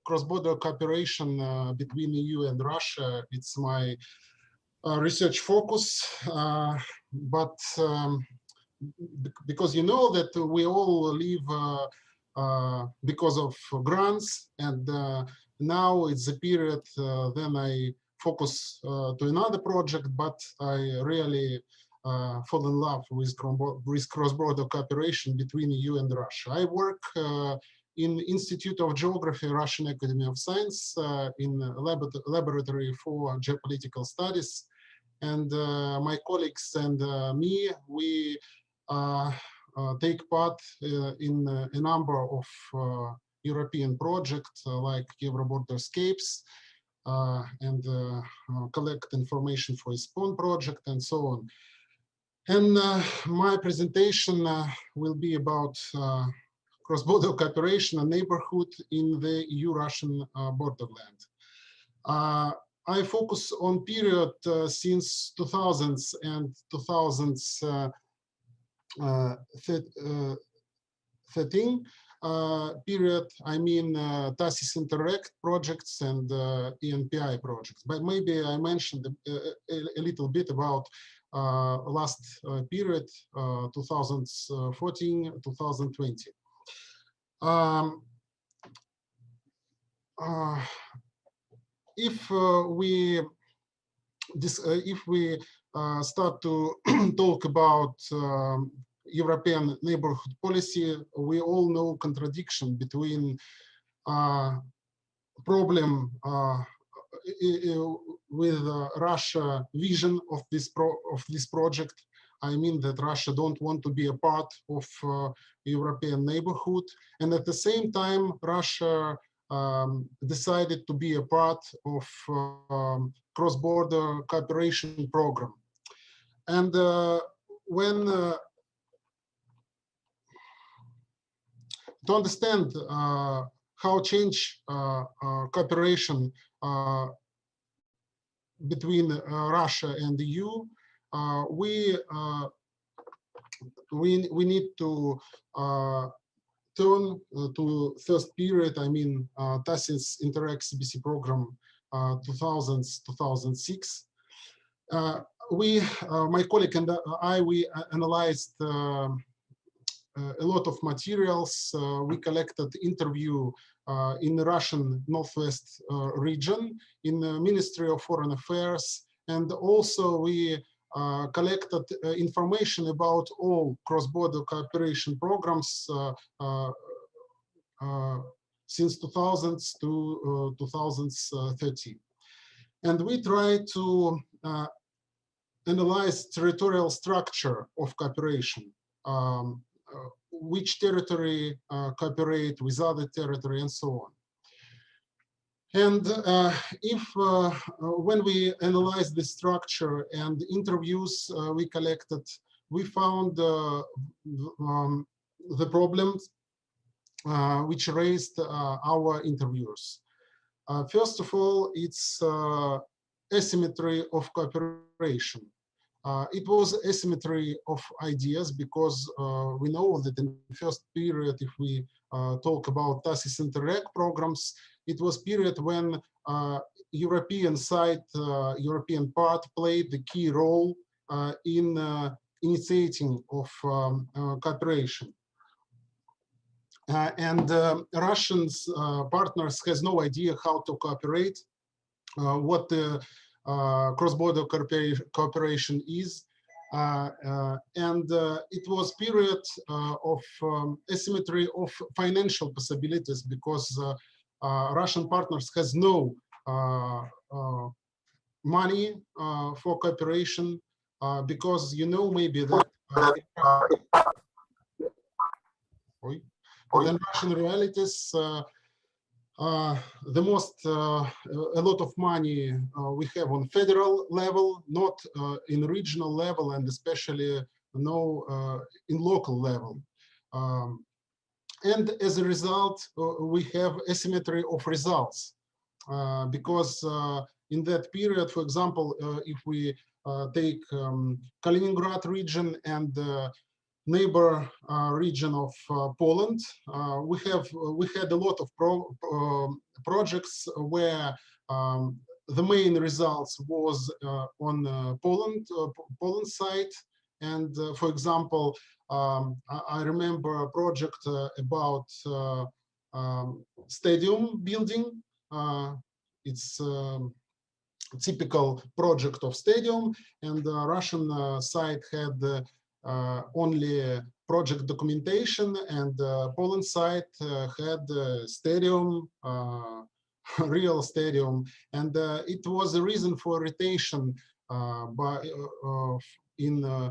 cross-border cooperation between EU and Russia. It's my research focus, but because you know that we all live because of grants, and now it's a period then I focus to another project, but I really fall in love with cross-border cooperation between EU and Russia. I work in Institute of Geography, Russian Academy of Science, in laboratory for geopolitical studies. And my colleagues and me, we take part in a number of European projects like Euro-Borderscapes, and collect information for ISPON project and so on. And my presentation will be about cross-border cooperation and neighborhood in the EU-Russian borderland. I focus on period since 2000s and 2013 period. I mean TASIS Interact projects and ENPI projects. But maybe I mentioned a little bit about last period, 2014-2020. If we start to talk about European neighborhood policy, we all know contradiction between problem with Russia vision of this project. I mean that Russia don't want to be a part of European neighborhood, and at the same time Russia decided to be a part of cross-border cooperation program. And when to understand how change cooperation between Russia and the EU, we need to turn to first period. I mean TASIS Interact CBC program 2000-2006. My colleague and I, we analyzed a lot of materials. We collected interview in the Russian Northwest region, in the Ministry of Foreign Affairs, and also we collected information about all cross-border cooperation programs since 2000s to 2013. And we tried to analyze territorial structure of cooperation. Which territory cooperate with other territory and so on. And when we analyzed the structure and interviews we collected, we found the problems which raised our interviewers. First of all, it's asymmetry of cooperation. It was asymmetry of ideas because we know that in the first period, if we talk about TASIS Interact programs, it was period when European side, European part played the key role in initiating of cooperation. And Russians partners has no idea how to cooperate, what the cross-border cooperation is, and it was period of asymmetry of financial possibilities because Russian partners has no money for cooperation because you know maybe that in Russian realities the most a lot of money we have on federal level, not in regional level, and especially no in local level. And as a result, we have asymmetry of results because in that period, for example, if we take Kaliningrad region and neighbor region of Poland. We had a lot of projects where the main results was on Poland side. And for example, I remember a project about stadium building. It's typical project of stadium, and the Russian side had only project documentation, and Poland side had stadium, real stadium, and it was a reason for irritation in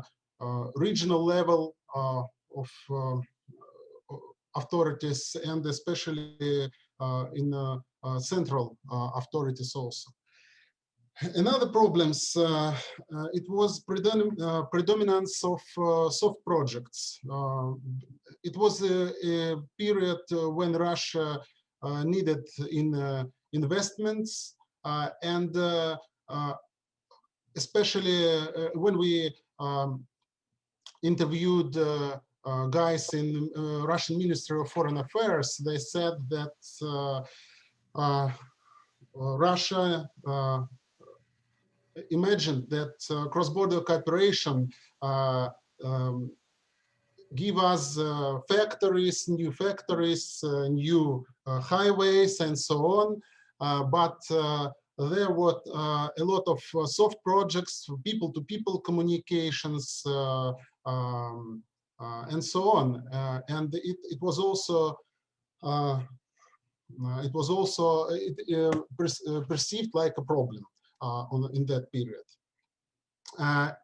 regional level of authorities, and especially in central authorities also. Another problems, it was predominance of soft projects. It was a period when Russia needed investments, and especially when we interviewed guys in Russian Ministry of Foreign Affairs, they said that Russia imagined that cross-border cooperation give us factories, new highways, and so on. But there were a lot of soft projects, people-to-people communications, and so on. And it was also perceived like a problem in that period.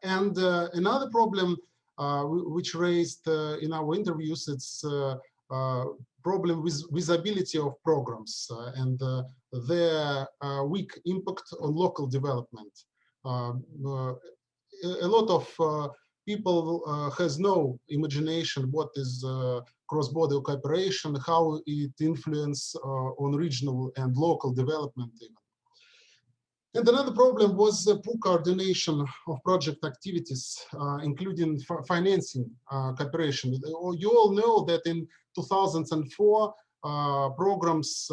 And another problem which raised in our interviews, it's problem with visibility of programs and their weak impact on local development. A lot of people has no imagination what is cross-border cooperation, how it influences on regional and local development even. And another problem was poor coordination of project activities, including financing cooperation. You all know that in 2004, programs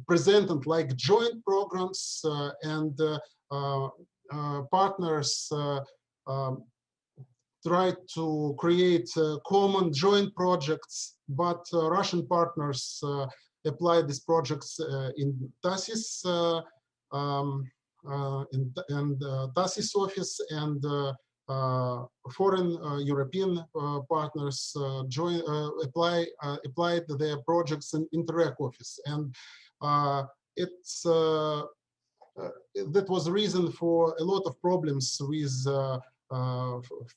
presented like joint programs, and partners tried to create common joint projects, but Russian partners applied these projects in TASIS, TASIS office, and foreign European partners applied their projects in Interreg office, and that was the reason for a lot of problems with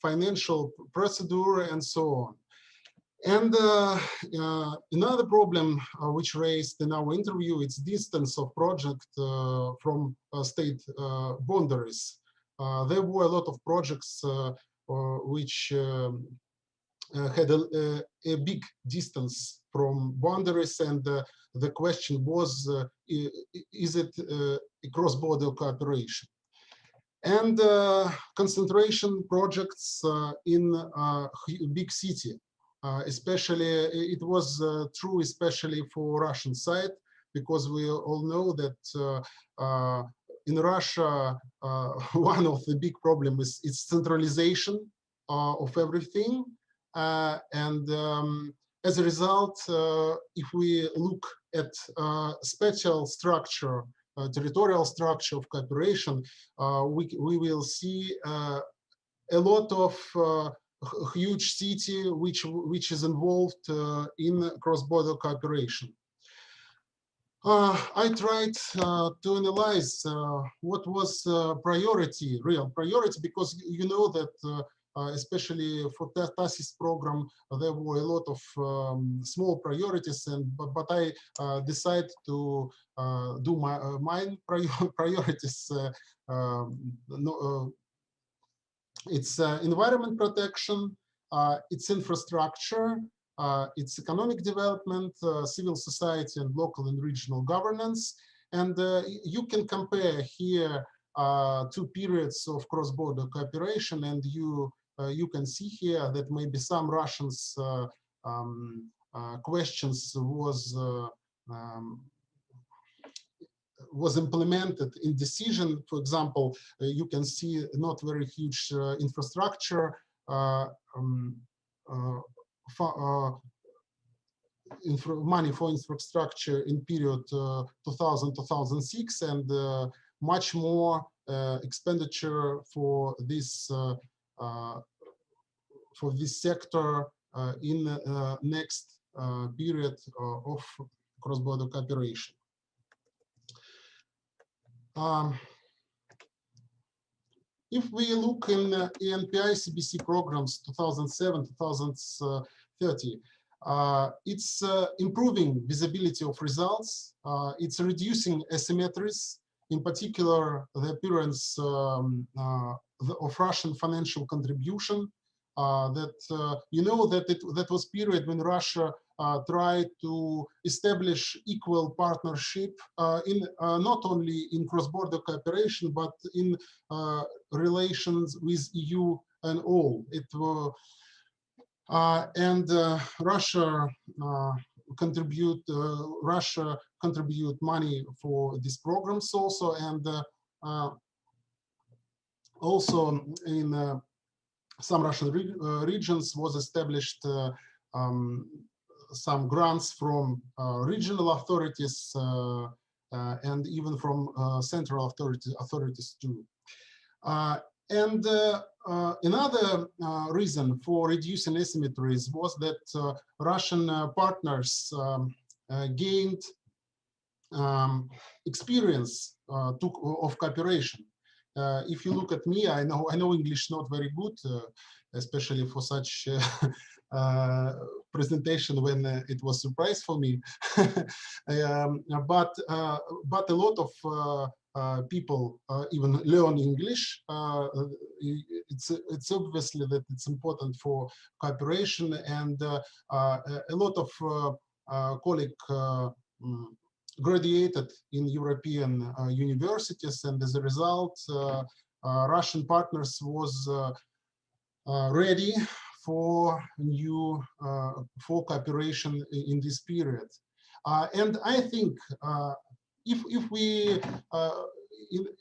financial procedure and so on. And another problem which raised in our interview, it's distance of project from state boundaries. There were a lot of projects which had a big distance from boundaries, and the question was, is it a cross-border cooperation? And concentration projects in big city. Especially, it was true especially for Russian side, because we all know that in Russia, one of the big problems is centralization of everything. And as a result, if we look at spatial structure, territorial structure of cooperation, we will see a lot of huge city which is involved in cross-border cooperation. I tried to analyze what was real priority, because you know that especially for TASIS program, there were a lot of small priorities, but I decided to do my priorities. It's environment protection, it's infrastructure, it's economic development, civil society, and local and regional governance. And you can compare here two periods of cross-border cooperation, and you you can see here that maybe some Russians questions was implemented in decision. For example, you can see not very huge infrastructure money for infrastructure in period 2000-2006, and much more expenditure for this sector in next period of cross-border cooperation. If we look in ENPI CBC programs 2007-2030, it's improving visibility of results. It's reducing asymmetries, in particular the appearance of Russian financial contribution. That was period when Russia tried to establish equal partnership in not only in cross-border cooperation but in relations with EU and all. Russia contribute money for these programs also, and also in some Russian regions was established some grants from regional authorities and even from central authorities too. Another reason for reducing asymmetries was that Russian partners gained experience of cooperation. If you look at me, I know English not very good, especially for such presentation when it was surprise for me. But a lot of people even learn English. It's obviously that it's important for cooperation, and a lot of colleagues graduated in European universities, and as a result, Russian partners was ready for for cooperation in this period. And I think if we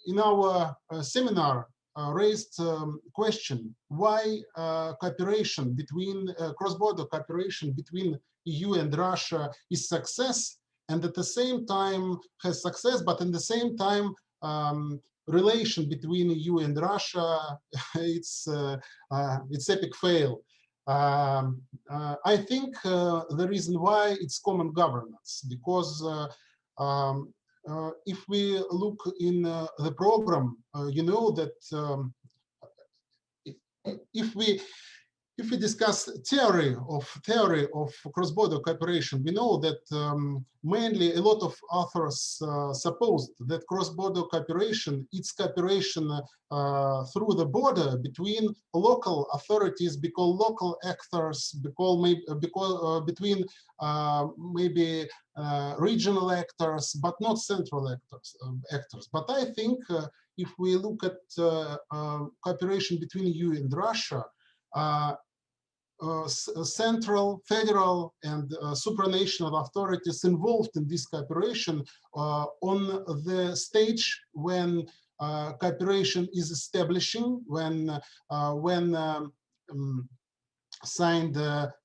in our seminar raised question why cooperation between cross-border cooperation between EU and Russia is success, and at the same time has success, but at the same time relation between EU and Russia it's epic fail. I think the reason why it's common governance, because if we look in the program, you know that if we discuss theory of cross-border cooperation, we know that mainly a lot of authors supposed that cross-border cooperation, it's cooperation through the border between local authorities, because local actors, between maybe regional actors, but not central actors. But I think if we look at cooperation between EU and Russia, central, federal, and supranational authorities involved in this cooperation on the stage when cooperation is establishing, when signed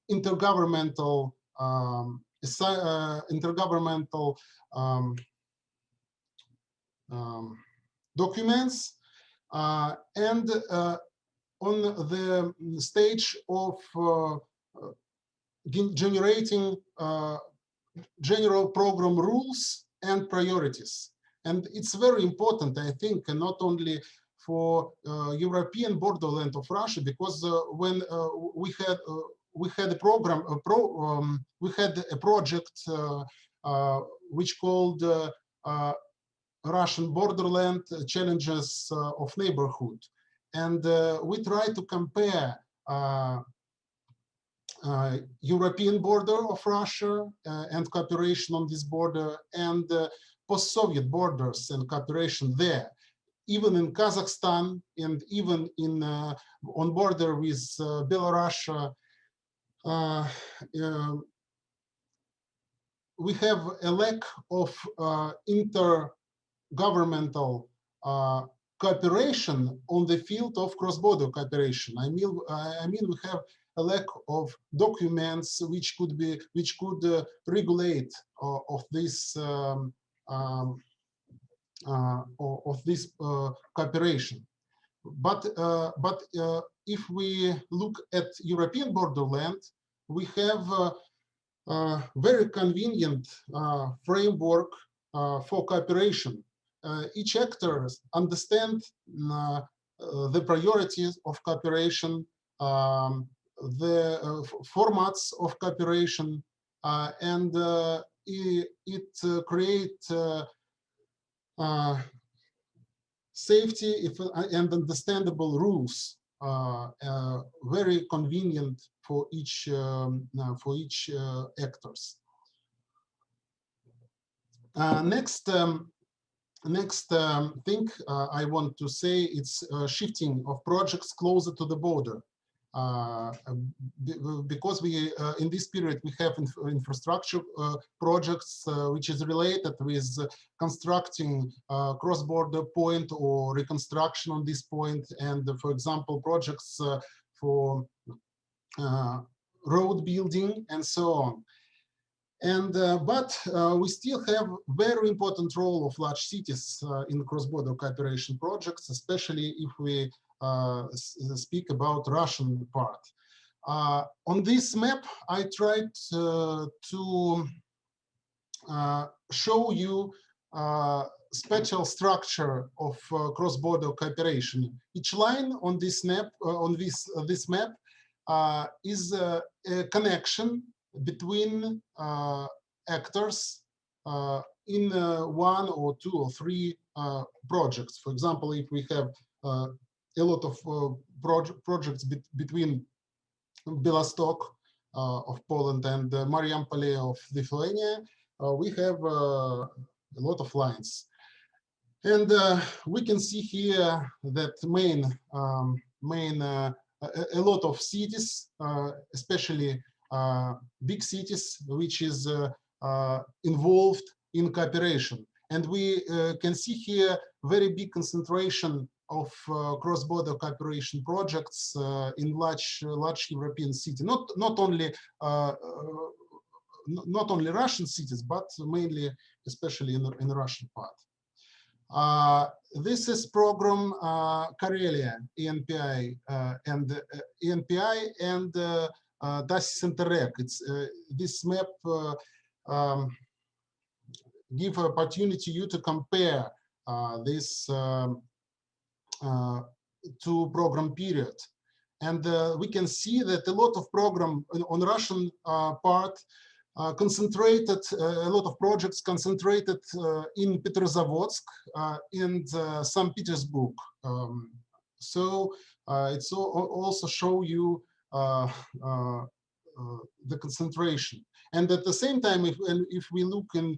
intergovernmental documents, and on the stage of generating general program rules and priorities. And it's very important, I think, not only for European borderland of Russia, because when we had a program, we had a project which called Russian Borderland Challenges of Neighborhood. And we try to compare European border of Russia and cooperation on this border, and post-Soviet borders and cooperation there. even in Kazakhstan and even in on border with Belarus, we have a lack of intergovernmental cooperation on the field of cross-border cooperation. I mean, we have a lack of documents which could regulate of this cooperation. But if we look at European borderland, we have very convenient framework for cooperation. Each actor understands the priorities of cooperation, the formats of cooperation, and it creates safety and understandable rules, very convenient for each actors. Next thing I want to say, it's shifting of projects closer to the border. Because we in this period we have infrastructure projects which is related with constructing cross-border point or reconstruction on this point, and for example projects for road building and so on. And but we still have very important role of large cities in cross-border cooperation projects, especially if we speak about Russian part. On this map, I tried to show you spatial structure of cross-border cooperation. Each line on this map, this map, is a connection between actors in one or two or three projects. For example, if we have a lot of projects between Białystok of Poland and Mariampol of Lithuania, we have a lot of lines. And we can see here that a lot of cities, especially big cities, which is involved in cooperation. And we can see here very big concentration of cross-border cooperation projects in large European cities, not only Russian cities, but mainly, especially in the Russian part. This is program Karelia, ENPI, and ENPI and DASIS Interreg. It's this map give opportunity you to compare this two program period, and we can see that a lot of program on Russian part concentrated, a lot of projects concentrated in Petrozavodsk and St. Petersburg. So it's also show you the concentration. And at the same time, if we look in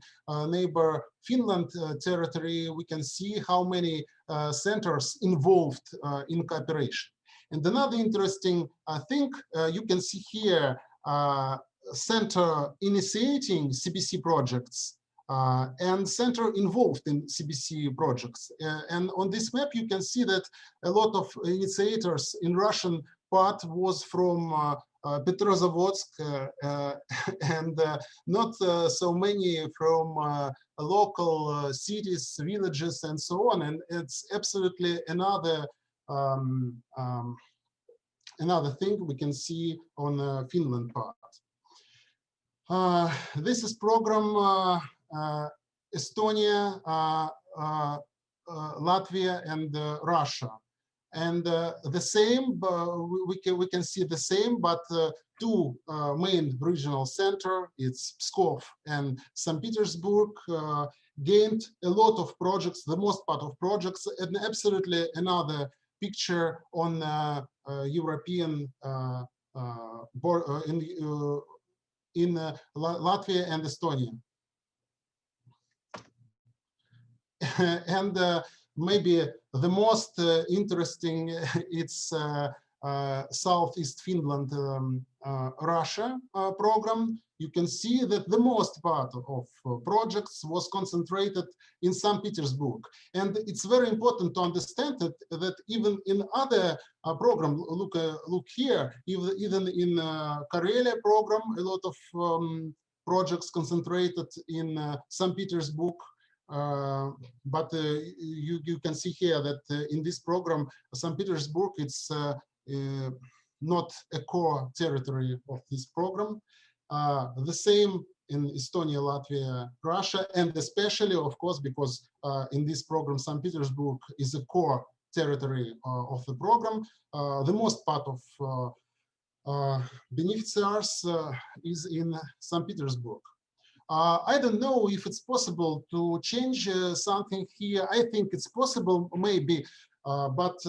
neighbor Finland territory, we can see how many centers involved in cooperation. And another interesting thing, you can see here center initiating CBC projects and center involved in CBC projects. And on this map, you can see that a lot of initiators in Russian part was from Petrozavodsk and not so many from local cities, villages, and so on. And it's absolutely another another thing we can see on Finland part. This is program Estonia, Latvia, and Russia. And the same, we can see the same, but two main regional center, it's Pskov and St. Petersburg, gained a lot of projects, the most part of projects, and absolutely another picture on European in Latvia and Estonia. And maybe the most interesting, it's Southeast Finland, Russia program. You can see that the most part of projects was concentrated in St. Petersburg. And it's very important to understand that even in other programs, look here, even in Karelia program, a lot of projects concentrated in St. Petersburg. But you can see here that in this program, St. Petersburg, it's not a core territory of this program. The same in Estonia, Latvia, Russia, and especially, of course, because in this program, St. Petersburg is a core territory of the program. The most part of beneficiaries is in St. Petersburg. I don't know if it's possible to change something here. I think it's possible, maybe, but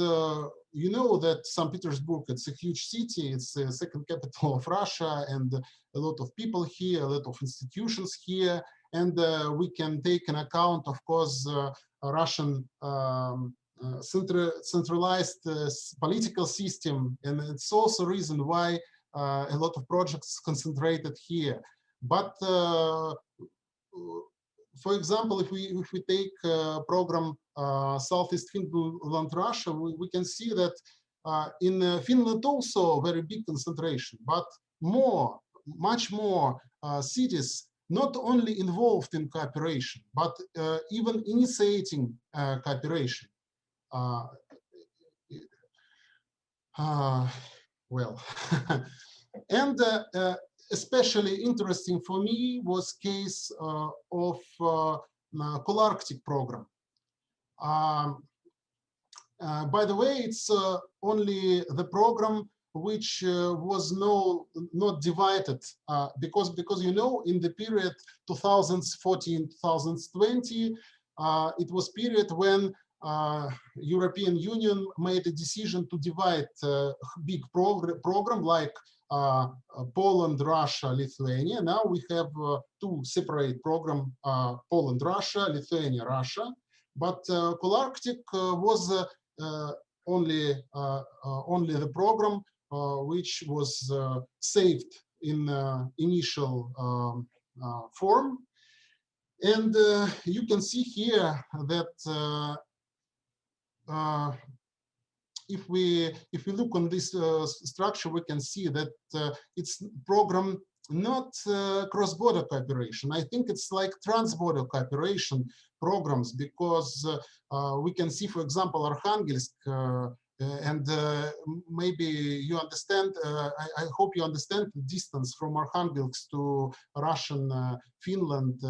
you know that St. Petersburg, it's a huge city, it's the second capital of Russia, and a lot of people here, a lot of institutions here, and we can take an account, of course, Russian centralized political system, and it's also a reason why a lot of projects concentrated here. But for example, if we take program Southeast Finland, Russia, we can see that in Finland also very big concentration, but much more cities not only involved in cooperation, but even initiating cooperation. Well, and especially interesting for me was case of Colarctic program. By the way, it's only the program which was not divided because you know, in the period 2014-2020, it was period when European Union made a decision to divide big program like Poland, Russia, Lithuania. Now we have two separate programs, Poland, Russia, Lithuania, Russia. But Colarctic was only the program which was saved in initial form. And you can see here that if we look on this structure, we can see that it's program not cross-border cooperation. I think it's like trans-border cooperation programs, because we can see, for example, Arkhangelsk, and maybe you understand, I hope you understand the distance from Arkhangelsk to Russian Finland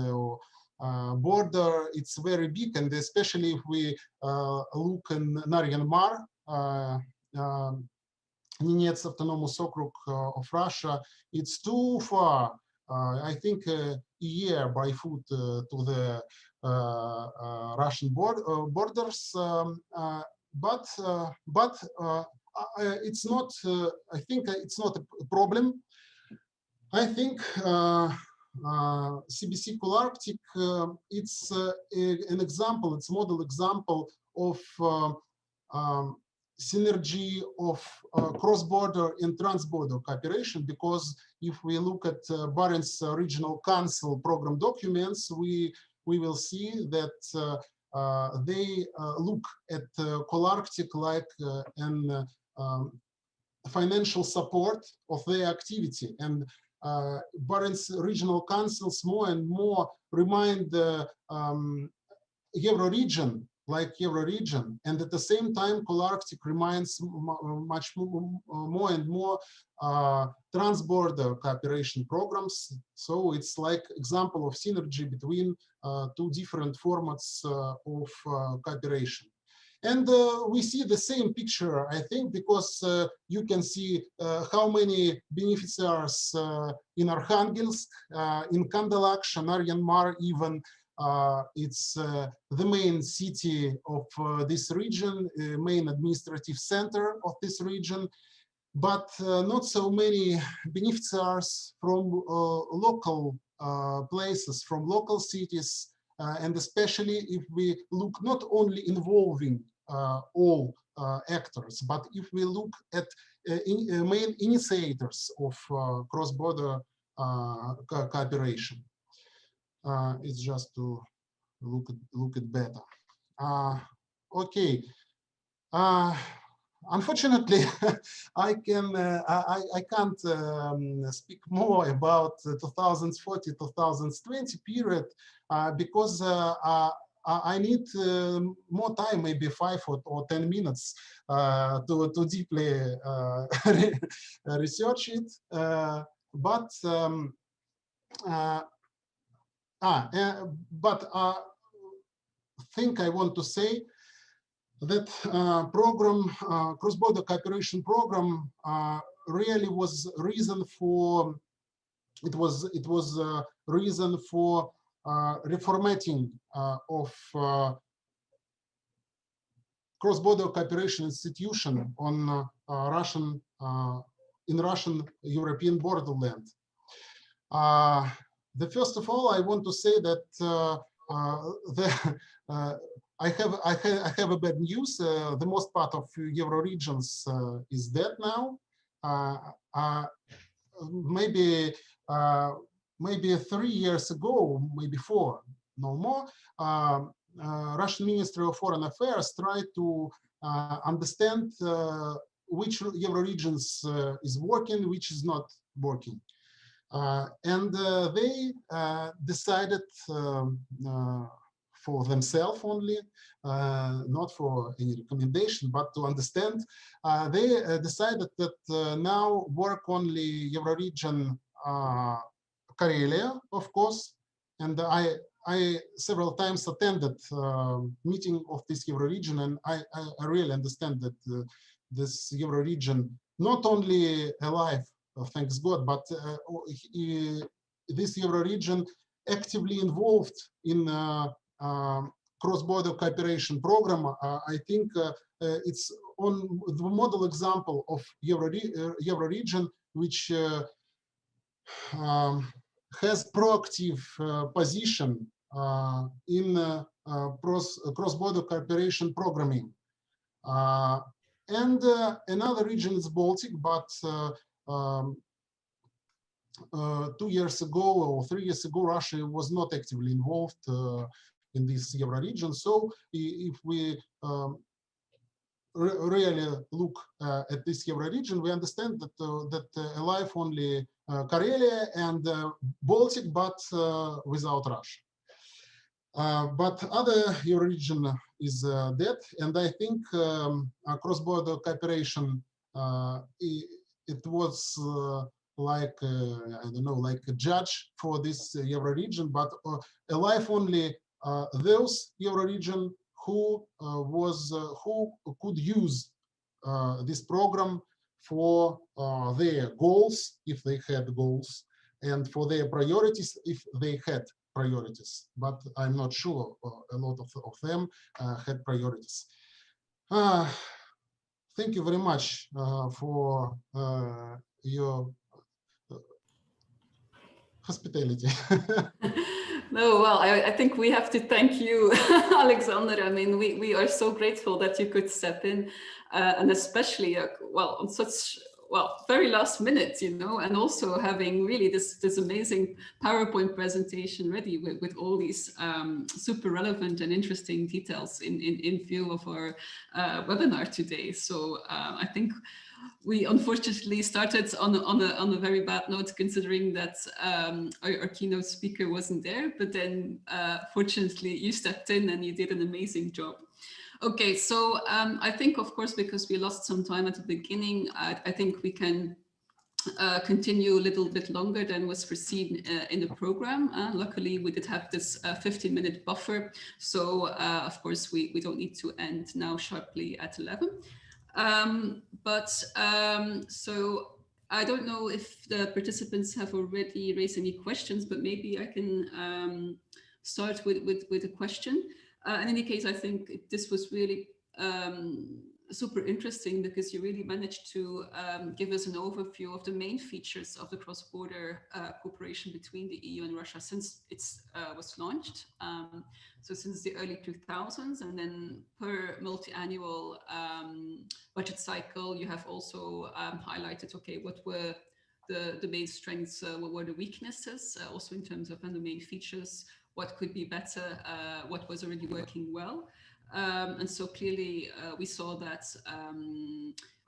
border. It's very big, and especially if we look in Naryan Mar, Nenets Autonomous Okrug of Russia, it's too far. I think a year by foot to the Russian borders, but it's not. I think it's not a problem. I think CBC Colarctic, it's an example. It's model example of synergy of cross-border and trans-border cooperation, because if we look at Barents Regional Council program documents, we will see that they look at Colarctic like an financial support of their activity. And Barents Regional Councils more and more remind the Euro region, like Euro region, and at the same time, Colarctic reminds much more and more trans-border cooperation programs. So it's like example of synergy between two different formats of cooperation. And we see the same picture, I think, because you can see how many beneficiaries in Arkhangelsk, in Kandalaksh, Naryan Mar even. It's the main city of this region, main administrative center of this region, but not so many beneficiaries from local places, from local cities. and especially if we look not only involving all actors, but if we look at main initiators of cross-border cooperation. It's just to look at better. Okay. Unfortunately, I can't speak more about the 2040-2020 period because I need more time, maybe 5 or 10 minutes, to deeply research it. But thing I want to say that program, cross-border cooperation program, really was reason for, it was a reason for reformatting of cross-border cooperation institution on in Russian European borderland. First of all, I want to say that I have a bad news. The most part of Euro regions is dead now. Maybe 3 years ago, maybe 4, no more. Russian Ministry of Foreign Affairs tried to understand which Euro regions is working, which is not working. And they decided for themselves only, not for any recommendation, but to understand. They decided that now work only Euro region Karelia, of course, and I several times attended meeting of this Euro region, and I really understand that this Euro region not only alive, thanks God, but this Euro region actively involved in cross-border cooperation program. I think it's on the model example of Euro region, which has proactive position in cross-border cooperation programming. And another region is Baltic, but 2 years ago or 3 years ago, Russia was not actively involved in this Euro region. So if we really look at this Euro region, we understand that alive only Karelia and Baltic, but without Russia. But other Euro region is dead, and I think cross-border cooperation, it was like I don't know, like a judge for this Euro region, but alive only those Euro region who could use this program for their goals, if they had goals, and for their priorities, if they had priorities. But I'm not sure a lot of them had priorities. Thank you very much for your hospitality. No, well, I think we have to thank you, Alexander. I mean, we are so grateful that you could step in, and especially, well, on such, well, very last minute, you know, and also having really this amazing PowerPoint presentation ready with all these super relevant and interesting details in view of our webinar today. So I think we unfortunately started on a very bad note, considering that our keynote speaker wasn't there, but then fortunately you stepped in and you did an amazing job. Okay, so I think, of course, because we lost some time at the beginning, I think we can continue a little bit longer than was foreseen in the program. Luckily, we did have this 15-minute buffer, so of course we don't need to end now sharply at 11. So I don't know if the participants have already raised any questions, but maybe I can start with a question. In any case, I think this was really super interesting because you really managed to give us an overview of the main features of the cross-border cooperation between the EU and Russia since it was launched. So since the early 2000s, and then per multi-annual budget cycle, you have also highlighted, okay, what were the main strengths, what were the weaknesses, also in terms of the main features, what could be better, what was already working well. And so clearly we saw that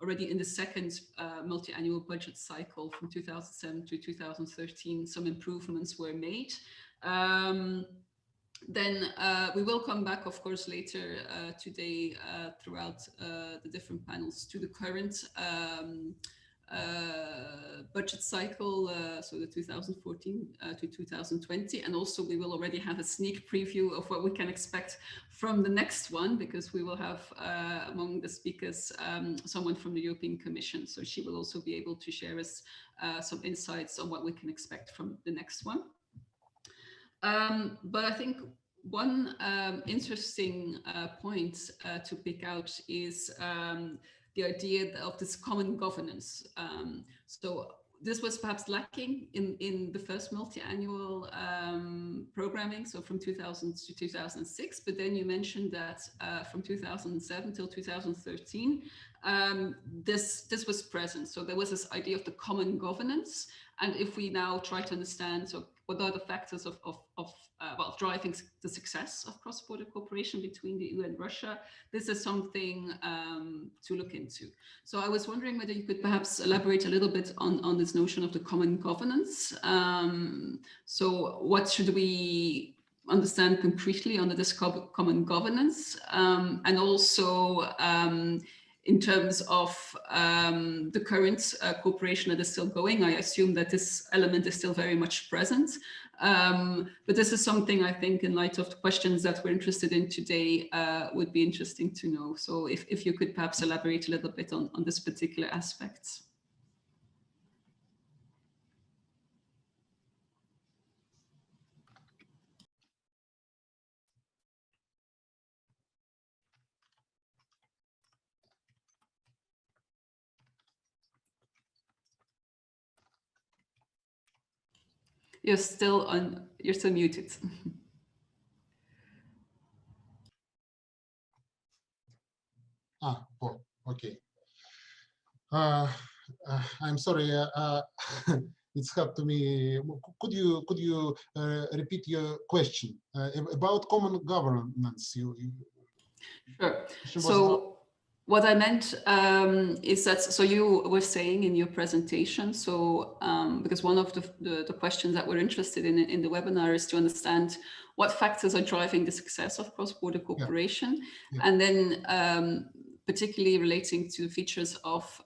already in the second multi-annual budget cycle from 2007 to 2013, some improvements were made. Then we will come back, of course, later today throughout the different panels to the current budget cycle, so the 2014 to 2020, and also we will already have a sneak preview of what we can expect from the next one, because we will have among the speakers someone from the European Commission, so she will also be able to share us some insights on what we can expect from the next one. But I think one interesting point to pick out is the idea of this common governance. So this was perhaps lacking in the first multi-annual programming, so from 2000 to 2006, but then you mentioned that from 2007 till 2013, this was present. So there was this idea of the common governance. And if we now try to understand, so what are the factors of driving the success of cross-border cooperation between the EU and Russia, this is something to look into. So I was wondering whether you could perhaps elaborate a little bit on this notion of the common governance. So what should we understand concretely under this common governance, and also in terms of the current cooperation that is still going? I assume that this element is still very much present. But this is something I think, in light of the questions that we're interested in today, would be interesting to know. So if you could perhaps elaborate a little bit on this particular aspect. You're still muted. Oh, okay. I'm sorry. It's hard to me. Could you repeat your question about common governance? Sure. So what I meant is that, so you were saying in your presentation, so because one of the questions that we're interested in the webinar is to understand what factors are driving the success of cross-border cooperation, and then particularly relating to features of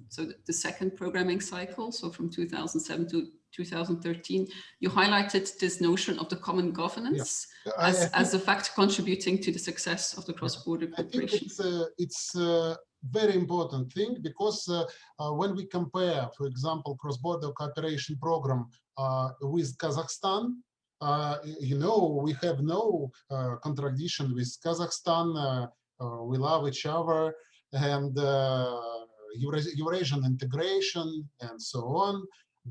so the second programming cycle, so from 2007 to 2013, you highlighted this notion of the common governance as a factor contributing to the success of the cross-border cooperation. I think it's a very important thing, because when we compare, for example, cross-border cooperation program with Kazakhstan, you know, we have no contradiction with Kazakhstan. We love each other, and Eurasian integration and so on.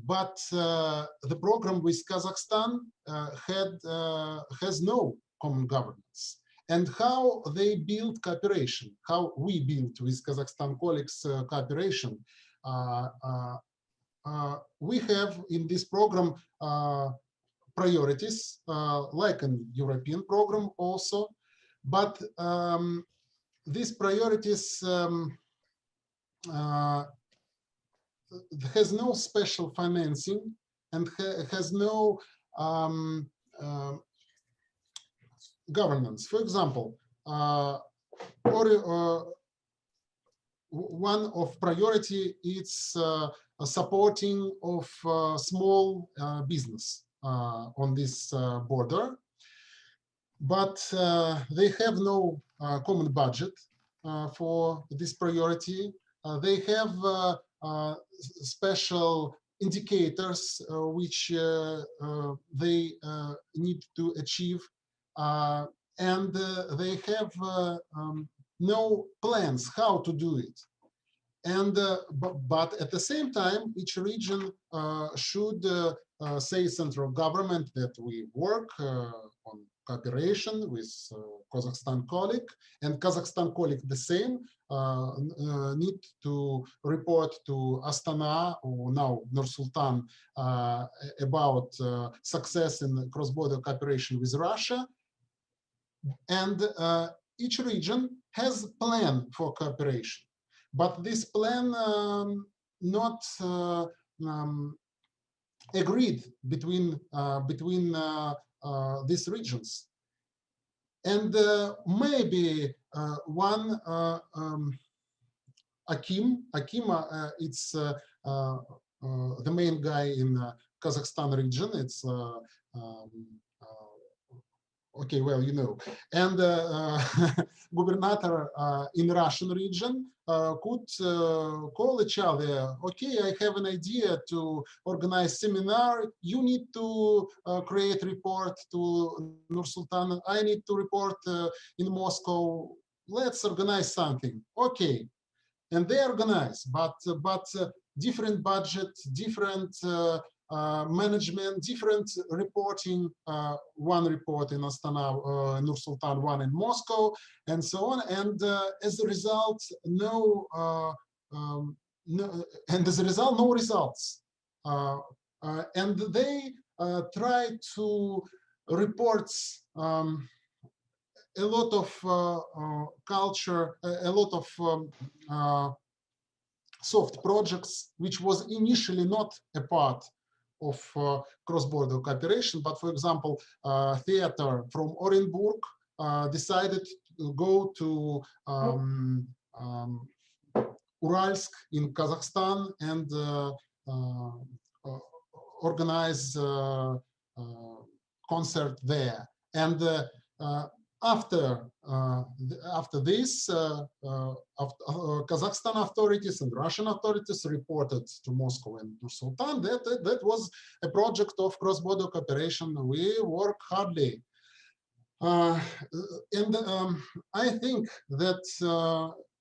But the program with Kazakhstan has no common governance. And how they build cooperation, how we build with Kazakhstan colleagues cooperation. We have in this program priorities, like in European program also, but these priorities has no special financing and has no governance. For example, one of priority is supporting of small business on this border, but they have no common budget for this priority. They have special indicators which they need to achieve, and they have no plans how to do it. And but at the same time, each region should say central government that we work on cooperation with Kazakhstan colleague, and Kazakhstan colleague the same need to report to Astana, or now Nur-Sultan, about success in cross-border cooperation with Russia. And each region has a plan for cooperation. But this plan not agreed between these regions, and maybe one Akim, it's the main guy in Kazakhstan region. It's okay, well, you know, and governor in Russian region could call each other. Okay, I have an idea to organize seminar. You need to create report to Nur-Sultan. I need to report in Moscow. Let's organize something. Okay, and they organize, but different budget, different management, different reporting, one report in Astana, Nur-Sultan, one in Moscow, and so on. And as a result, no results. And they try to report a lot of culture, a lot of soft projects, which was initially not a part of cross-border cooperation. But for example, theater from Orenburg decided to go to Uralsk in Kazakhstan and organize concert there. And after this, Kazakhstan authorities and Russian authorities reported to Moscow and Nur-Sultan that was a project of cross-border cooperation. We work hardly. And I think that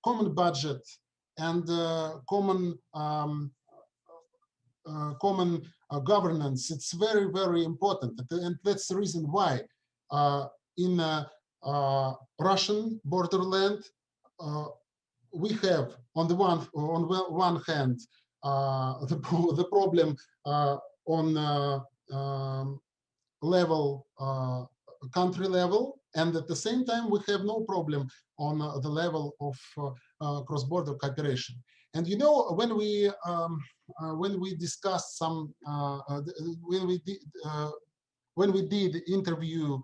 common budget and common governance, it's very, very important. And that's the reason why in Russian borderland, we have on the one hand the problem on level country level, and at the same time we have no problem on the level of cross-border cooperation. And you know, when we discussed some when we did interview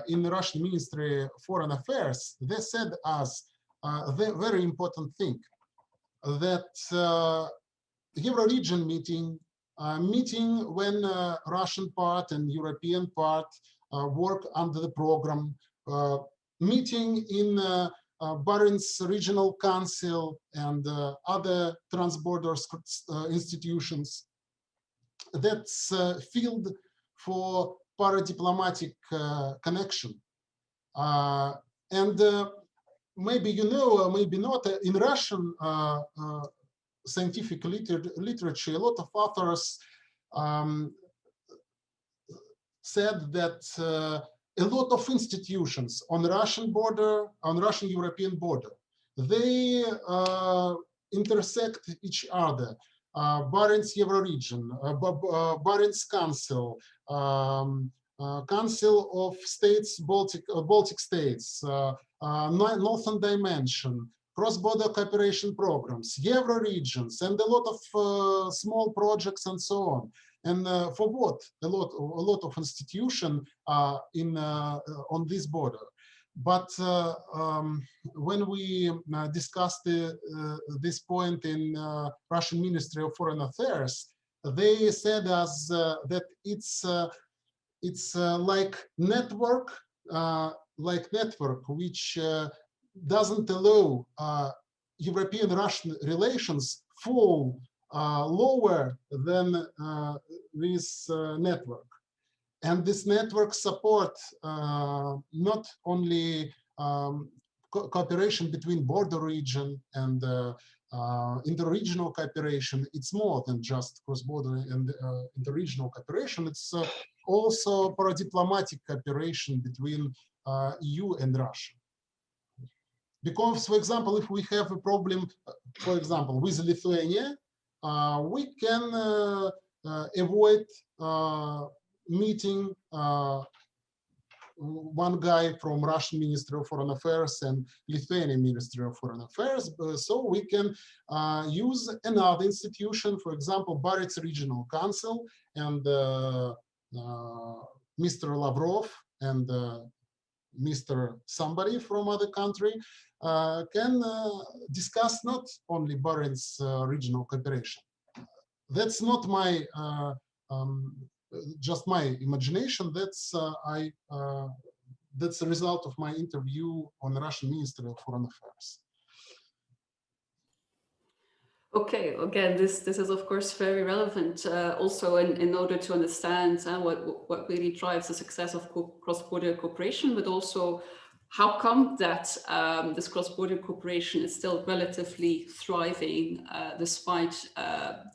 in the Russian Ministry of Foreign Affairs, they said us the very important thing, that Euro-region meeting when Russian part and European part work under the program, meeting in Barents Regional Council and other transborder institutions, that's field for para-diplomatic connection. And maybe you know, maybe not, in Russian scientific literature, a lot of authors said that a lot of institutions on the Russian border, on Russian-European border, they intersect each other. Barents Euro-region, Barents Council, Council of States, Baltic States, Northern Dimension, cross-border cooperation programs, Euro-regions, and a lot of small projects and so on. And for what? A lot of institutions on this border. But when we discussed this point in Russian Ministry of Foreign Affairs, they said us that it's like network which doesn't allow European-Russian relations fall lower than this network. And this network support not only cooperation between border region and interregional cooperation. It's more than just cross-border and interregional cooperation. It's also para-diplomatic cooperation between EU and Russia. Because, for example, if we have a problem, for example, with Lithuania, we can avoid meeting one guy from Russian Ministry of Foreign Affairs and Lithuanian Ministry of Foreign Affairs. So we can use another institution, for example, Barents Regional Council, and Mr. Lavrov and Mr. somebody from other country can discuss not only Barents regional cooperation. That's not my just my imagination. That's that's the result of my interview on the Russian Ministry of Foreign Affairs. Okay, again, this is of course very relevant also in order to understand what really drives the success of cross-border cooperation, but also how come that this cross-border cooperation is still relatively thriving despite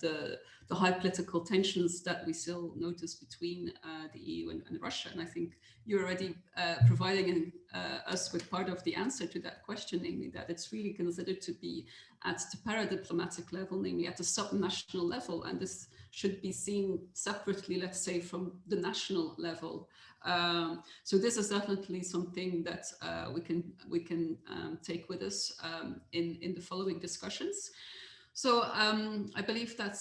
the high political tensions that we still notice between the EU and Russia. And I think you're already providing us with part of the answer to that question, namely that it's really considered to be at the para-diplomatic level, namely at the subnational level, and this should be seen separately, let's say, from the national level. So this is definitely something that we can take with us in the following discussions. So I believe that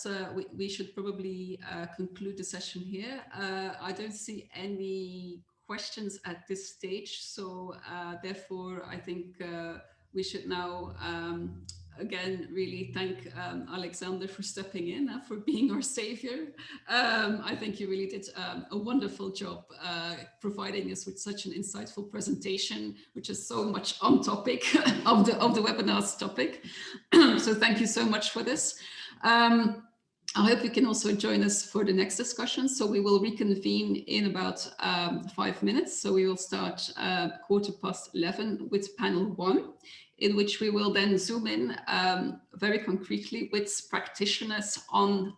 we should probably conclude the session here. I don't see any questions at this stage, so therefore I think we should now again really thank Alexander for stepping in, for being our savior. I think you really did a wonderful job providing us with such an insightful presentation, which is so much on topic of the webinar's topic. So thank you so much for this. I hope you can also join us for the next discussion. So we will reconvene in about 5 minutes. So we will start 11:15 with panel 1, in which we will then zoom in very concretely with practitioners on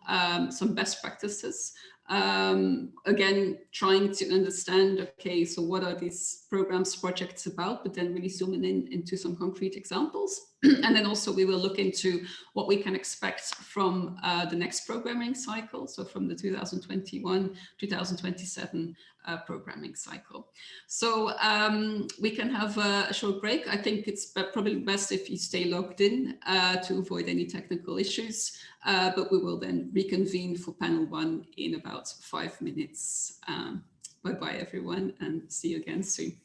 some best practices. Again, trying to understand, okay, so what are these programs, projects about, but then really zooming in into some concrete examples. And then also we will look into what we can expect from the next programming cycle, so from the 2021-2027 programming cycle. So we can have a short break. I think it's probably best if you stay logged in to avoid any technical issues, but we will then reconvene for panel 1 in about 5 minutes. Bye-bye everyone, and see you again soon.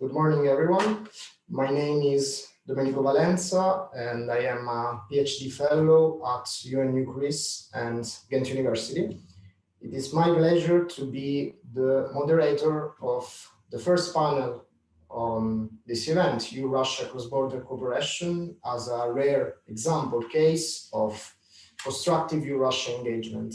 Good morning, everyone. My name is Domenico Valenza, and I am a PhD fellow at UNU-CRIS and Ghent University. It is my pleasure to be the moderator of the first panel on this event, EU-Russia cross-border cooperation, as a rare example case of constructive EU-Russia engagement.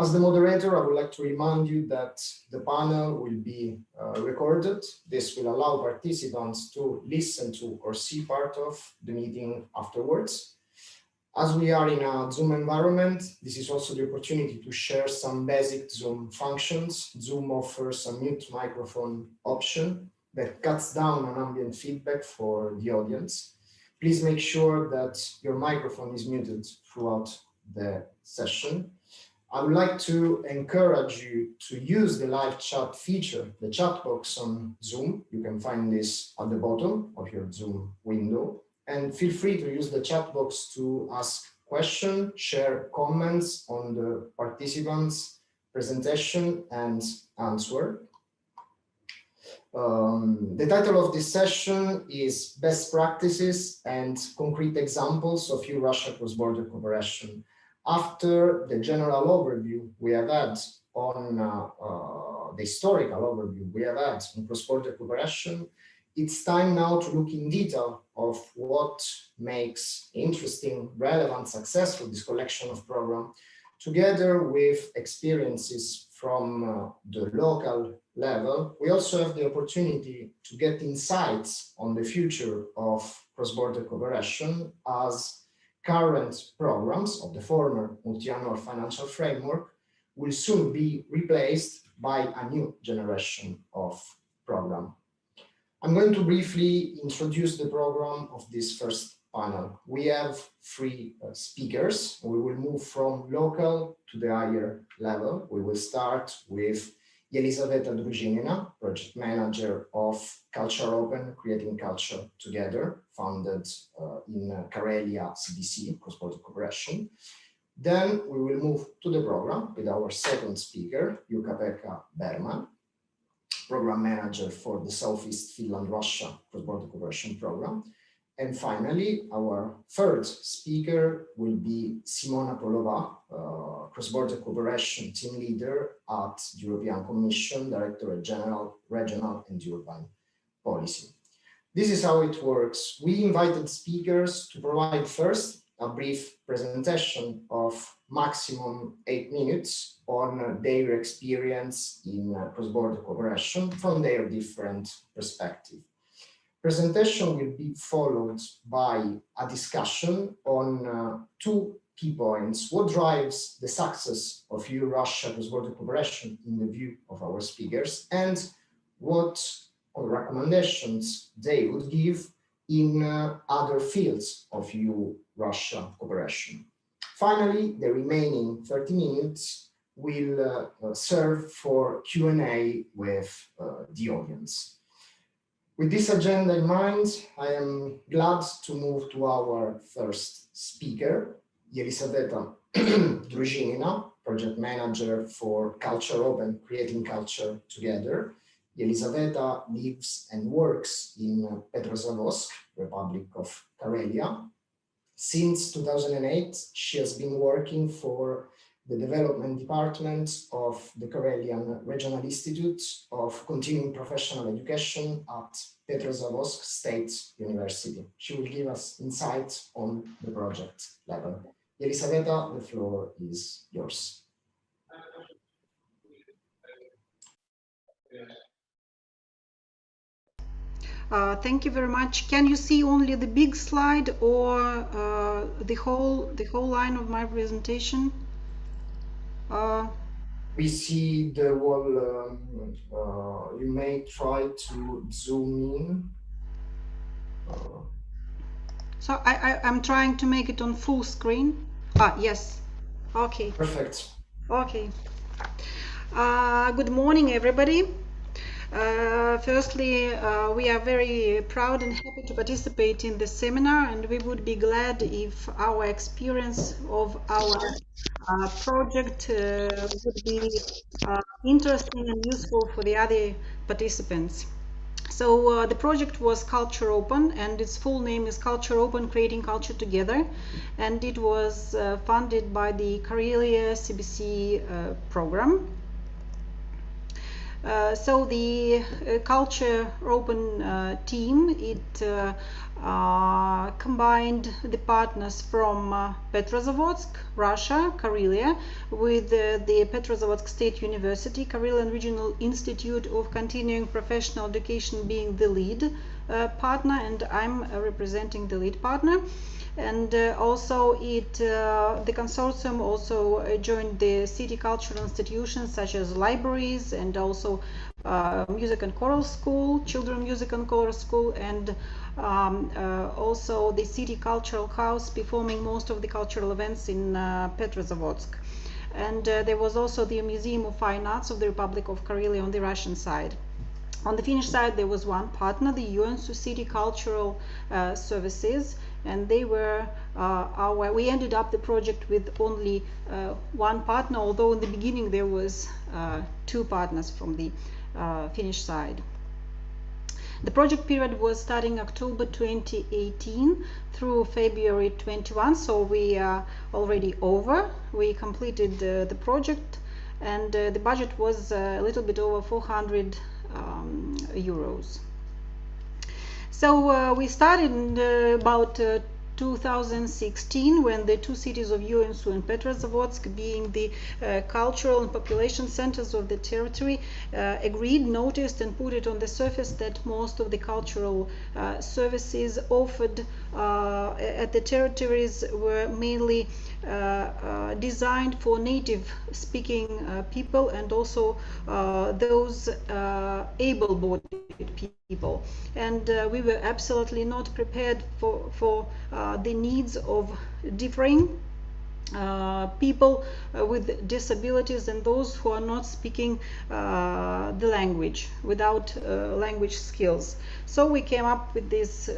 As the moderator, I would like to remind you that the panel will be recorded. This will allow participants to listen to or see part of the meeting afterwards. As we are in a Zoom environment, this is also the opportunity to share some basic Zoom functions. Zoom offers a mute microphone option that cuts down on ambient feedback for the audience. Please make sure that your microphone is muted throughout the session. I would like to encourage you to use the live chat feature, the chat box on Zoom. You can find this at the bottom of your Zoom window. And feel free to use the chat box to ask questions, share comments on the participants' presentation, and answer. The title of this session is Best Practices and Concrete Examples of EU-Russia Cross-Border Cooperation. After the general overview we have had on the historical overview we have had on cross-border cooperation, it's time now to look in detail of what makes interesting, relevant, successful this collection of programs Together with experiences from the local level, we also have the opportunity to get insights on the future of cross-border cooperation, as current programs of the former multi-annual financial framework will soon be replaced by a new generation of program. I'm going to briefly introduce the program of this first panel. We have three speakers. We will move from local to the higher level. We will start with Elisaveta Druzhinina, project manager of Culture Open, Creating Culture Together, founded in Karelia CBC, Cross-Border Cooperation. Then we will move to the program with our second speaker, Jukka-Pekka Berman, program manager for the Southeast Finland-Russia Cross-Border Cooperation Program. And finally, our third speaker will be Simona Polova, Cross-Border Cooperation Team Leader at the European Commission, Directorate General, Regional and Urban Policy. This is how it works. We invited speakers to provide first a brief presentation of maximum 8 minutes on their experience in cross-border cooperation from their different perspectives. Presentation will be followed by a discussion on two key points: what drives the success of EU-Russia cross-border cooperation in the view of our speakers, and what recommendations they would give in other fields of EU-Russia cooperation. Finally, the remaining 30 minutes will serve for Q&A with the audience. With this agenda in mind, I am glad to move to our first speaker, Elisaveta Druzhinina, project manager for Culture Open, Creating Culture Together. Elisaveta lives and works in Petrozavodsk, Republic of Karelia. Since 2008, she has been working for the Development Department of the Karelian Regional Institute of Continuing Professional Education at Petrozavodsk State University. She will give us insights on the project level. Elisaveta, the floor is yours. Thank you very much. Can you see only the big slide or the whole line of my presentation? We see the wall. You may try to zoom in. So I'm trying to make it on full screen. Yes. Okay. Perfect. Okay. Good morning, everybody. Firstly, we are very proud and happy to participate in this seminar, and we would be glad if our experience of our project would be interesting and useful for the other participants. So the project was Culture Open, and its full name is Culture Open, Creating Culture Together, and it was funded by the Karelia CBC program. So the Culture Open team, it combined the partners from Petrozavodsk, Russia, Karelia, with the Petrozavodsk State University, Karelian Regional Institute of Continuing Professional Education being the lead partner, and I'm representing the lead partner. And also the consortium also joined the city cultural institutions such as libraries and also music and choral school, children music and choral school, and also the city cultural house performing most of the cultural events in Petrozavodsk. And there was also the Museum of Fine Arts of the Republic of Karelia on the Russian side. On the Finnish side, there was one partner, the UNU-CRIS City Cultural Services, and they were we ended up the project with only one partner, although in the beginning there was two partners from the Finnish side. The project period was starting October 2018 through February 21, so we are already over. We completed the project, and the budget was a little bit over 400 euros. So we started about 2016, when the two cities of Joensuu and Petrozavodsk, being the cultural and population centers of the territory, agreed, noticed, and put it on the surface that most of the cultural services offered at the territories were mainly designed for native speaking people, and also those able-bodied people. And we were absolutely not prepared for the needs of differing people with disabilities and those who are not speaking the language, without language skills. So we came up with this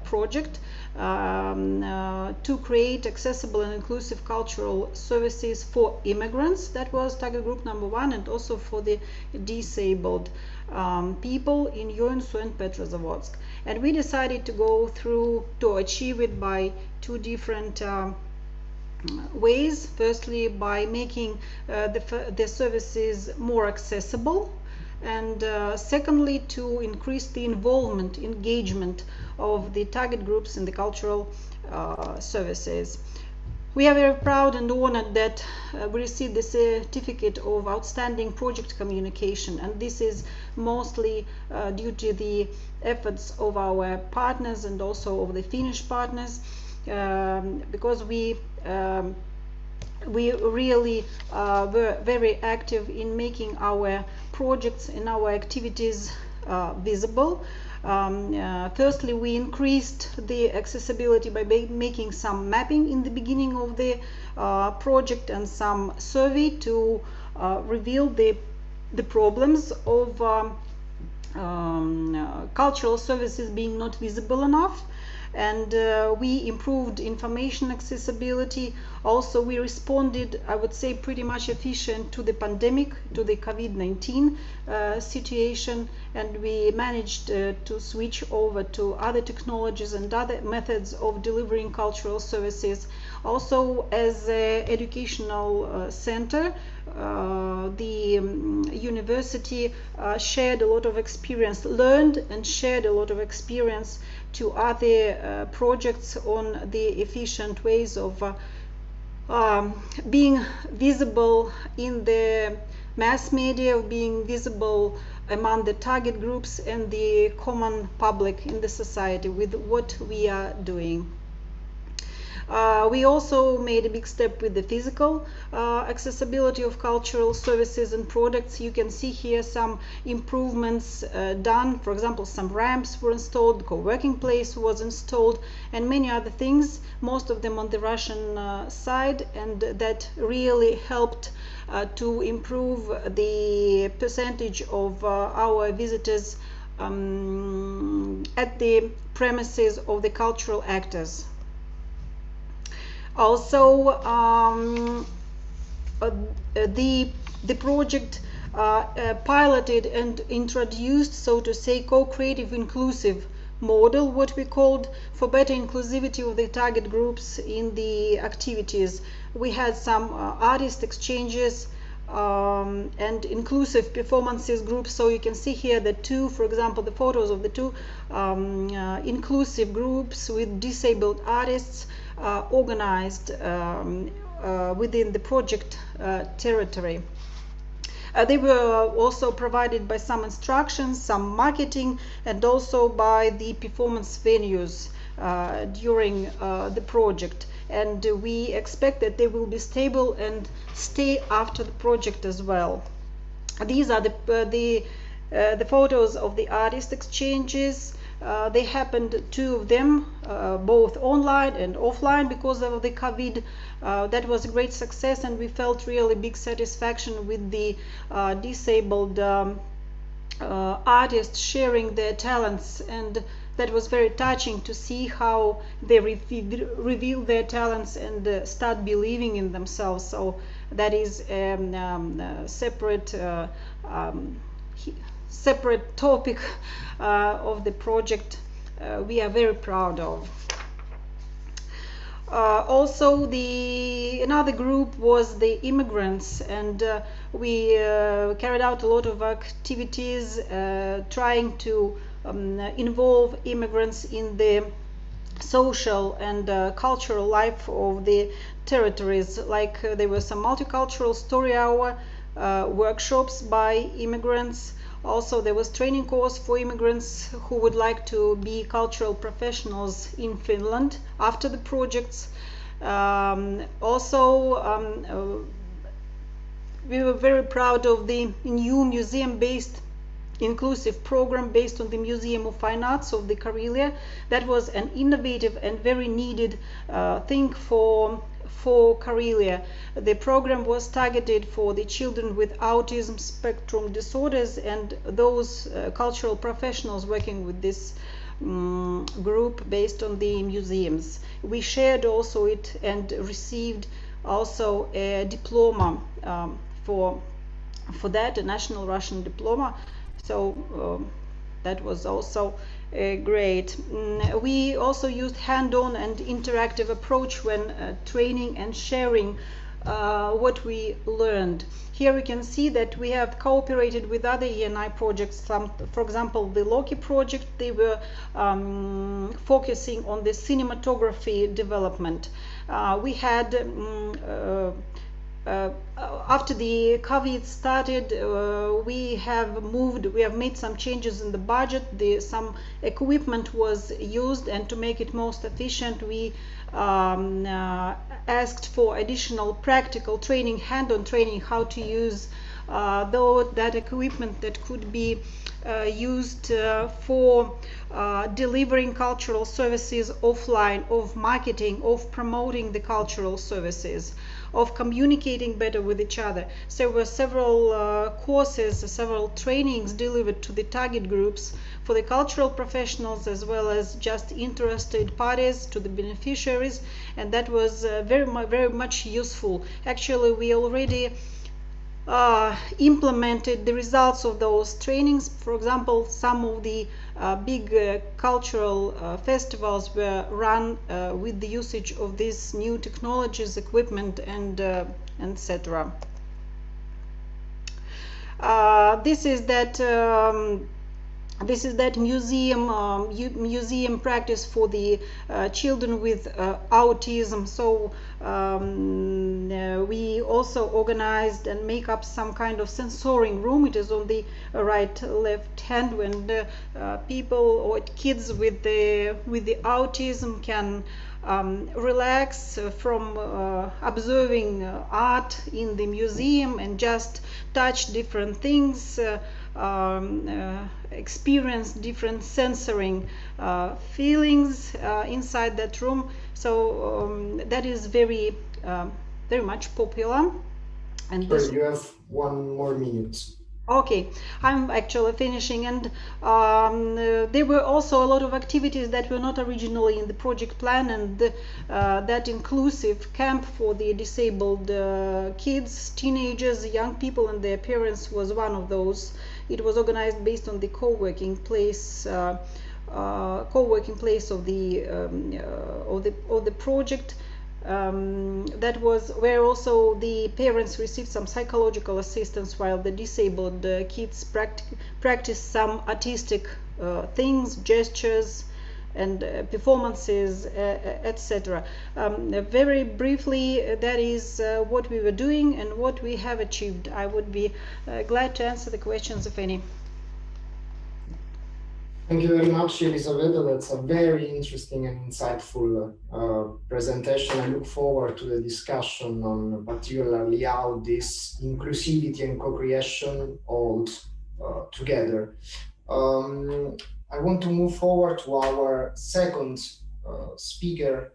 project to create accessible and inclusive cultural services for immigrants. That was target group number 1, and also for the disabled people in Joensuu and Petrozavodsk. And we decided to go through to achieve it by two different ways. Firstly, by making the services more accessible, and secondly, to increase the involvement, engagement of the target groups in the cultural services. We are very proud and honored that we received the certificate of outstanding project communication, and this is mostly due to the efforts of our partners and also of the Finnish partners, because we really were very active in making our projects and our activities visible. Firstly, we increased the accessibility by making some mapping in the beginning of the project and some survey to reveal the problems of cultural services being not visible enough. And we improved information accessibility. Also, we responded, I would say, pretty much efficient to the pandemic, to the COVID-19 situation, and we managed to switch over to other technologies and other methods of delivering cultural services. Also, as an educational center, the university shared a lot of experience, learned and shared a lot of experience to other projects on the efficient ways of being visible in the mass media, of being visible among the target groups and the common public in the society with what we are doing. We also made a big step with the physical accessibility of cultural services and products. You can see here some improvements done. For example, some ramps were installed, co-working place was installed, and many other things, most of them on the Russian side, and that really helped to improve the percentage of our visitors at the premises of the cultural actors. Also, the project piloted and introduced, so to say, co-creative inclusive model, what we called, for better inclusivity of the target groups in the activities. We had some artist exchanges and inclusive performances groups. So you can see here the two, for example, the photos of the two inclusive groups with disabled artists organized within the project territory. They were also provided by some instructions, some marketing, and also by the performance venues during the project. And we expect that they will be stable and stay after the project as well. These are the photos of the artist exchanges. They happened, two of them, both online and offline because of the COVID. That was a great success, and we felt really big satisfaction with the disabled artists sharing their talents, and that was very touching to see how they reveal their talents and start believing in themselves. So that is separate topic of the project we are very proud of. Also, another group was the immigrants, and we carried out a lot of activities trying to involve immigrants in the social and cultural life of the territories. Like there were some multicultural story hour workshops by immigrants. Also, there was training course for immigrants who would like to be cultural professionals in Finland after the projects. We were very proud of the new museum-based inclusive program based on the Museum of Fine Arts of the Karelia. That was an innovative and very needed thing for Karelia. The program was targeted for the children with autism spectrum disorders and those cultural professionals working with this group based on the museums. We shared also it and received also a diploma for that, a national Russian diploma. So that was also great. We also used hand-on and interactive approach when training and sharing what we learned. Here we can see that we have cooperated with other ENI projects. For example, the Loki project, they were focusing on the cinematography development. We had after the COVID started, we have made some changes in the budget. Some equipment was used, and to make it most efficient, we asked for additional practical training, hand-on training, how to use that equipment that could be used for delivering cultural services offline, of marketing, of promoting the cultural services, of communicating better with each other. So there were several courses, several trainings delivered to the target groups for the cultural professionals as well as just interested parties, to the beneficiaries, and that was very much useful. Actually, we already implemented the results of those trainings. For example, some of the big cultural festivals were run with the usage of these new technologies, equipment, and etc. This is that museum practice for the children with autism. So we also organized and make up some kind of sensoring room. It is on the right left hand, when the people or kids with the autism can relax from observing art in the museum and just touch different things, experience different sensoring feelings inside that room. So that is very much popular. And Sorry, you have 1 more minute. Okay, I'm actually finishing, and there were also a lot of activities that were not originally in the project plan, and that inclusive camp for the disabled kids, teenagers, young people, and their parents was one of those. It was organized based on the co-working place of the project. That was where also the parents received some psychological assistance while the disabled kids practiced some artistic things, gestures, and performances, etc. Very briefly, that is what we were doing and what we have achieved. I would be glad to answer the questions, if any. Thank you very much, Elisabetta. That's a very interesting and insightful presentation. I look forward to the discussion on particularly how this inclusivity and co-creation hold together. I want to move forward to our second speaker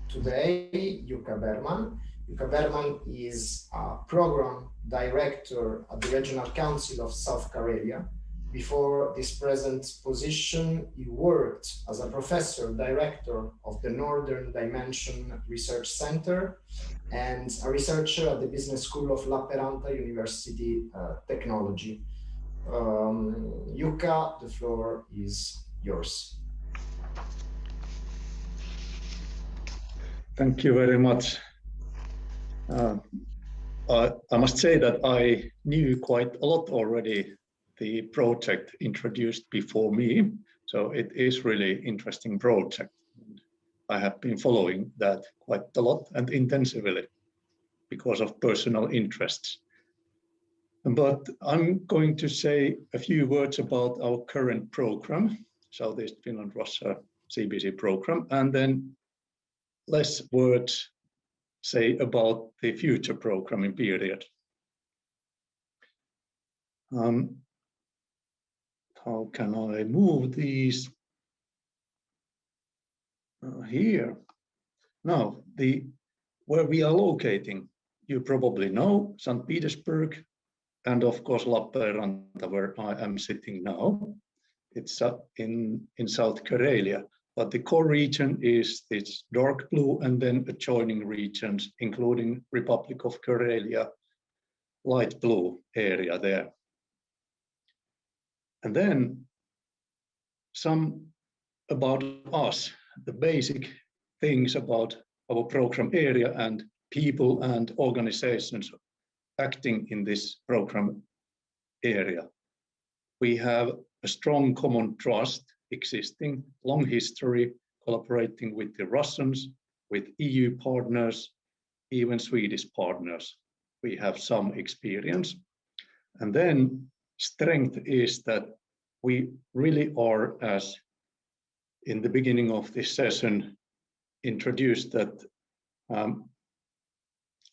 today, Jukka Berman. Jukka Berman is a program director at the Regional Council of South Karelia. Before this present position, he worked as a professor director of the Northern Dimension Research Center and a researcher at the Business School of Lappeenranta University Technology. Jukka, the floor is yours. Thank you very much. I must say that I knew quite a lot already the project introduced before me, so it is really interesting project. I have been following that quite a lot and intensively because of personal interests. But I'm going to say a few words about our current program, Southeast Finland Russia CBC program, and then less words say about the future programming period. How can I move these here? Now, where we are locating, you probably know St. Petersburg, and of course Lappeenranta, where I am sitting now. It's in South Karelia, but the core region is this dark blue, and then adjoining regions, including Republic of Karelia, light blue area there. And then some about us, the basic things about our program area and people and organizations acting in this program area. We have a strong common trust existing, long history, collaborating with the Russians, with EU partners, even Swedish partners. We have some experience. And then strength is that we really are, as in the beginning of this session, introduced that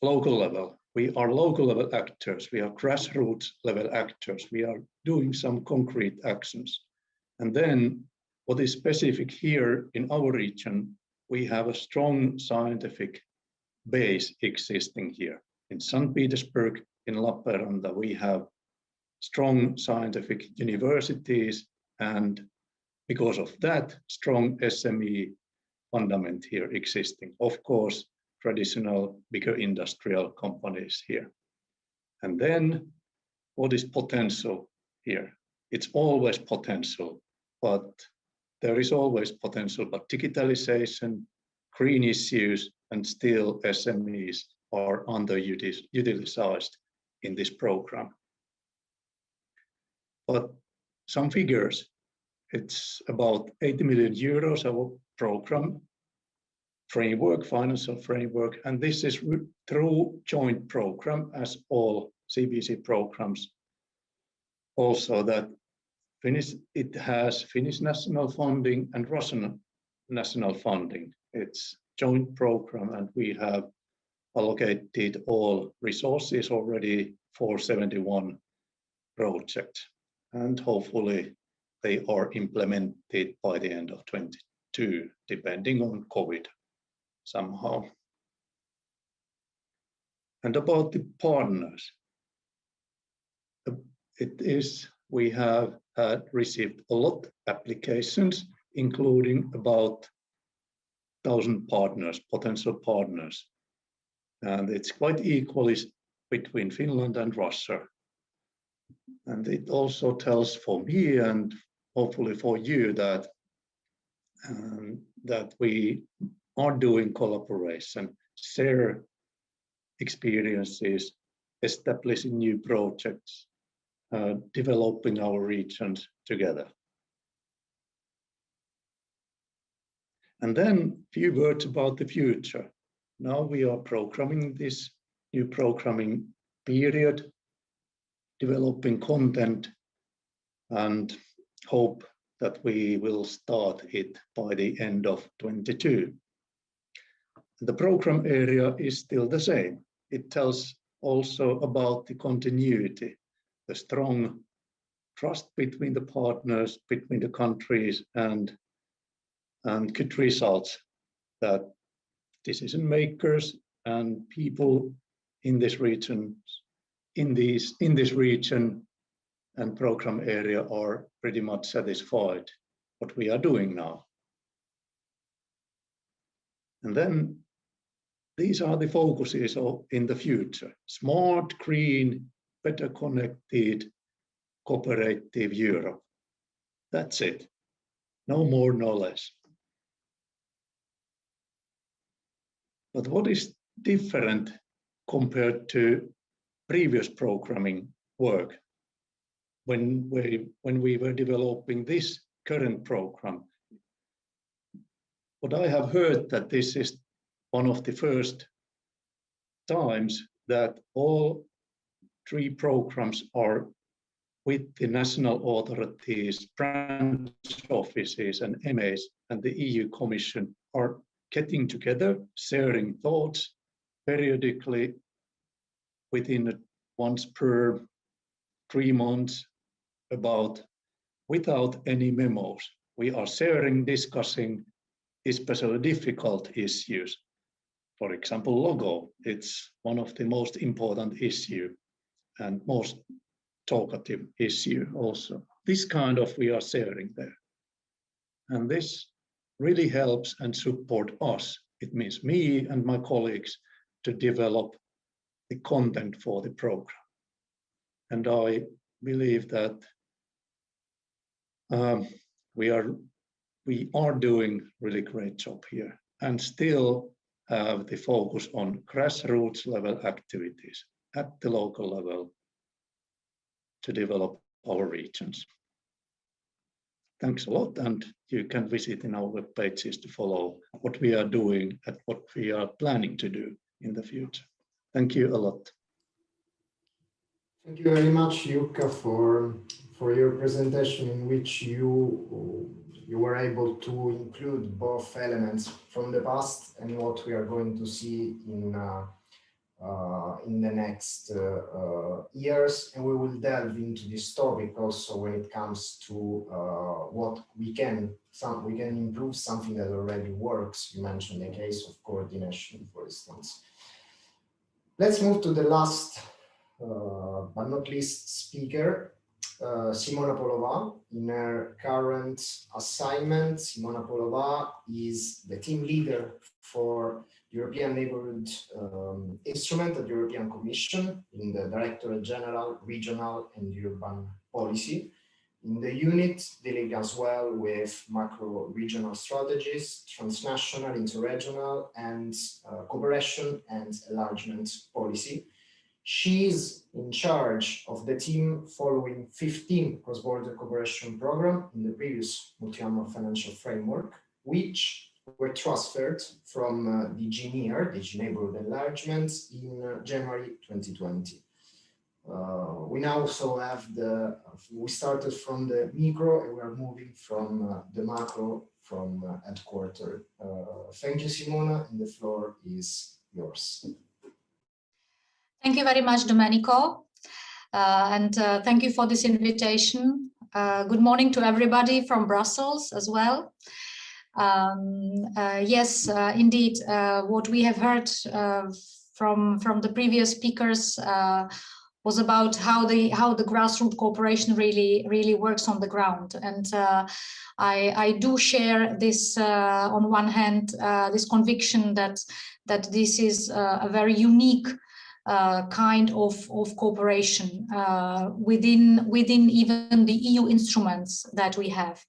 local level. We are local level actors. We are grassroots level actors. We are doing some concrete actions. And then what is specific here in our region, we have a strong scientific base existing here. In St. Petersburg, in Lappeenranta, we have strong scientific universities, and because of that, strong SME fundament here existing. Of course, traditional bigger industrial companies here. And then what is potential here? It's always potential, but there is always potential, but digitalization, green issues, and still SMEs are underutilized in this program. But some figures, it's about 80 million euros, our program framework, financial framework, and this is through joint program as all CBC programs. Also that it has Finnish national funding and Russian national funding. It's joint program, and we have allocated all resources already for 71 projects, and hopefully they are implemented by the end of 2022, depending on COVID somehow. And about the partners, we have received a lot of applications, including about 1,000 partners, potential partners. And it's quite equally between Finland and Russia. And it also tells for me and hopefully for you that we are doing collaboration, share experiences, establishing new projects, developing our regions together. And then a few words about the future. Now we are programming this new programming period, developing content, and hope that we will start it by the end of 2022. The program area is still the same. It tells also about the continuity, the strong trust between the partners, between the countries, and good results that decision makers and people in this region, in this region and program area are pretty much satisfied what we are doing now. And then these are the focuses in the future: smart, green, better connected, cooperative Europe. That's it. No more, no less. But what is different compared to previous programming work when we were developing this current program? what I have heard that this is one of the first times that all 3 programs are with the national authorities, branch offices and MAs and the EU Commission are getting together, sharing thoughts periodically within once per 3 months about, without any memos. We are sharing, discussing especially difficult issues. For example, logo, it's one of the most important issue and most talkative issue also. This kind of we are sharing there. And this really helps and support us. It means me and my colleagues to develop the content for the program. And I believe that we are doing really great job here and still have the focus on grassroots level activities at the local level to develop our regions. Thanks a lot, and you can visit in our web pages to follow what we are doing and what we are planning to do in the future. Thank you a lot. Thank you very much, Jukka, for your presentation, in which you were able to include both elements from the past and what we are going to see in the next years, and we will delve into this topic also when it comes to what we can improve something that already works. You mentioned the case of coordination, for instance. Let's move to the last but not least speaker, Simona Polova. In her current assignment, Simona Polova is the team leader for European Neighbourhood Instrument at the European Commission in the Directorate General, Regional and Urban Policy. In the unit, dealing as well with macro-regional strategies, transnational, interregional, and cooperation and enlargement policy. She is in charge of the team following 15 cross-border cooperation programs in the previous multi-annual financial framework, which were transferred from DG NEAR, DG Neighbourhood Enlargement, in January 2020. We now also have we started from the micro and we are moving from the macro from headquarters. Thank you, Simona, and the floor is yours. Thank you very much, Domenico, and thank you for this invitation. Good morning to everybody from Brussels as well. Yes, indeed, what we have heard from the previous speakers was about how the grassroots cooperation really works on the ground, and I do share this on one hand this conviction that this is a very unique kind of cooperation within even the EU instruments that we have.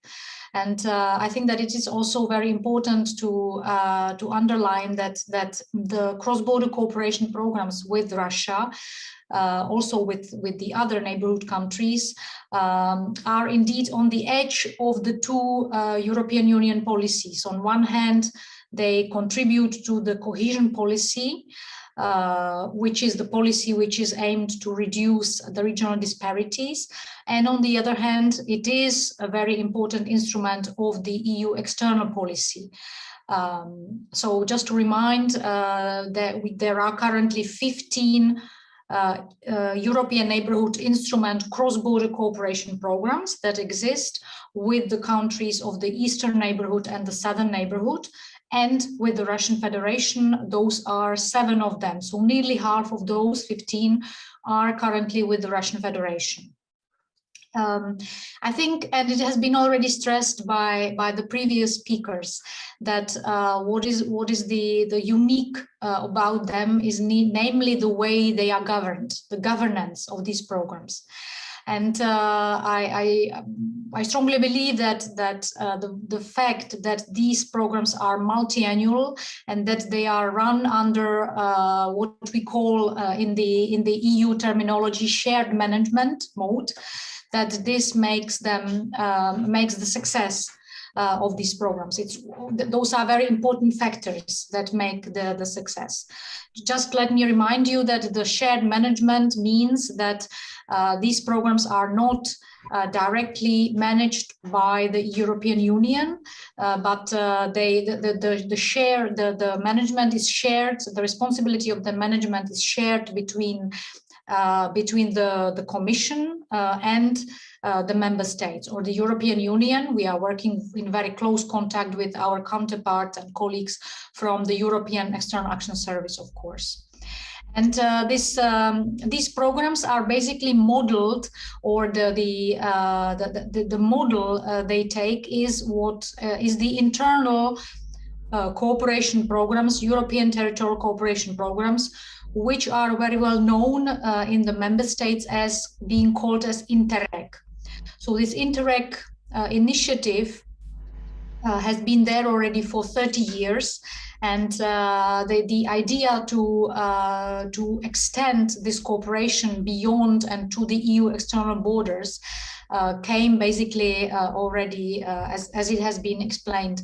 And I think that it is also very important to underline that the cross-border cooperation programs with Russia, also with the other neighborhood countries, are indeed on the edge of the two European Union policies. On one hand, they contribute to the cohesion policy, which is the policy which is aimed to reduce the regional disparities. And on the other hand, it is a very important instrument of the EU external policy. So just to remind that there are currently 15 European Neighbourhood Instrument cross-border cooperation programs that exist with the countries of the Eastern Neighbourhood and the Southern Neighbourhood. And with the Russian Federation, those are 7 of them. So nearly half of those 15 are currently with the Russian Federation. I think, and it has been already stressed by the previous speakers, that what is the unique about them is namely the way they are governed, the governance of these programs. And I strongly believe that the fact that these programs are multi-annual and that they are run under what we call in the EU terminology shared management mode, that this makes the success of these programs. Those are very important factors that make the success. Just let me remind you that the shared management means that these programs are not directly managed by the European Union, but the management is shared. The responsibility of the management is shared between the Commission and the member states or the European Union. We are working in very close contact with our counterparts and colleagues from the European External Action Service, of course. And these programs are basically modeled, or the model they take is what is the internal cooperation programs, European territorial cooperation programs, which are very well known in the member states as being called as Interreg. So this Interreg initiative has been there already for 30 years. And the idea to extend this cooperation beyond and to the EU external borders came basically already, as it has been explained,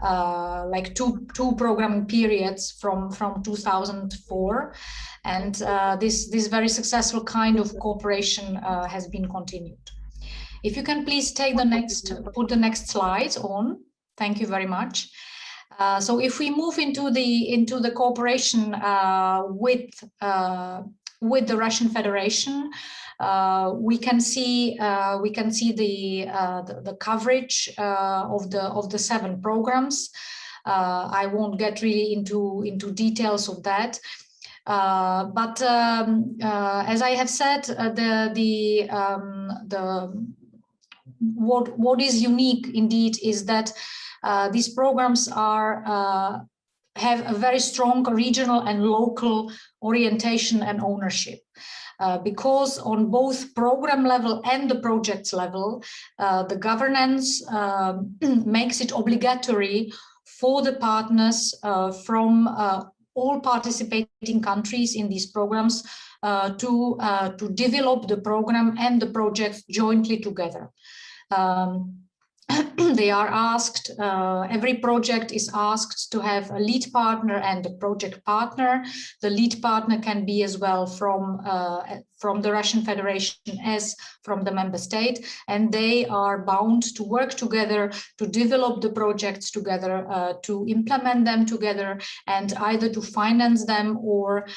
like two programming periods from 2004, and this very successful kind of cooperation has been continued. If you can please take put the next slide on. Thank you very much. So if we move into the cooperation with the Russian Federation, we can see the coverage of the 7 programs. I won't get really into details of that, but as I have said, what is unique indeed is that these programs have a very strong regional and local orientation and ownership, because on both program level and the projects level, the governance makes it obligatory for the partners from all participating countries in these programs to develop the program and the projects jointly together. They are asked, every project is asked to have a lead partner and a project partner. The lead partner can be as well from the Russian Federation as from the member state, and they are bound to work together to develop the projects together, to implement them together, and either to finance them or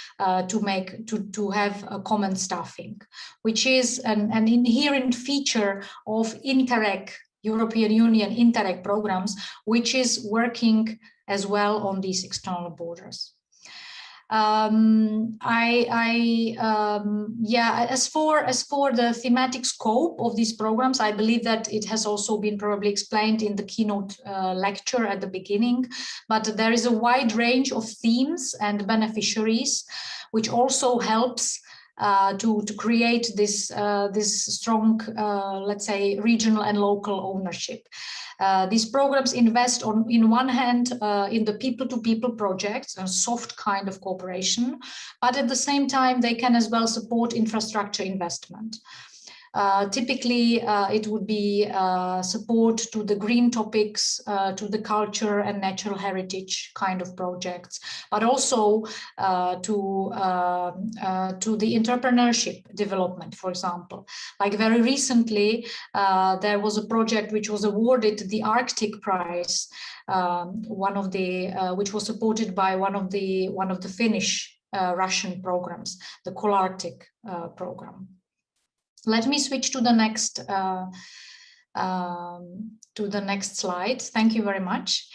to have a common staffing, which is an inherent feature of Interreg, European Union Interreg programs, which is working as well on these external borders. As for the thematic scope of these programs, I believe that it has also been probably explained in the keynote lecture at the beginning, but there is a wide range of themes and beneficiaries, which also helps to create this strong, let's say, regional and local ownership. These programs invest in one hand in the people-to-people projects, a soft kind of cooperation, but at the same time they can as well support infrastructure investment. Typically, it would be support to the green topics, to the culture and natural heritage kind of projects, but also to the entrepreneurship development, for example. Like very recently, there was a project which was awarded the Arctic Prize, which was supported by one of the Finnish Russian programs, the Colarctic program. Let me switch to the next slide. Thank you very much.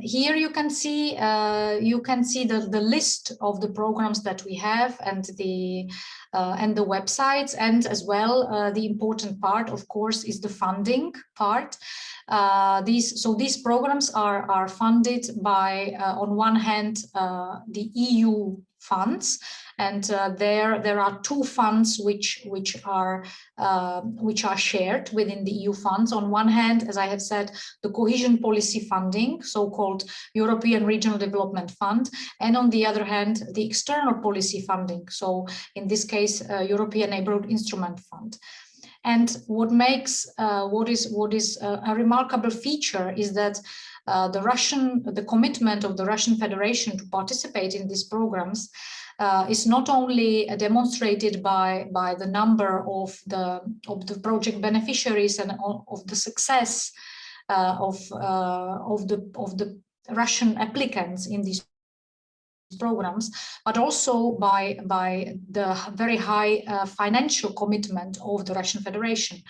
Here you can see the list of the programs that we have and the websites, and as well the important part, of course, is the funding part. These programs are funded by on one hand the EU funds, and there are 2 funds which are shared within the EU funds. On one hand, as I have said, the cohesion policy funding, so-called European Regional Development Fund, and on the other hand, the external policy funding. So in this case, European Neighbourhood Instrument Fund. And what makes what is a remarkable feature is that the commitment of the Russian Federation to participate in these programs is not only demonstrated by the number of the project beneficiaries and of the success of the Russian applicants in these programs, but also by the very high financial commitment of the Russian Federation,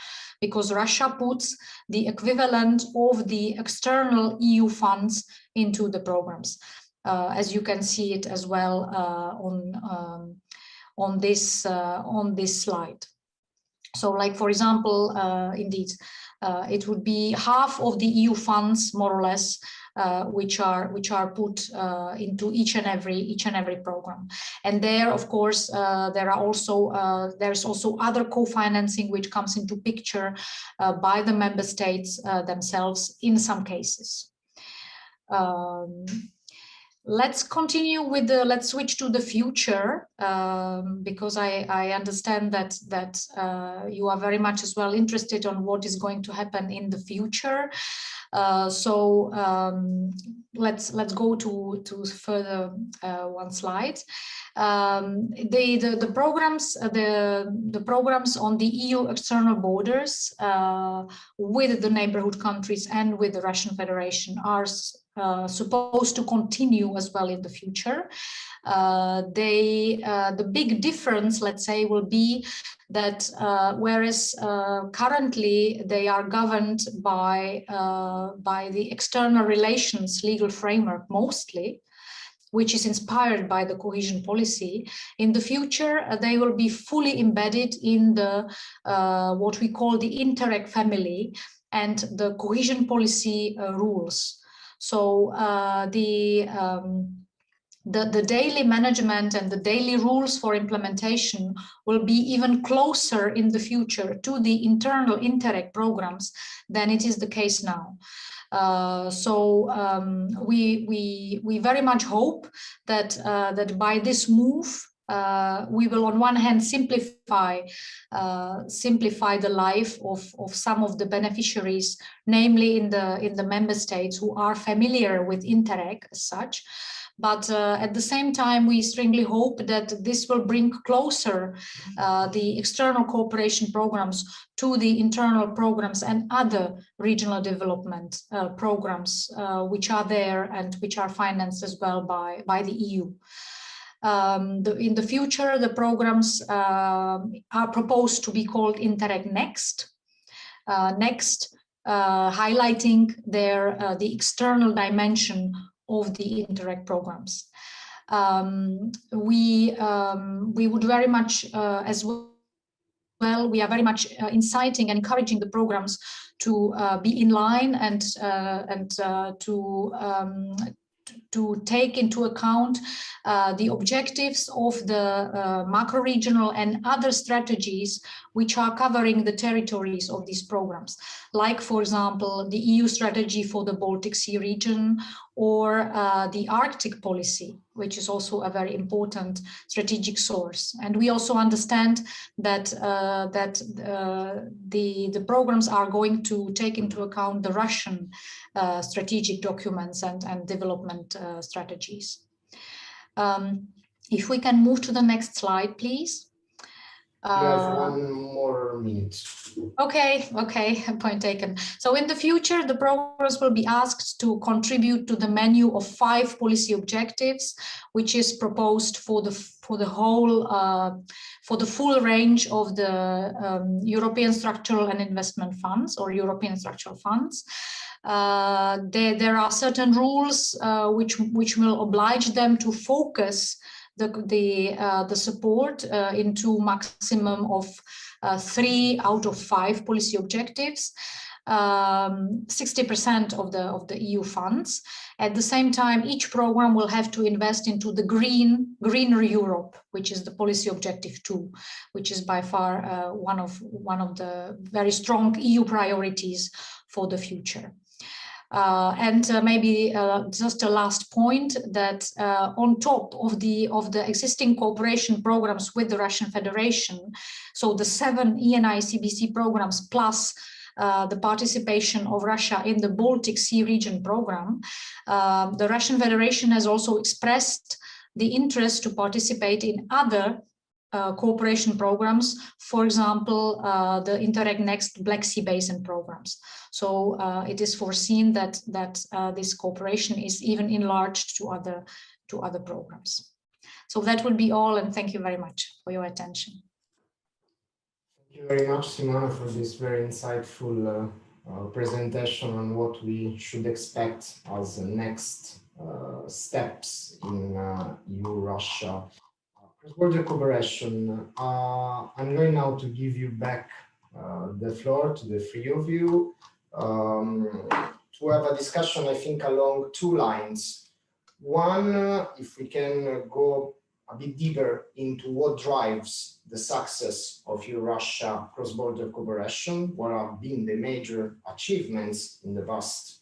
because Russia puts the equivalent of the external EU funds into the programs, as you can see it as well on this slide. So, like for example, indeed, it would be half of the EU funds, more or less, which are put into each and every program. And there, of course, there's also other co-financing which comes into picture by the member states themselves in some cases. Let's continue with let's switch to the future, because I understand that you are very much as well interested on what is going to happen in the future. So let's go to further one slide. The programs on the EU external borders with the neighborhood countries and with the Russian Federation are supposed to continue as well in the future. The big difference, let's say, will be that whereas currently they are governed by the external relations legal framework mostly, which is inspired by the cohesion policy, in the future they will be fully embedded in the what we call the Interreg family and the cohesion policy rules. So the daily management and the daily rules for implementation will be even closer in the future to the internal Interreg programs than it is the case now. We very much hope that by this move we will on one hand simplify the life of some of the beneficiaries, namely in the member states who are familiar with Interreg as such. But at the same time, we strongly hope that this will bring closer the external cooperation programs to the internal programs and other regional development programs which are there and which are financed as well by the EU. In the future, the programs are proposed to be called Interreg Next. Highlighting the external dimension of the Interreg programs. We would very much as well, we are very much inciting and encouraging the programs to be in line and to take into account the objectives of the macro-regional and other strategies which are covering the territories of these programs, like, for example, the EU strategy for the Baltic Sea region or the Arctic policy, which is also a very important strategic source. And we also understand that the programs are going to take into account the Russian strategic documents and development strategies. If we can move to the next slide, please. You have 1 more minute. Okay, point taken. So in the future, the programs will be asked to contribute to the menu of 5 policy objectives, which is proposed for the full range of the European structural and investment funds or European structural funds. There are certain rules which will oblige them to focus the support into maximum of 3 out of 5 policy objectives, 60% of the EU funds. At the same time, each program will have to invest into the greener Europe, which is the policy objective 2, which is by far one of the very strong EU priorities for the future. Maybe just a last point that on top of the existing cooperation programs with the Russian Federation, so the 7 ENI CBC programs plus the participation of Russia in the Baltic Sea region program, the Russian Federation has also expressed the interest to participate in other cooperation programs, for example, the Interreg Next Black Sea Basin programs. So it is foreseen that this cooperation is even enlarged to other programs. So that would be all, and thank you very much for your attention. Thank you very much, Simona, for this very insightful presentation on what we should expect as the next steps in EU-Russia cross-border cooperation. I'm going now to give you back the floor to the three of you to have a discussion, I think, along 2 lines. One, if we can go a bit deeper into what drives the success of EU-Russia cross-border cooperation, what have been the major achievements in the past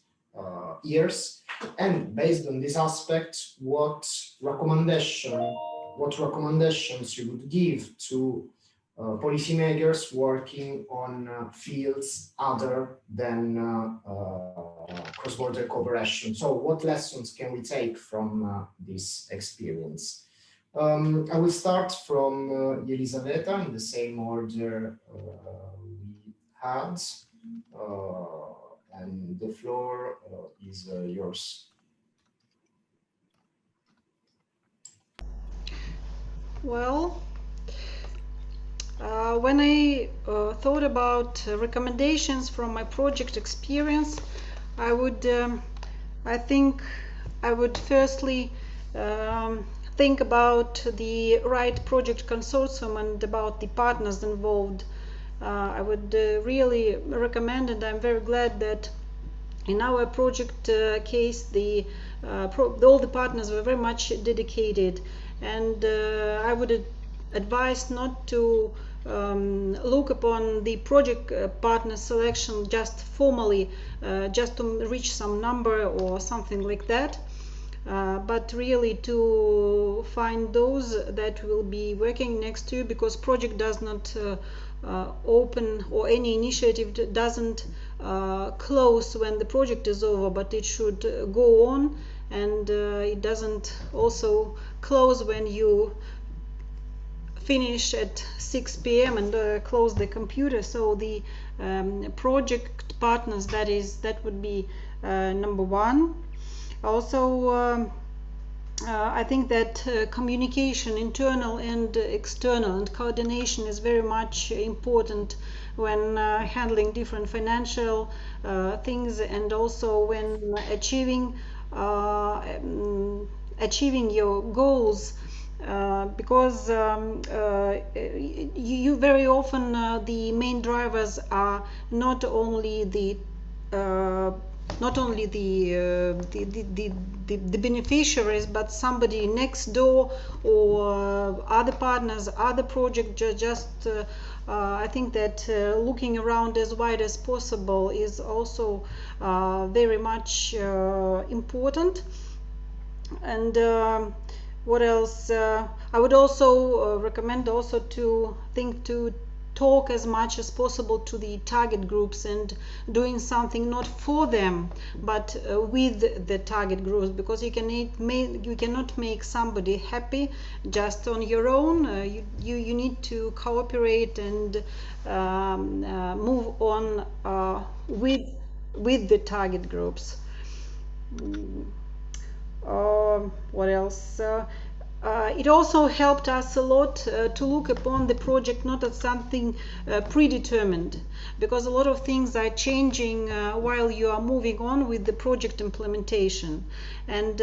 years, and based on this aspect, what recommendations you would give to policymakers working on fields other than cross-border cooperation. So what lessons can we take from this experience? I will start from Elisaveta in the same order we had, and the floor is yours. Well, when I thought about recommendations from my project experience, I think I would firstly think about the right project consortium and about the partners involved. I would really recommend, and I'm very glad that in our project case, all the partners were very much dedicated. And I would advise not to look upon the project partner selection just formally, just to reach some number or something like that, but really to find those that will be working next to you, because project does not open, or any initiative doesn't close when the project is over, but it should go on, and it doesn't also close when you finish at 6 p.m. and close the computer. So the project partners, that would be number 1. Also, I think that communication, internal and external, and coordination is very much important when handling different financial things, and also when achieving your goals, because you very often the main drivers are not only the beneficiaries, but somebody next door, or other partners, other projects. I think that looking around as wide as possible is also very much important. And what else? I would also recommend also to talk as much as possible to the target groups, and doing something not for them but with the target groups, because you cannot make somebody happy just on your own. You need to cooperate and move on with the target groups. What else? It also helped us a lot to look upon the project not as something predetermined, because a lot of things are changing while you are moving on with the project implementation. And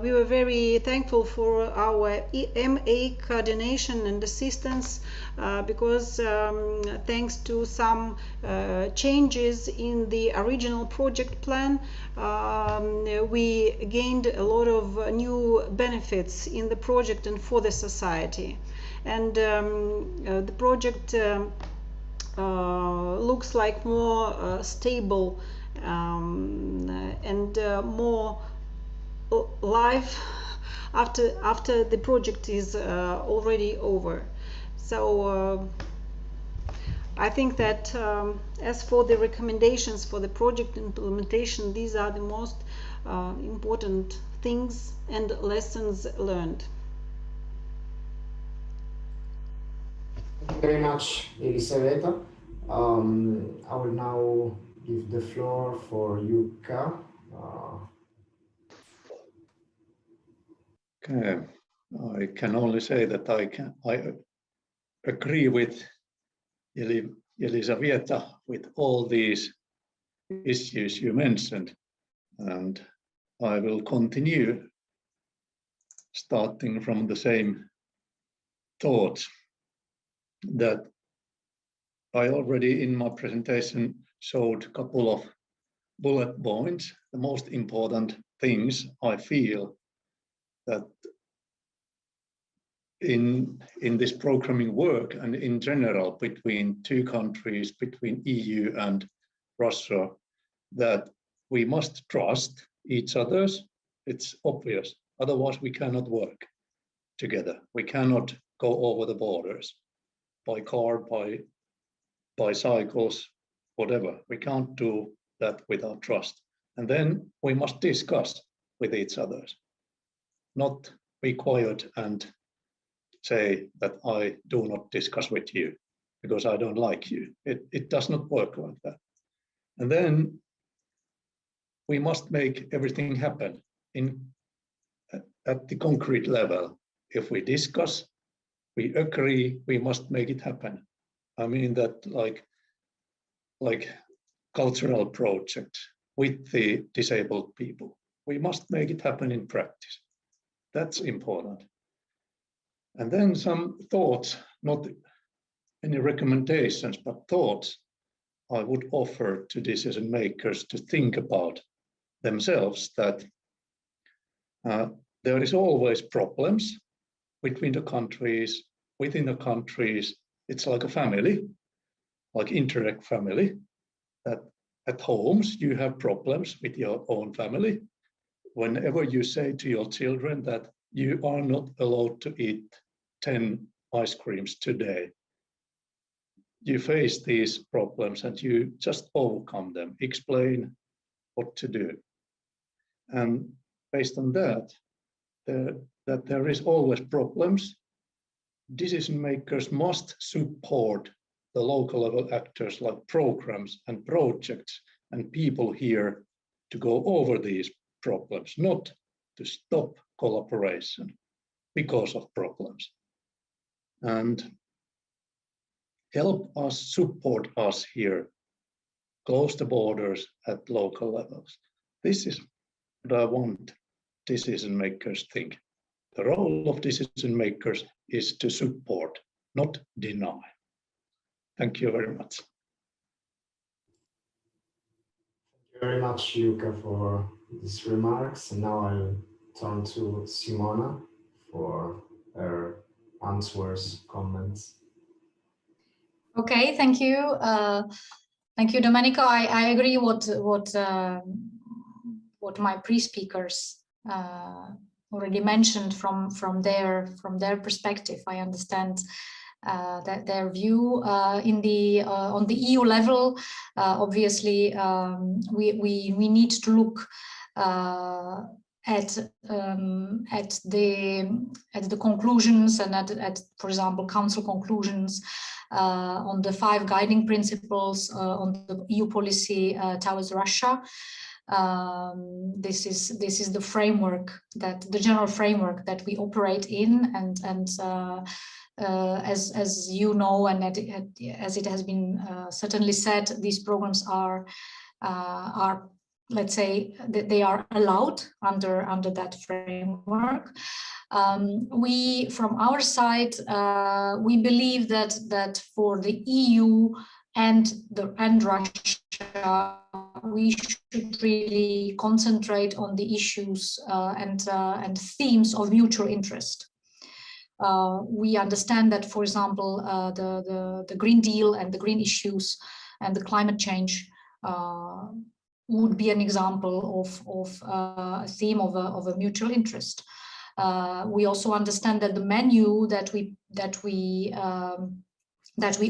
we were very thankful for our MA coordination and assistance, because thanks to some changes in the original project plan, we gained a lot of new benefits in the project and for the society. And the project looks like more stable and more life after the project is already over. So I think that as for the recommendations for the project implementation, these are the most important things and lessons learned. Thank you very much, Elisaveta. I will now give the floor for Jukka. Okay, I can only say that I agree with Elisaveta with all these issues you mentioned, and I will continue starting from the same thoughts that I already in my presentation showed a couple of bullet points, the most important things I feel that in this programming work and in general between two countries, between EU and Russia, that we must trust each other. It's obvious, otherwise we cannot work together. We cannot go over the borders by car, by cycles, whatever. We can't do that without trust. And then we must discuss with each other, not be quiet and say that I do not discuss with you because I don't like you. It does not work like that. And then we must make everything happen at the concrete level. If we discuss, we agree, we must make it happen. I mean that like cultural projects with the disabled people. We must make it happen in practice. That's important. And then some thoughts, not any recommendations, but thoughts I would offer to decision makers to think about themselves, that there is always problems between the countries, within the countries. It's like a family, like indirect family, that at homes you have problems with your own family. Whenever you say to your children that you are not allowed to eat 10 ice creams today, you face these problems and you just overcome them, explain what to do. And based on that, that there is always problems, decision makers must support the local level actors like programs and projects and people here to go over these problems, not to stop collaboration because of problems. And help us, support us here, close the borders at local levels. This is what I want decision makers think. The role of decision makers is to support, not deny. Thank you very much. Thank you very much, Jukka, for these remarks. And now I'll turn to Simona for her answers, comments. Okay, thank you. Thank you, Domenico. I agree what my pre-speakers already mentioned from their perspective. I understand that their view on the EU level. Obviously, we need to look at the conclusions and at, for example, Council conclusions on the 5 guiding principles on the EU policy towards Russia. This is the framework, the general framework that we operate in, and as you know, and as it has been certainly said, these programs are let's say that they are allowed under that framework. We, from our side, we believe that for the EU and Russia, we should really concentrate on the issues and themes of mutual interest. We understand that, for example, the Green Deal and the green issues and the climate change would be an example of a theme of a mutual interest. We also understand that the menu that we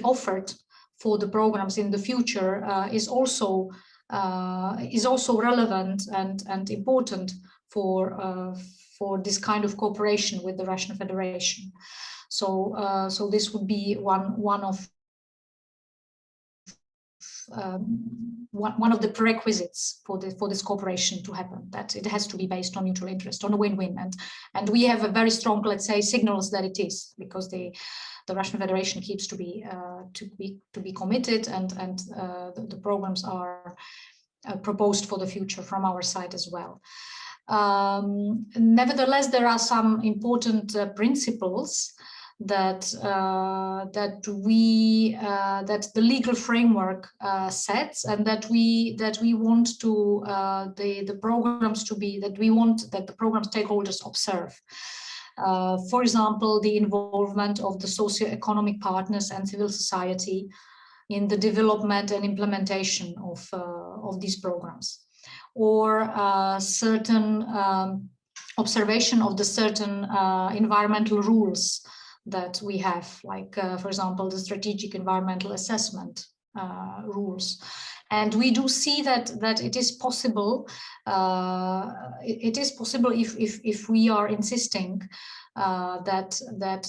offered for the programs in the future is also relevant and important for this kind of cooperation with the Russian Federation. So this would be one of the prerequisites for this cooperation to happen, that it has to be based on mutual interest, on a win-win, and we have a very strong, let's say, signals that it is, because the Russian Federation keeps to be committed, and the programs are proposed for the future from our side as well. Nevertheless, there are some important principles that the legal framework sets, and that we want to the programs to be, that we want that the program stakeholders observe. For example, the involvement of the socio-economic partners and civil society in the development and implementation of these programs, or certain observation of the certain environmental rules that we have, like, for example, the strategic environmental assessment rules. And we do see that it is possible. It is possible if we are insisting that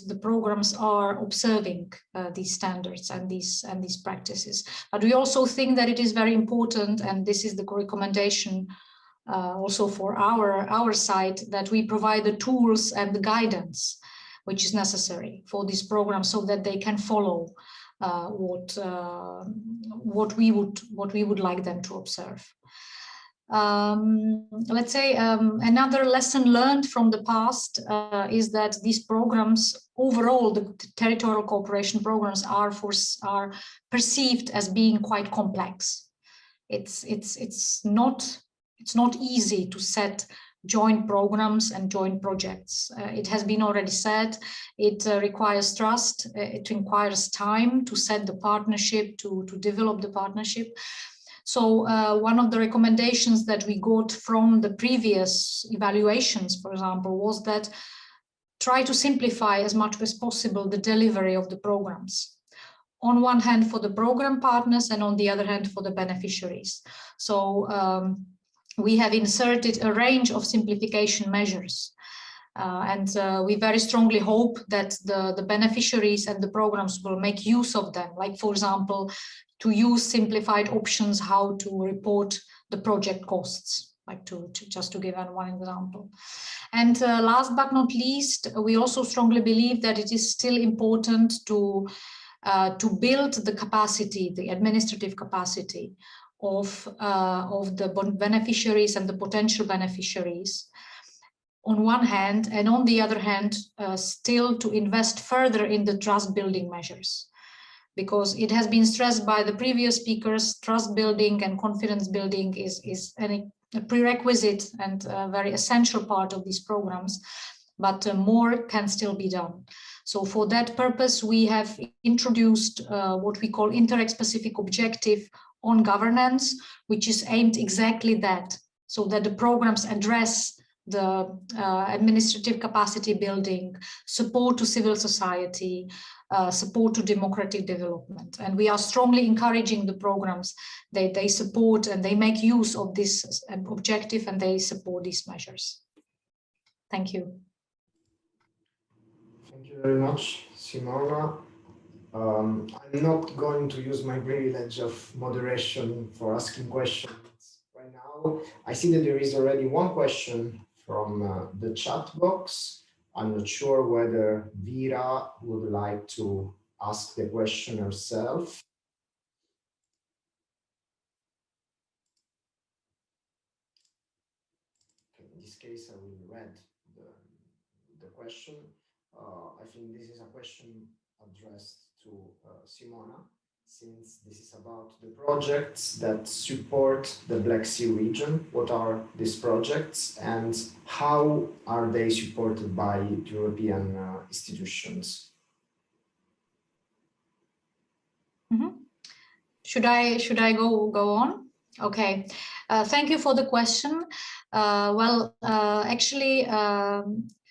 the programs are observing these standards and these practices. But we also think that it is very important, and this is the recommendation also for our side, that we provide the tools and the guidance which is necessary for these programs, so that they can follow what we would like them to observe. Let's say another lesson learned from the past is that these programs, overall, the territorial cooperation programs are perceived as being quite complex. It's not easy to set joint programs and joint projects. It has been already said, it requires trust, it requires time to set the partnership, to develop the partnership. So one of the recommendations that we got from the previous evaluations, for example, was that try to simplify as much as possible the delivery of the programs. On one hand for the program partners, and on the other hand for the beneficiaries. So we have inserted a range of simplification measures, and we very strongly hope that the beneficiaries and the programs will make use of them. Like, for example, to use simplified options how to report the project costs, like just to give one example. And last but not least, we also strongly believe that it is still important to build the capacity, the administrative capacity of the beneficiaries and the potential beneficiaries on one hand, and on the other hand, still to invest further in the trust building measures. Because it has been stressed by the previous speakers, trust building and confidence building is a prerequisite and a very essential part of these programs, but more can still be done. So for that purpose, we have introduced what we call Interreg-specific objective on governance, which is aimed exactly that, so that the programs address the administrative capacity building, support to civil society, support to democratic development. And we are strongly encouraging the programs that they support and they make use of this objective, and they support these measures. Thank you. Thank you very much, Simona. I'm not going to use my privilege of moderation for asking questions right now. I see that there is already one question from the chat box. I'm not sure whether Vera would like to ask the question herself. Okay, in this case, I will read the question. I think this is a question addressed to Simona, since this is about the projects that support the Black Sea region. What are these projects and how are they supported by European institutions? Mm-hmm. Should I go on? Okay. Thank you for the question. Actually,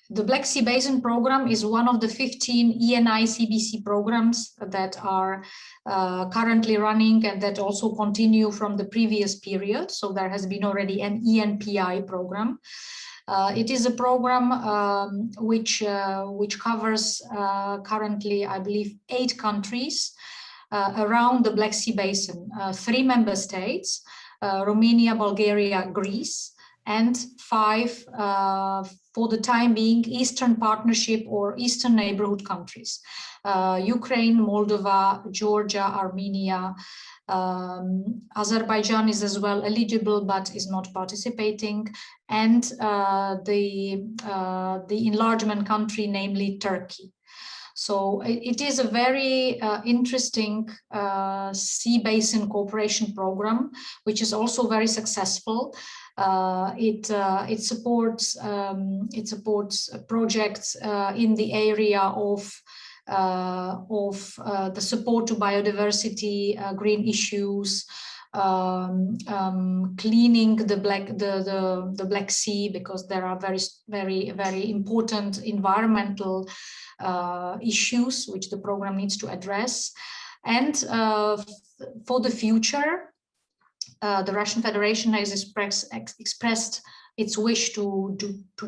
the Black Sea Basin program is one of the 15 ENI-CBC programs that are currently running and that also continue from the previous period. So there has been already an ENPI program. It is a program which covers currently, I believe, 8 countries around the Black Sea Basin, 3 member states, Romania, Bulgaria, Greece, and 5, for the time being, Eastern Partnership or Eastern Neighbourhood countries, Ukraine, Moldova, Georgia, Armenia. Azerbaijan is as well eligible but is not participating, and the enlargement country, namely Turkey. So it is a very interesting sea basin cooperation program, which is also very successful. It supports projects in the area of the support to biodiversity, green issues, cleaning the Black Sea, because there are very important environmental issues which the program needs to address. And for the future, the Russian Federation has expressed its wish to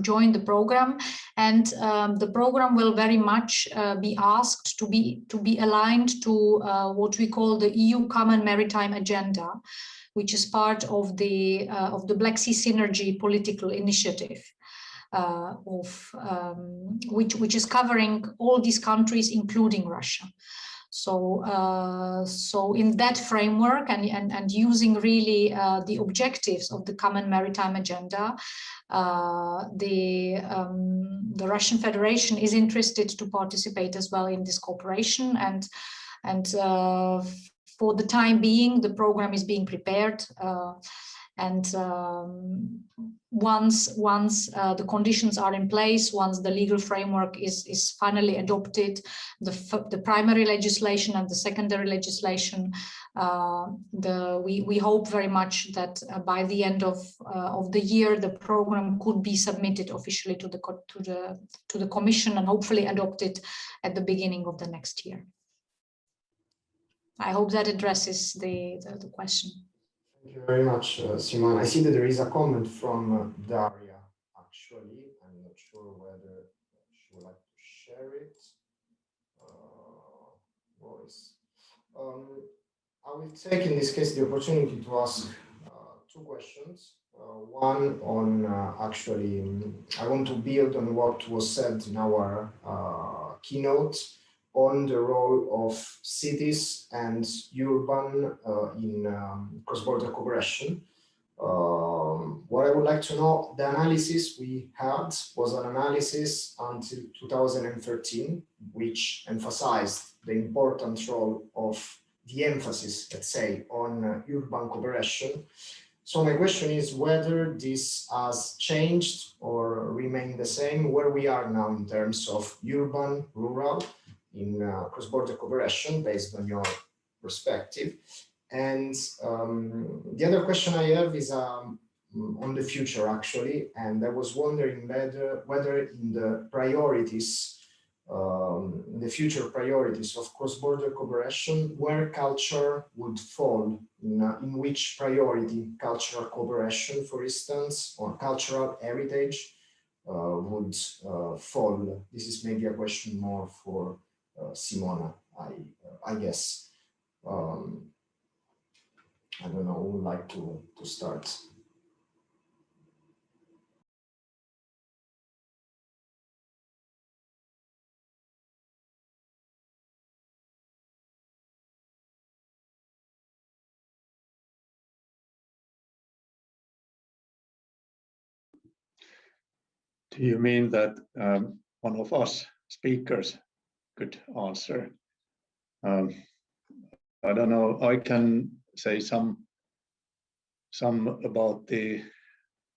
join the program, and the program will very much be asked to be aligned to what we call the EU Common Maritime Agenda, which is part of the Black Sea Synergy political initiative, which is covering all these countries, including Russia. So in that framework and using really the objectives of the Common Maritime Agenda, the Russian Federation is interested to participate as well in this cooperation, and for the time being, the program is being prepared. And once the conditions are in place, once the legal framework is finally adopted, the primary legislation and the secondary legislation, we hope very much that by the end of the year, the program could be submitted officially to the Commission and hopefully adopted at the beginning of the next year. I hope that addresses the question. Thank you very much, Simona. I see that there is a comment from Daria, actually. I'm not sure whether she would like to share it. Voice. I will take, in this case, the opportunity to ask 2 questions. One on, actually, I want to build on what was said in our keynote on the role of cities and urban in cross-border cooperation. What I would like to know, the analysis we had was an analysis until 2013, which emphasized the important role of the emphasis, let's say, on urban cooperation. So my question is whether this has changed or remained the same, where we are now in terms of urban, rural, in cross-border cooperation, based on your perspective. And the other question I have is on the future, actually, and I was wondering whether in the priorities, in the future priorities of cross-border cooperation, where culture would fall, in which priority cultural cooperation, for instance, or cultural heritage would fall. This is maybe a question more for Simona, I guess. I don't know who would like to start. Do you mean that one of us speakers could answer? I don't know. I can say some about the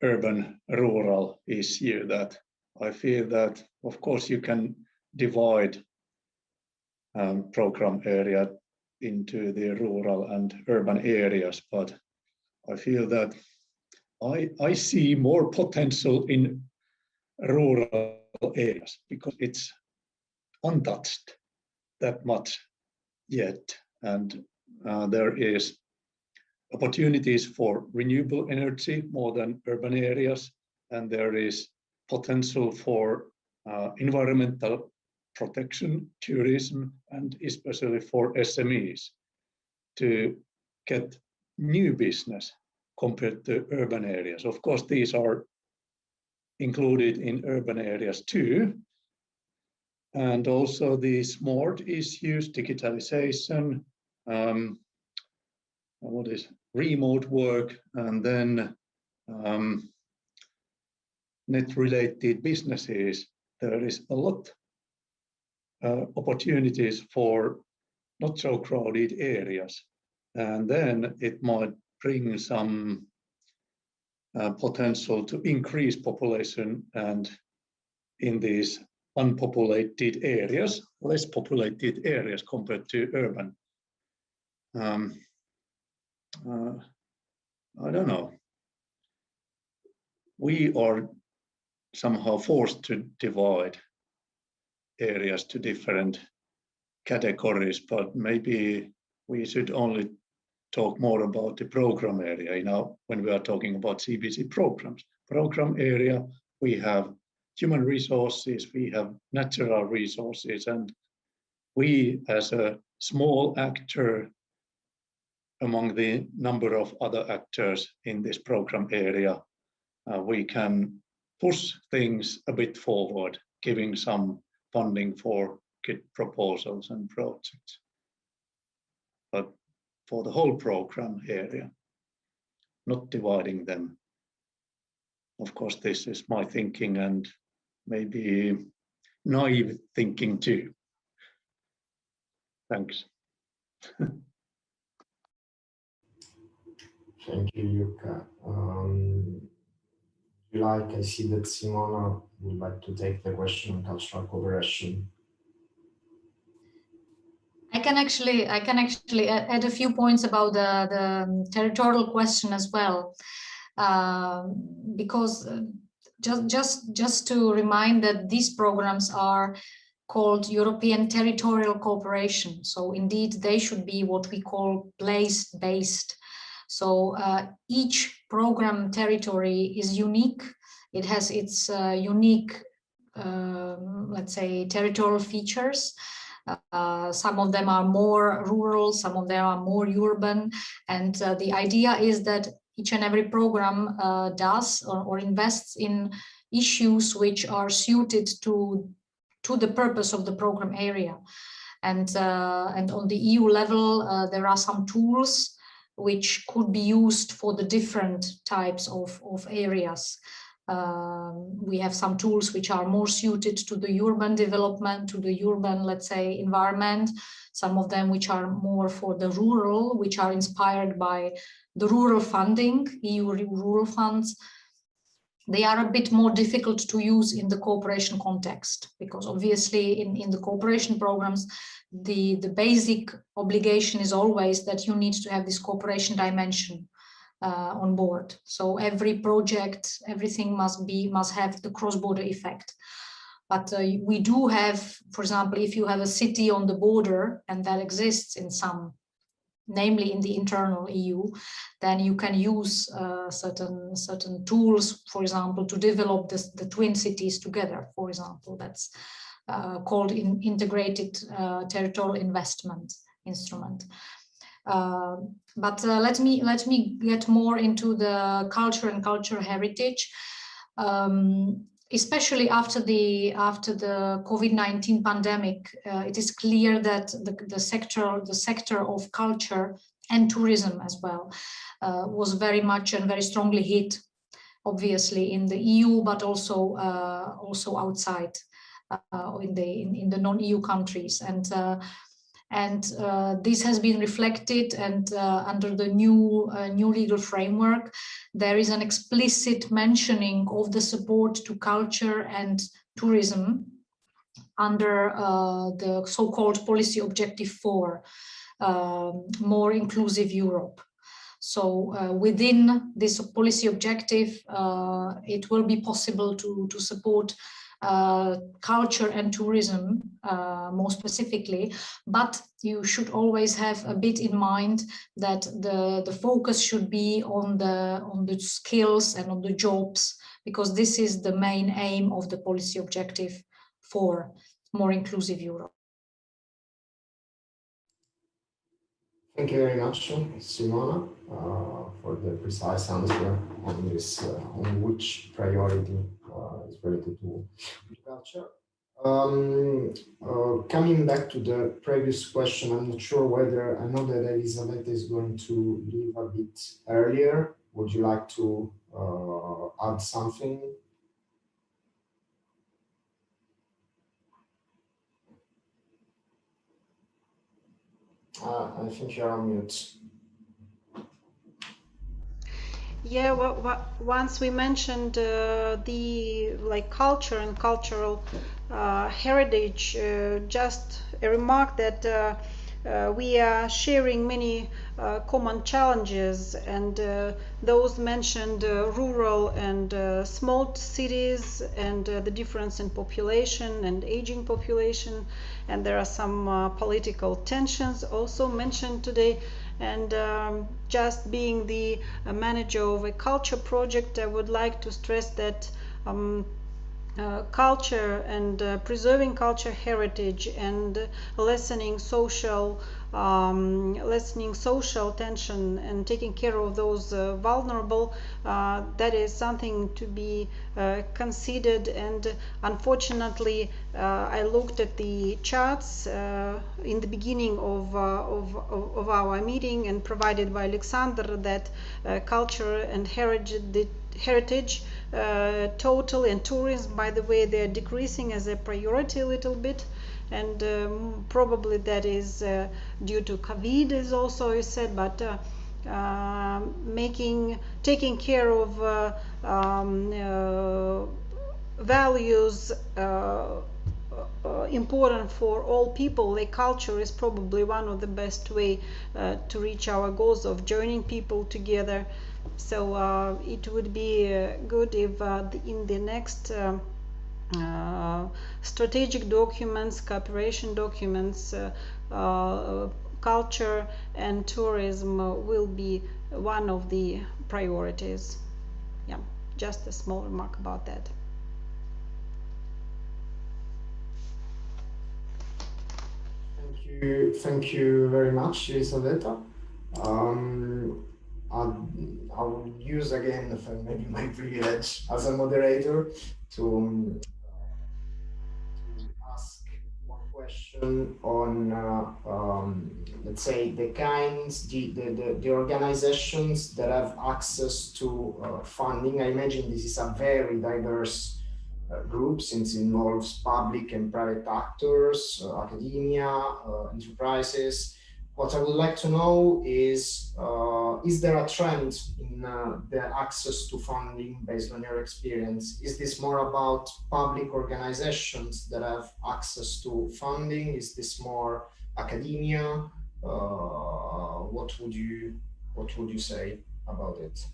urban-rural issue, that I feel that, of course, you can divide program area into the rural and urban areas, but I feel that I see more potential in rural areas because it's untouched that much yet, and there is opportunities for renewable energy more than urban areas, and there is potential for environmental protection, tourism, and especially for SMEs to get new business compared to urban areas. Of course, these are included in urban areas too. And also the smart issues, digitalization, what is remote work, and then net-related businesses. There is a lot opportunities for not so crowded areas. And then it might bring some potential to increase population, and in these unpopulated areas, less populated areas compared to urban. I don't know. We are somehow forced to divide areas to different categories, but maybe we should only talk more about the program area. You know, when we are talking about CBC programs, program area, we have human resources, we have natural resources, and we as a small actor among the number of other actors in this program area, we can push things a bit forward, giving some funding for good proposals and projects. But for the whole program area, not dividing them. Of course, this is my thinking and maybe naive thinking too. Thanks. Thank you, Jukka. I see that Simona would like to take the question on cultural cooperation. I can actually add a few points about the territorial question as well, because just to remind that these programs are called European territorial cooperation. So indeed, they should be what we call place-based. So each program territory is unique. It has its unique, let's say, territorial features. Some of them are more rural, some of them are more urban. And the idea is that each and every program does or invests in issues which are suited to the purpose of the program area. And on the EU level, there are some tools which could be used for the different types of areas. We have some tools which are more suited to the urban development, to the urban, let's say, environment. Some of them which are more for the rural, which are inspired by the rural funding, EU rural funds. They are a bit more difficult to use in the cooperation context, because obviously in the cooperation programs, the basic obligation is always that you need to have this cooperation dimension on board. So every project, everything must have the cross-border effect. But we do have, for example, if you have a city on the border, and that exists in some, namely in the internal EU, then you can use certain tools, for example, to develop the twin cities together, for example. That's called integrated territorial investment instrument. But let me get more into the culture and cultural heritage, especially after the COVID-19 pandemic. It is clear that the sector of culture and tourism as well was very much and very strongly hit, obviously in the EU, but also outside in the non-EU countries. And this has been reflected, and under the new legal framework, there is an explicit mentioning of the support to culture and tourism under the so-called policy objective 4, more inclusive Europe. So within this policy objective, it will be possible to support culture and tourism more specifically, but you should always have a bit in mind that the focus should be on the skills and on the jobs, because this is the main aim of the policy objective for more inclusive Europe. Thank you very much, Simona, for the precise answer on this, on which priority is related to culture. Coming back to the previous question, I'm not sure whether, I know that Elisabetta is going to leave a bit earlier. Would you like to add something? I think you're on mute. Yeah, well, once we mentioned the culture and cultural heritage, just a remark that we are sharing many common challenges, and those mentioned rural and small cities, and the difference in population and aging population, and there are some political tensions also mentioned today. And just being the manager of a culture project, I would like to stress that culture and preserving culture heritage and lessening social tension and taking care of those vulnerable, that is something to be considered. And unfortunately, I looked at the charts in the beginning of our meeting and provided by Alexander that culture and heritage total and tourism, by the way, they're decreasing as a priority a little bit, and probably that is due to COVID, as also you said, but taking care of values important for all people. The culture is probably one of the best way to reach our goals of joining people together. So it would be good if in the next strategic documents, cooperation documents, culture and tourism will be one of the priorities. Yeah, just a small remark about that. Thank you very much, Elisabetta. I'll use again maybe my privilege as a moderator to ask one question on let's say the organizations that have access to funding. I imagine this is a very diverse group, since it involves public and private actors, academia, enterprises. What I would like to know is there a trend in the access to funding based on your experience? Is this more about public organizations that have access to funding? Is this more academia? What would you say about it?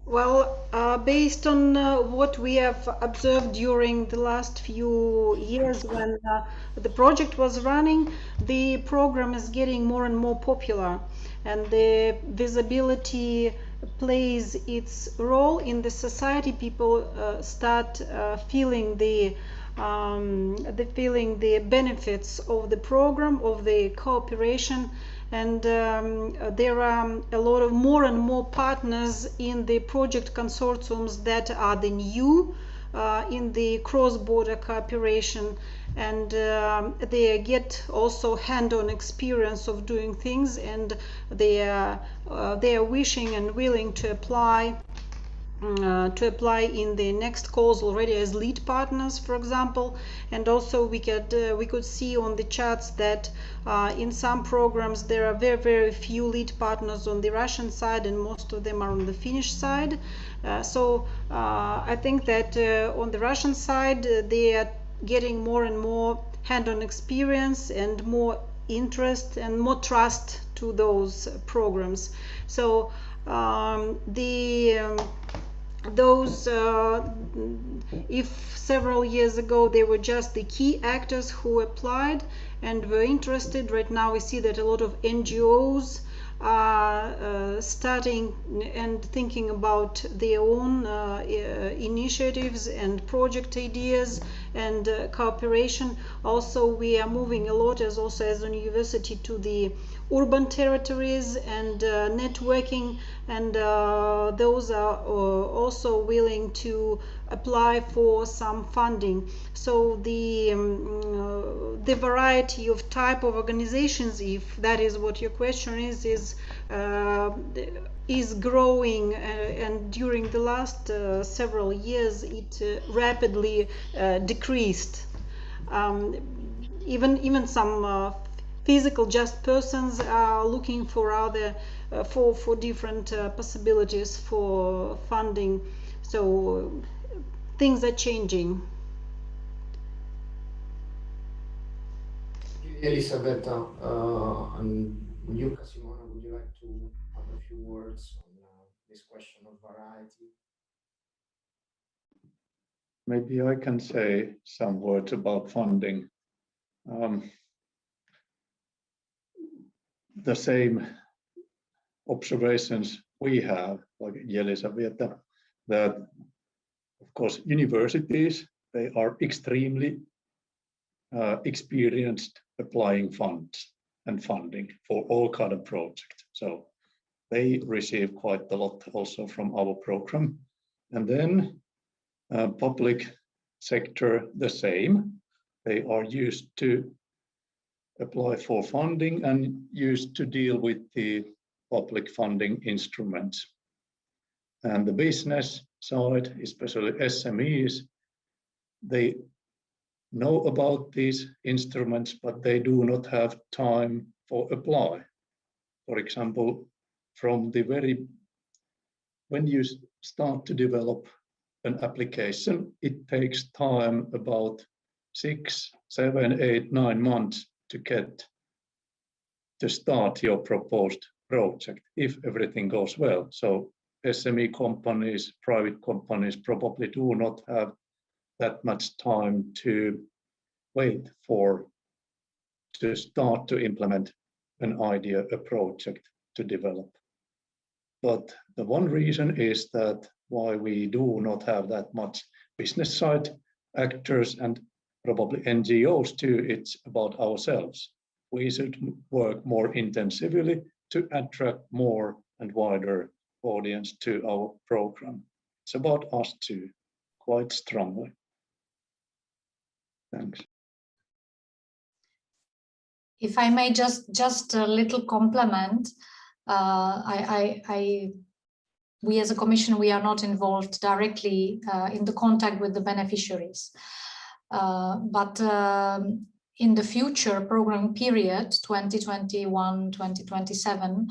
Well, based on what we have observed during the last few years when the project was running, the program is getting more and more popular, and the visibility plays its role in the society. People start feeling the benefits of the program, of the cooperation. And there are a lot of more and more partners in the project consortiums that are the new in the cross-border cooperation, and they get also hand-on experience of doing things, and they are wishing and willing to apply in the next calls already as lead partners, for example. And also we could see on the charts that in some programs there are very, very few lead partners on the Russian side, and most of them are on the Finnish side. So I think that on the Russian side they are getting more and more hand-on experience and more interest and more trust to those programs. So if several years ago they were just the key actors who applied and were interested, right now we see that a lot of NGOs are starting and thinking about their own initiatives and project ideas and cooperation. Also, we are moving a lot as a university to the urban territories and networking, and those are also willing to apply for some funding. So the variety of type of organizations, if that is what your question is growing, and during the last several years it rapidly decreased. Even some physical just persons are looking for other for different possibilities for funding. So things are changing. Elisabetta, and you, Simona, would you like to add a few words on this question of variety? Maybe I can say some words about funding. The same observations we have, like Elisabetta, that of course universities, they are extremely experienced applying funds and funding for all kind of projects. So they receive quite a lot also from our program. And then public sector, the same. They are used to apply for funding and used to deal with the public funding instruments. And the business side, especially SMEs, they know about these instruments, but they do not have time for apply. For example, from the when you start to develop an application, it takes time, about 6, 7, 8, 9 months to start your proposed project, if everything goes well. So SME companies, private companies probably do not have that much time to wait to start to implement an idea, a project to develop. But the one reason is that why we do not have that much business side actors and probably NGOs too, it's about ourselves. We should work more intensively to attract more and wider audience to our program. It's about us too, quite strongly. Thanks. If I may just a little compliment, we as a commission, we are not involved directly in the contact with the beneficiaries. But in the future program period, 2021-2027,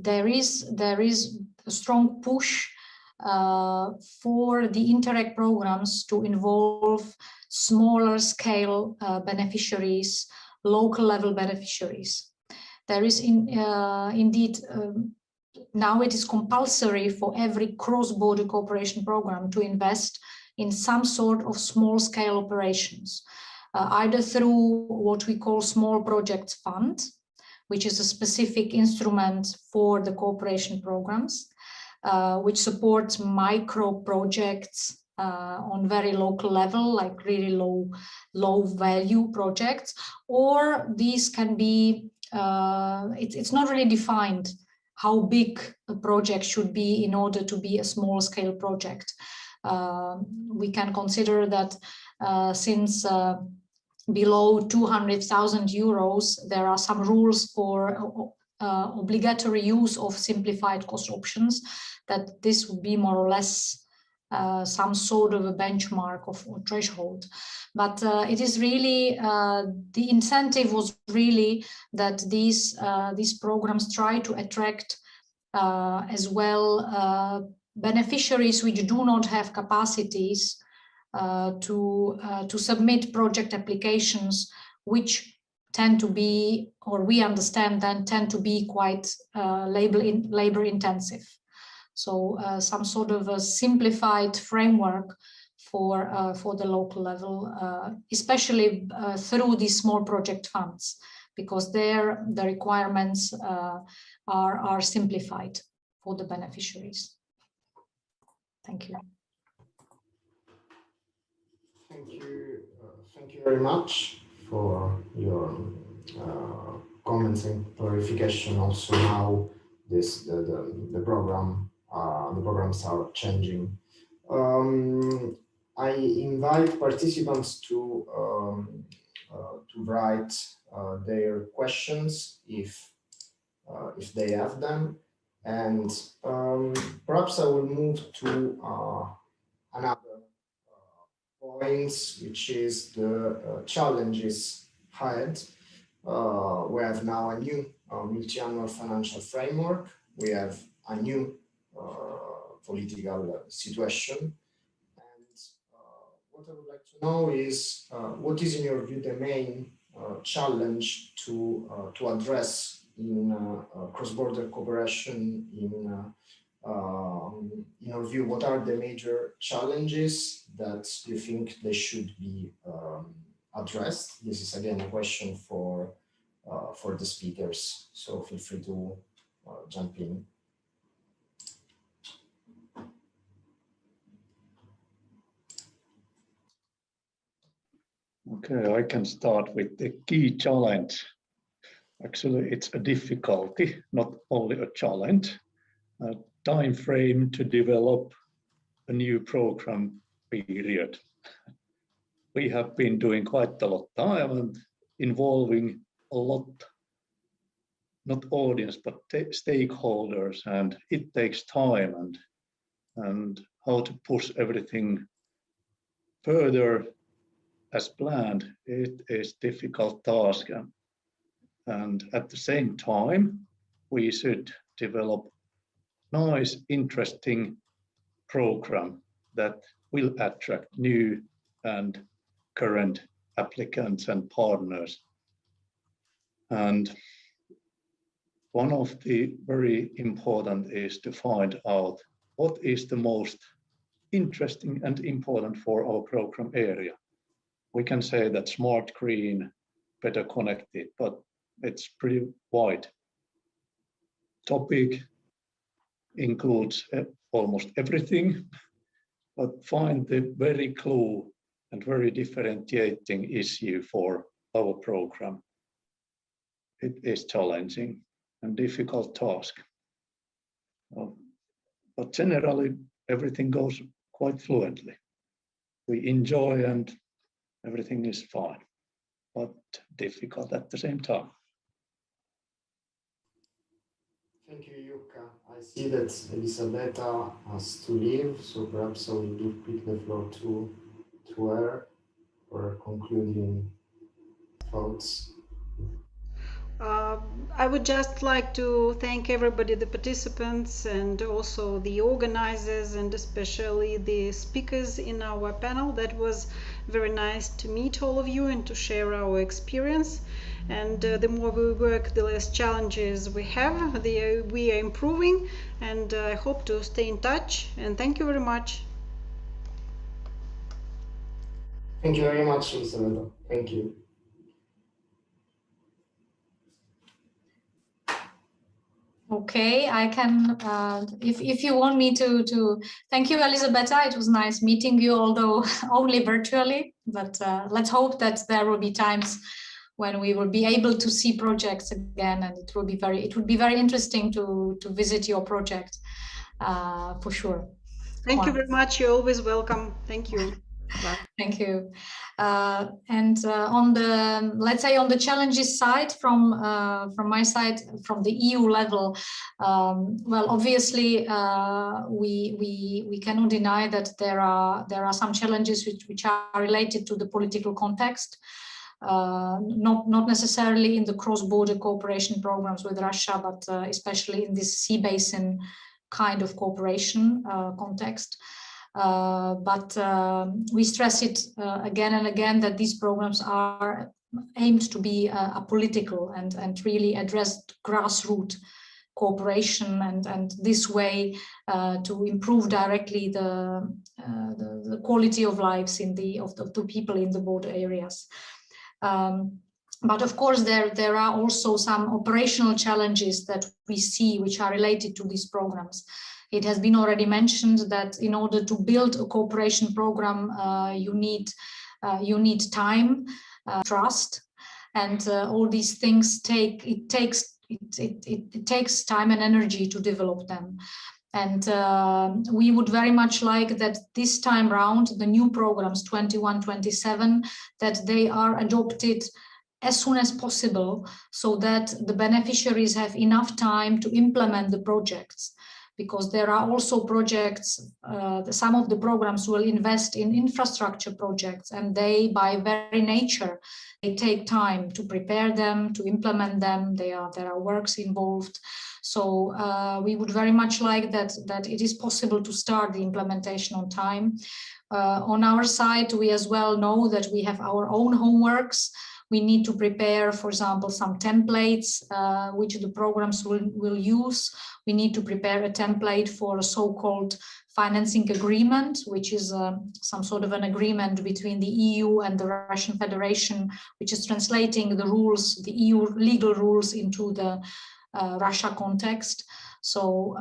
there is a strong push for the Interreg programs to involve smaller scale beneficiaries, local level beneficiaries. There is indeed now it is compulsory for every cross-border cooperation program to invest in some sort of small-scale operations, either through what we call Small Projects Fund, which is a specific instrument for the cooperation programs, which supports micro projects on very local level, like really low value projects, or these can be, it's not really defined how big a project should be in order to be a small scale project. We can consider that since below 200,000 euros, there are some rules for obligatory use of simplified cost options, that this would be more or less some sort of a benchmark or threshold. But it is really, the incentive was really that these programs try to attract as well beneficiaries which do not have capacities to submit project applications which tend to be, or we understand then tend to be quite labor intensive. So some sort of a simplified framework for the local level, especially through these small project funds, because there the requirements are simplified for the beneficiaries. Thank you. Thank you very much for your comments and clarification. Also, now the programs are changing. I invite participants to write their questions if they have them, and perhaps I will move to another points, which is the challenges ahead. We have now a new multi-annual financial framework. We have a new political situation. And what I would like to know is what is, in your view, the main challenge to address in cross-border cooperation in your view? What are the major challenges that you think they should be addressed? This is again a question for the speakers, so feel free to jump in. Okay, I can start with the key challenge. Actually, it's a difficulty, not only a challenge. A time frame to develop a new program period. We have been doing quite a lot of time and involving a lot, not audience, but stakeholders, and it takes time, and how to push everything further as planned, it is a difficult task. And at the same time, we should develop nice, interesting program that will attract new and current applicants and partners. And one of the very important is to find out what is the most interesting and important for our program area. We can say that smart, green, better connected, but it's pretty wide. Topic includes almost everything, but find the very clue and very differentiating issue for our program. It is challenging and difficult task. But generally, everything goes quite fluently. We enjoy and everything is fine, but difficult at the same time. Thank you, Jukka. I see that Elisabetta has to leave, so perhaps I will give quick the floor to her for concluding thoughts. I would just like to thank everybody, the participants, and also the organizers, and especially the speakers in our panel. That was very nice to meet all of you and to share our experience. And the more we work, the less challenges we have. We are improving, and I hope to stay in touch. And thank you very much. Thank you very much, Elisabetta. Thank you. Okay, I can, if you want me to thank you, Elisabetta. It was nice meeting you, although only virtually, but let's hope that there will be times when we will be able to see projects again, and it would be very interesting to visit your project for sure. Thank you very much. You're always welcome. Thank you. Bye. Thank you. And on the, let's say, on the challenges side, from my side, from the EU level, well, obviously we cannot deny that there are some challenges which are related to the political context. Not necessarily in the cross-border cooperation programs with Russia, but especially in this sea basin kind of cooperation context. But we stress it again and again that these programs are aimed to be apolitical and really address grassroots cooperation, and this way to improve directly the quality of lives of the people in the border areas. But of course, there are also some operational challenges that we see which are related to these programs. It has been already mentioned that in order to build a cooperation program, you need time, trust, and all these things it takes time and energy to develop them. And we would very much like that this time round, the new programs 21-27, that they are adopted as soon as possible, so that the beneficiaries have enough time to implement the projects. Because there are also projects, some of the programs will invest in infrastructure projects, and they, by very nature, they take time to prepare them, to implement them. There are works involved. So we would very much like that it is possible to start the implementation on time. On our side, we as well know that we have our own homeworks. We need to prepare, for example, some templates which the programs will use. We need to prepare a template for a so-called financing agreement, which is some sort of an agreement between the EU and the Russian Federation, which is translating the rules, the EU legal rules, into the Russia context. So,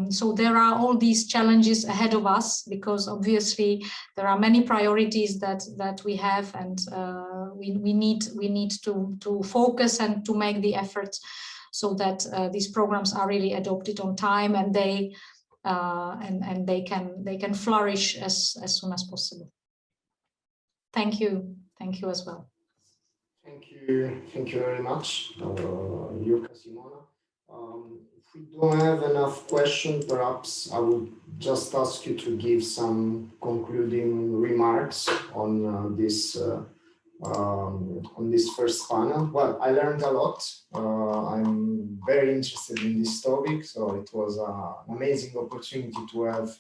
so there are all these challenges ahead of us, because obviously there are many priorities that we have, and we need to focus and to make the effort so that these programs are really adopted on time, and they can flourish as soon as possible. Thank you as well. Thank you very much, Jurka, Simona. If we don't have enough questions, perhaps I would just ask you to give some concluding remarks on this first panel. Well, I learned a lot. I'm very interested in this topic, so it was an amazing opportunity to have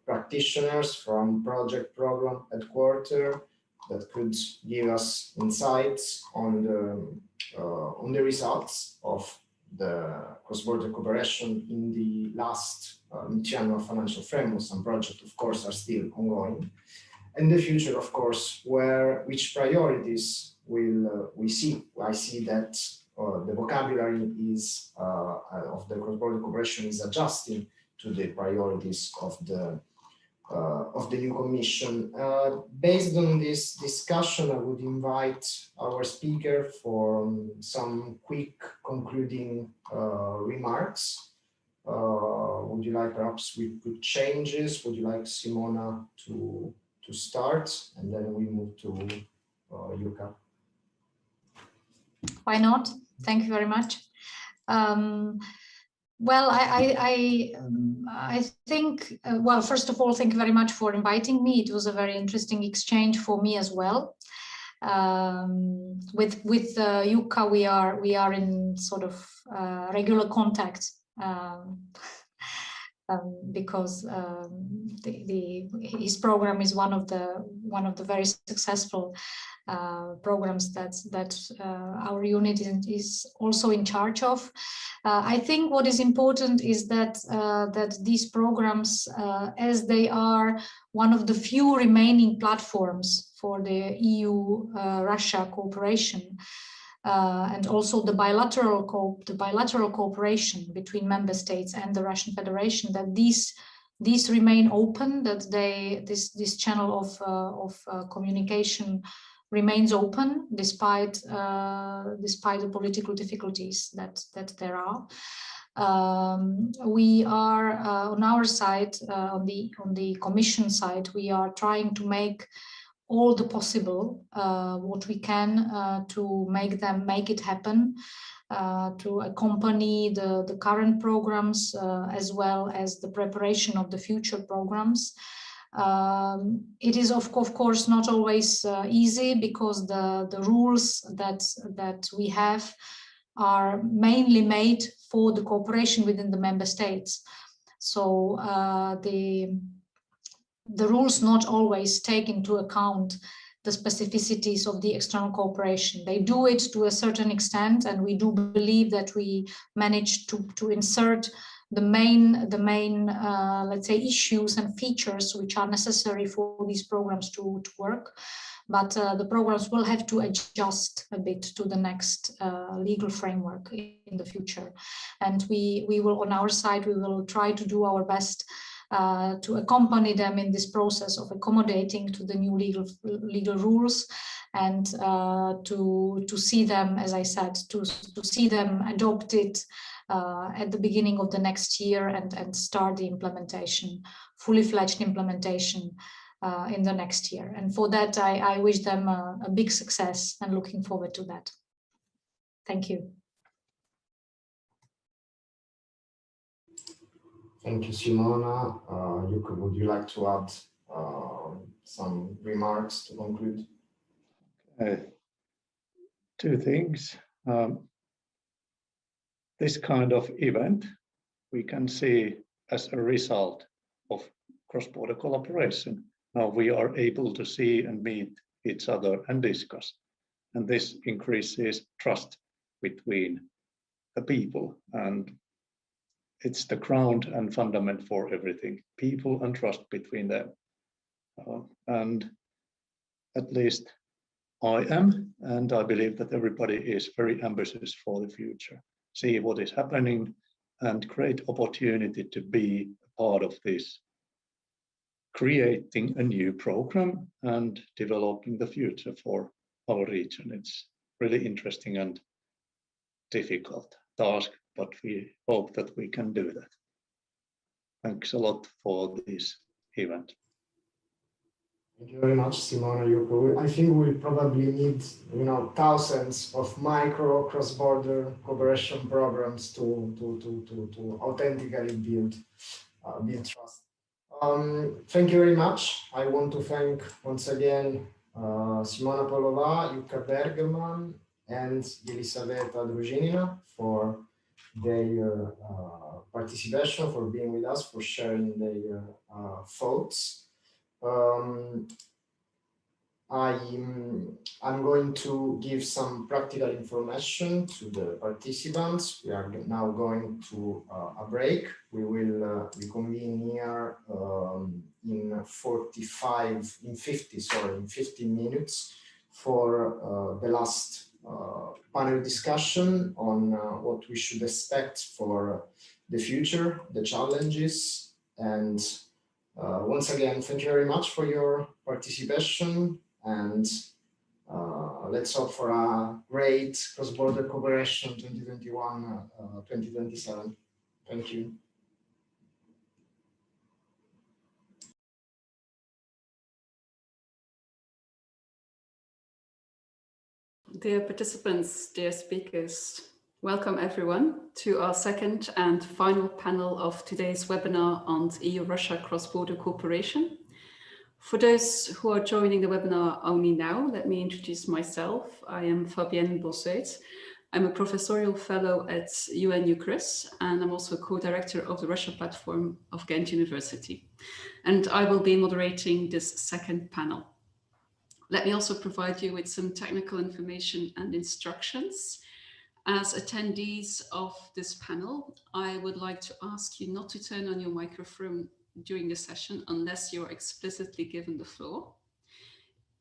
practitioners from project program headquarters that could give us insights on the results of the cross-border cooperation in the last multi-annual financial framework. Some projects, of course, are still ongoing. And the future, of course, which priorities will we see? I see that the vocabulary is of the cross-border cooperation is adjusting to the priorities of the new Commission. Based on this discussion, I would invite our speaker for some quick concluding remarks. Would you like perhaps with changes? Would you like Simona to start, and then we move to Jurka? Why not? Thank you very much. Well, I think, well, first of all, thank you very much for inviting me. It was a very interesting exchange for me as well. With Jurka, we are in sort of regular contact because his program is one of the very successful programs that our unit is also in charge of. I think what is important is that these programs, as they are one of the few remaining platforms for the EU-Russia cooperation, and also the bilateral cooperation between member states and the Russian Federation, that these remain open, that this channel of communication remains open despite the political difficulties that there are. We are on our side, on the Commission side, we are trying to make all the possible what we can to make it happen, to accompany the current programs as well as the preparation of the future programs. It is of course not always easy, because the rules that we have are mainly made for the cooperation within the member states. So the rules not always take into account the specificities of the external cooperation. They do it to a certain extent, and we do believe that we managed to insert the main let's say issues and features which are necessary for these programs to work. But the programs will have to adjust a bit to the next legal framework in the future. And we will, on our side, we will try to do our best to accompany them in this process of accommodating to the new legal rules, and to see them, as I said, to see them adopted at the beginning of the next year, and start the implementation, fully fledged implementation in the next year. And for that, I wish them a big success and looking forward to that. Thank you. Thank you, Simona. Jukka, would you like to add some remarks to conclude? Two things. This kind of event we can see as a result of cross-border collaboration. Now we are able to see and meet each other and discuss. And this increases trust between the people. And it's the ground and fundament for everything, people and trust between them. And at least I am, and I believe that everybody is very ambitious for the future. See what is happening and great opportunity to be a part of this, creating a new program and developing the future for our region. It's really interesting and difficult task, but we hope that we can do that. Thanks a lot for this event. Thank you very much, Simona, Jukka. I think we probably need, thousands of micro cross-border cooperation programs to authentically build trust. Thank you very much. I want to thank once again Simona Polova, Jukka Bergman, and Elisaveta Družinina for their participation, for being with us, for sharing their thoughts. I'm going to give some practical information to the participants. We are now going to a break. We will reconvene here in 50 minutes for the last panel discussion on what we should expect for the future, the challenges, and once again, thank you very much for your participation, and let's hope for a great cross-border cooperation 2021-2027. Thank you. Dear participants, dear speakers, welcome everyone to our second and final panel of today's webinar on EU-Russia cross-border cooperation. For those who are joining the webinar only now, let me introduce myself. I am Fabienne Bossuet. I'm a professorial fellow at UNU-CRIS, and I'm also co-director of the Russia platform of Ghent University. And I will be moderating this second panel. Let me also provide you with some technical information and instructions. As attendees of this panel, I would like to ask you not to turn on your microphone during the session unless you're explicitly given the floor.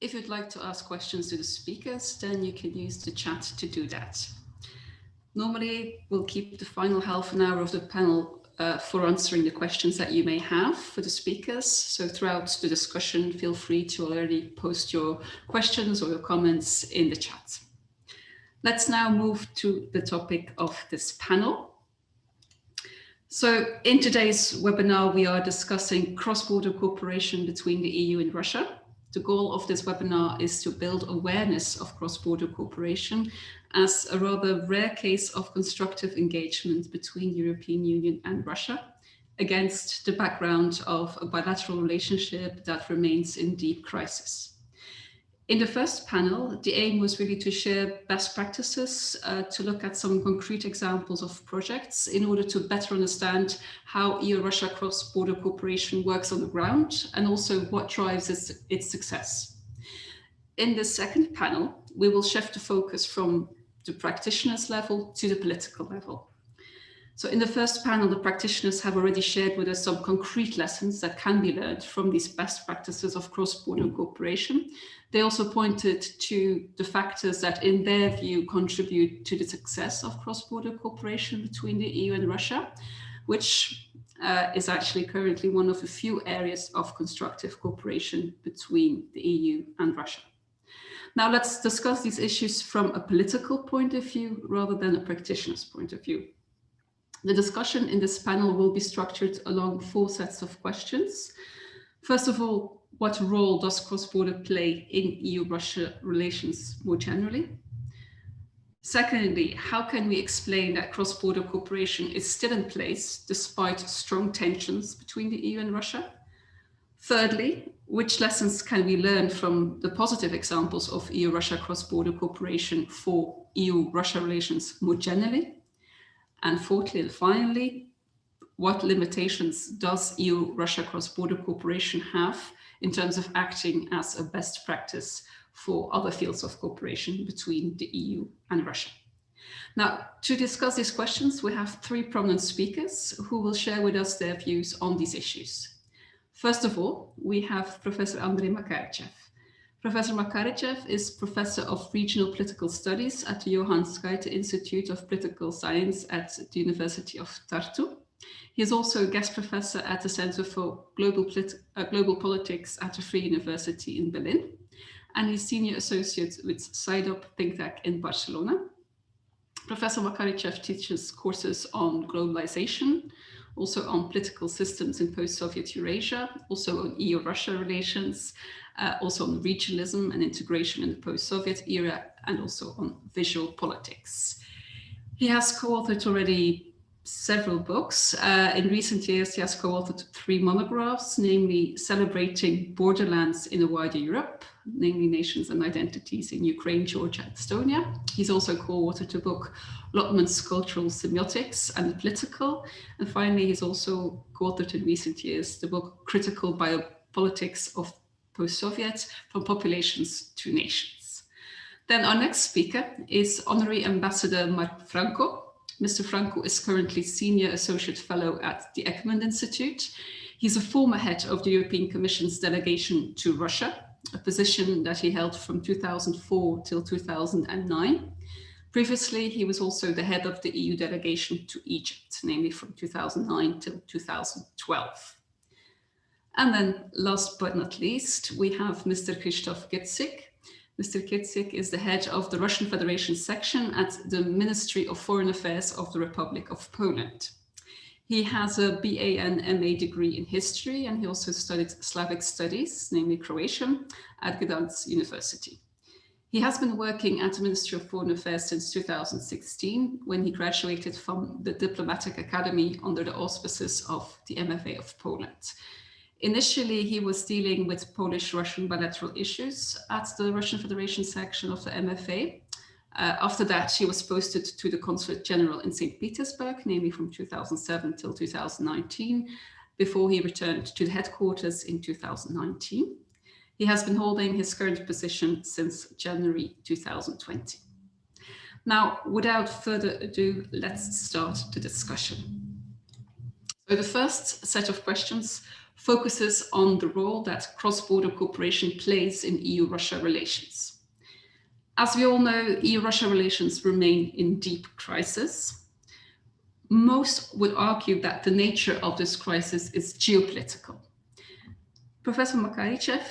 If you'd like to ask questions to the speakers, then you can use the chat to do that. Normally, we'll keep the final half an hour of the panel for answering the questions that you may have for the speakers. So throughout the discussion, feel free to already post your questions or your comments in the chat. Let's now move to the topic of this panel. So in today's webinar, we are discussing cross-border cooperation between the EU and Russia. The goal of this webinar is to build awareness of cross-border cooperation as a rather rare case of constructive engagement between the European Union and Russia against the background of a bilateral relationship that remains in deep crisis. In the first panel, the aim was really to share best practices, to look at some concrete examples of projects in order to better understand how EU-Russia cross-border cooperation works on the ground, and also what drives its success. In the second panel, we will shift the focus from the practitioners level to the political level. So in the first panel, the practitioners have already shared with us some concrete lessons that can be learned from these best practices of cross-border cooperation. They also pointed to the factors that, in their view, contribute to the success of cross-border cooperation between the EU and Russia, which is actually currently one of the few areas of constructive cooperation between the EU and Russia. Now let's discuss these issues from a political point of view rather than a practitioner's point of view. The discussion in this panel will be structured along 4 sets of questions. First of all, what role does cross-border play in EU-Russia relations more generally? Secondly, how can we explain that cross-border cooperation is still in place despite strong tensions between the EU and Russia? Thirdly, which lessons can we learn from the positive examples of EU-Russia cross-border cooperation for EU-Russia relations more generally? And fourthly and finally, what limitations does EU-Russia cross-border cooperation have in terms of acting as a best practice for other fields of cooperation between the EU and Russia? Now, to discuss these questions, we have 3 prominent speakers who will share with us their views on these issues. First of all, we have Professor Andrei Makarichev. Professor Makarichev is Professor of Regional Political Studies at the Johann Skytte Institute of Political Science at the University of Tartu. He is also a guest professor at the Center for Global Politics at the Free University in Berlin, and he's senior associate with SIDOP think tank in Barcelona. Professor Makarichev teaches courses on globalization, also on political systems in post-Soviet Eurasia, also on EU-Russia relations, also on regionalism and integration in the post-Soviet era, and also on visual politics. He has co-authored already several books. In recent years, he has co-authored 3 monographs, namely Celebrating Borderlands in a Wider Europe, namely Nations and Identities in Ukraine, Georgia, and Estonia. He's also co-authored a book, Lotman's Cultural Semiotics and the Political. And finally, he's also co-authored in recent years the book Critical Biopolitics of Post-Soviet, From Populations to Nations. Then our next speaker is Honorary Ambassador Mark Franco. Mr. Franco is currently Senior Associate Fellow at the Ekman Institute. He's a former head of the European Commission's delegation to Russia, a position that he held from 2004 till 2009. Previously, he was also the head of the EU delegation to Egypt, namely from 2009 till 2012. And then last but not least, we have Mr. Krzysztof Gitzik. Mr. Gitzik is the head of the Russian Federation section at the Ministry of Foreign Affairs of the Republic of Poland. He has a BA and MA degree in history, and he also studied Slavic studies, namely Croatian, at Gdansk University. He has been working at the Ministry of Foreign Affairs since 2016, when he graduated from the Diplomatic Academy under the auspices of the MFA of Poland. Initially, he was dealing with Polish-Russian bilateral issues at the Russian Federation section of the MFA. After that, he was posted to the Consulate General in St. Petersburg, namely from 2007 till 2019, before he returned to the headquarters in 2019. He has been holding his current position since January 2020. Now, without further ado, let's start the discussion. So the first set of questions focuses on the role that cross-border cooperation plays in EU-Russia relations. As we all know, EU-Russia relations remain in deep crisis. Most would argue that the nature of this crisis is geopolitical. Professor Makarichev,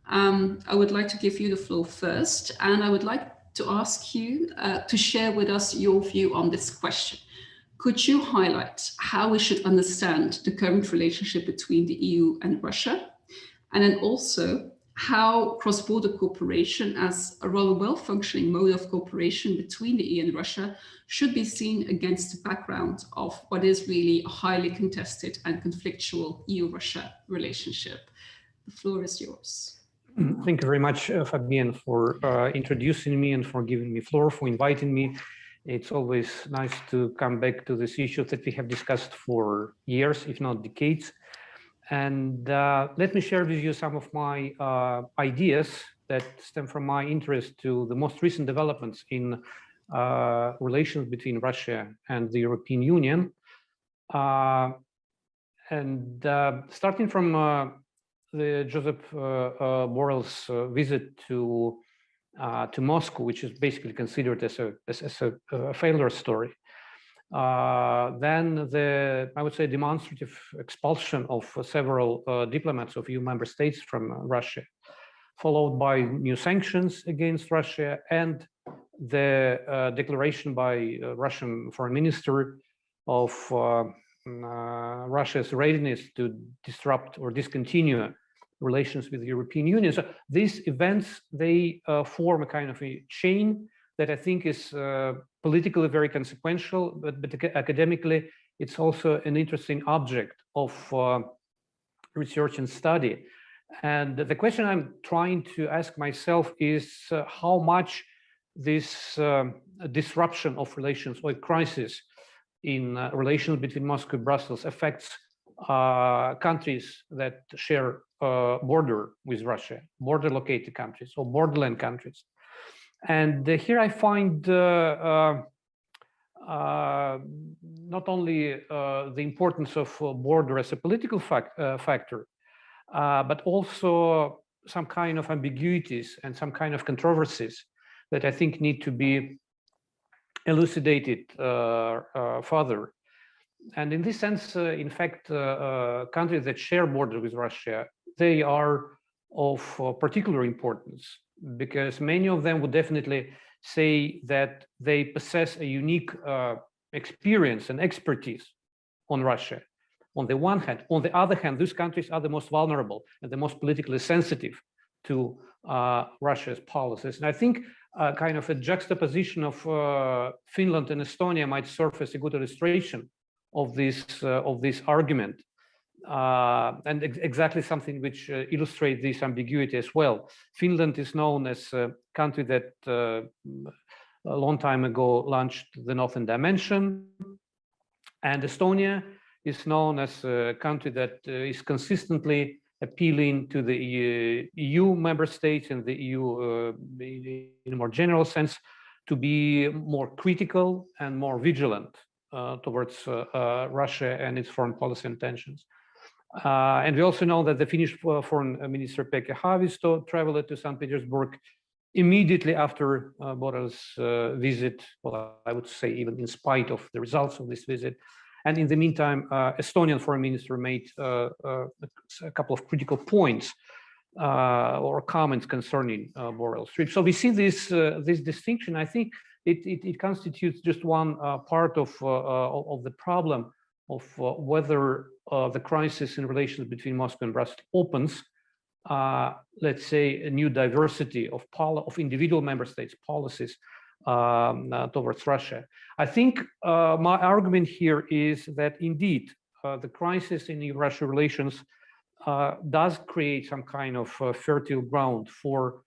I would like to give you the floor first, and I would like to ask you to share with us your view on this question. Could you highlight how we should understand the current relationship between the EU and Russia? And then also how cross-border cooperation as a rather well-functioning mode of cooperation between the EU and Russia should be seen against the background of what is really a highly contested and conflictual EU-Russia relationship. The floor is yours. Thank you very much, Fabienne, for introducing me and for giving me floor, for inviting me. It's always nice to come back to this issue that we have discussed for years, if not decades. And let me share with you some of my ideas that stem from my interest to the most recent developments in relations between Russia and the European Union. Starting from the Joseph Borrell's visit to Moscow, which is basically considered as a failure story. Then I would say, demonstrative expulsion of several diplomats of EU member states from Russia, followed by new sanctions against Russia and the declaration by Russian Foreign Minister of Russia's readiness to disrupt or discontinue relations with the European Union. So these events, they form a kind of a chain that I think is politically very consequential, but academically, it's also an interesting object of research and study. And the question I'm trying to ask myself is how much this disruption of relations or crisis in relations between Moscow and Brussels affects countries that share border with Russia, border located countries or borderland countries. And here I find not only the importance of border as a political factor, but also some kind of ambiguities and some kind of controversies that I think need to be elucidated further. And in this sense, in fact, countries that share border with Russia, they are of particular importance, because many of them would definitely say that they possess a unique experience and expertise on Russia, on the one hand. On the other hand, these countries are the most vulnerable and the most politically sensitive to Russia's policies. And I think kind of a juxtaposition of Finland and Estonia might serve as a good illustration of this argument, and exactly something which illustrates this ambiguity as well. Finland is known as a country that a long time ago launched the Northern Dimension, and Estonia is known as a country that is consistently appealing to the EU member states and the EU in a more general sense to be more critical and more vigilant towards Russia and its foreign policy intentions. And we also know that the Finnish Foreign Minister Pekka Haavisto traveled to St. Petersburg immediately after Borrell's visit, well, I would say even in spite of the results of this visit. And in the meantime, Estonian Foreign Minister made a couple of critical points or comments concerning Borrell's trip. So we see this distinction. I think it constitutes just one part of the problem of whether the crisis in relations between Moscow and Brussels opens, let's say, a new diversity of individual member states' policies towards Russia. I think my argument here is that indeed the crisis in EU-Russia relations does create some kind of fertile ground for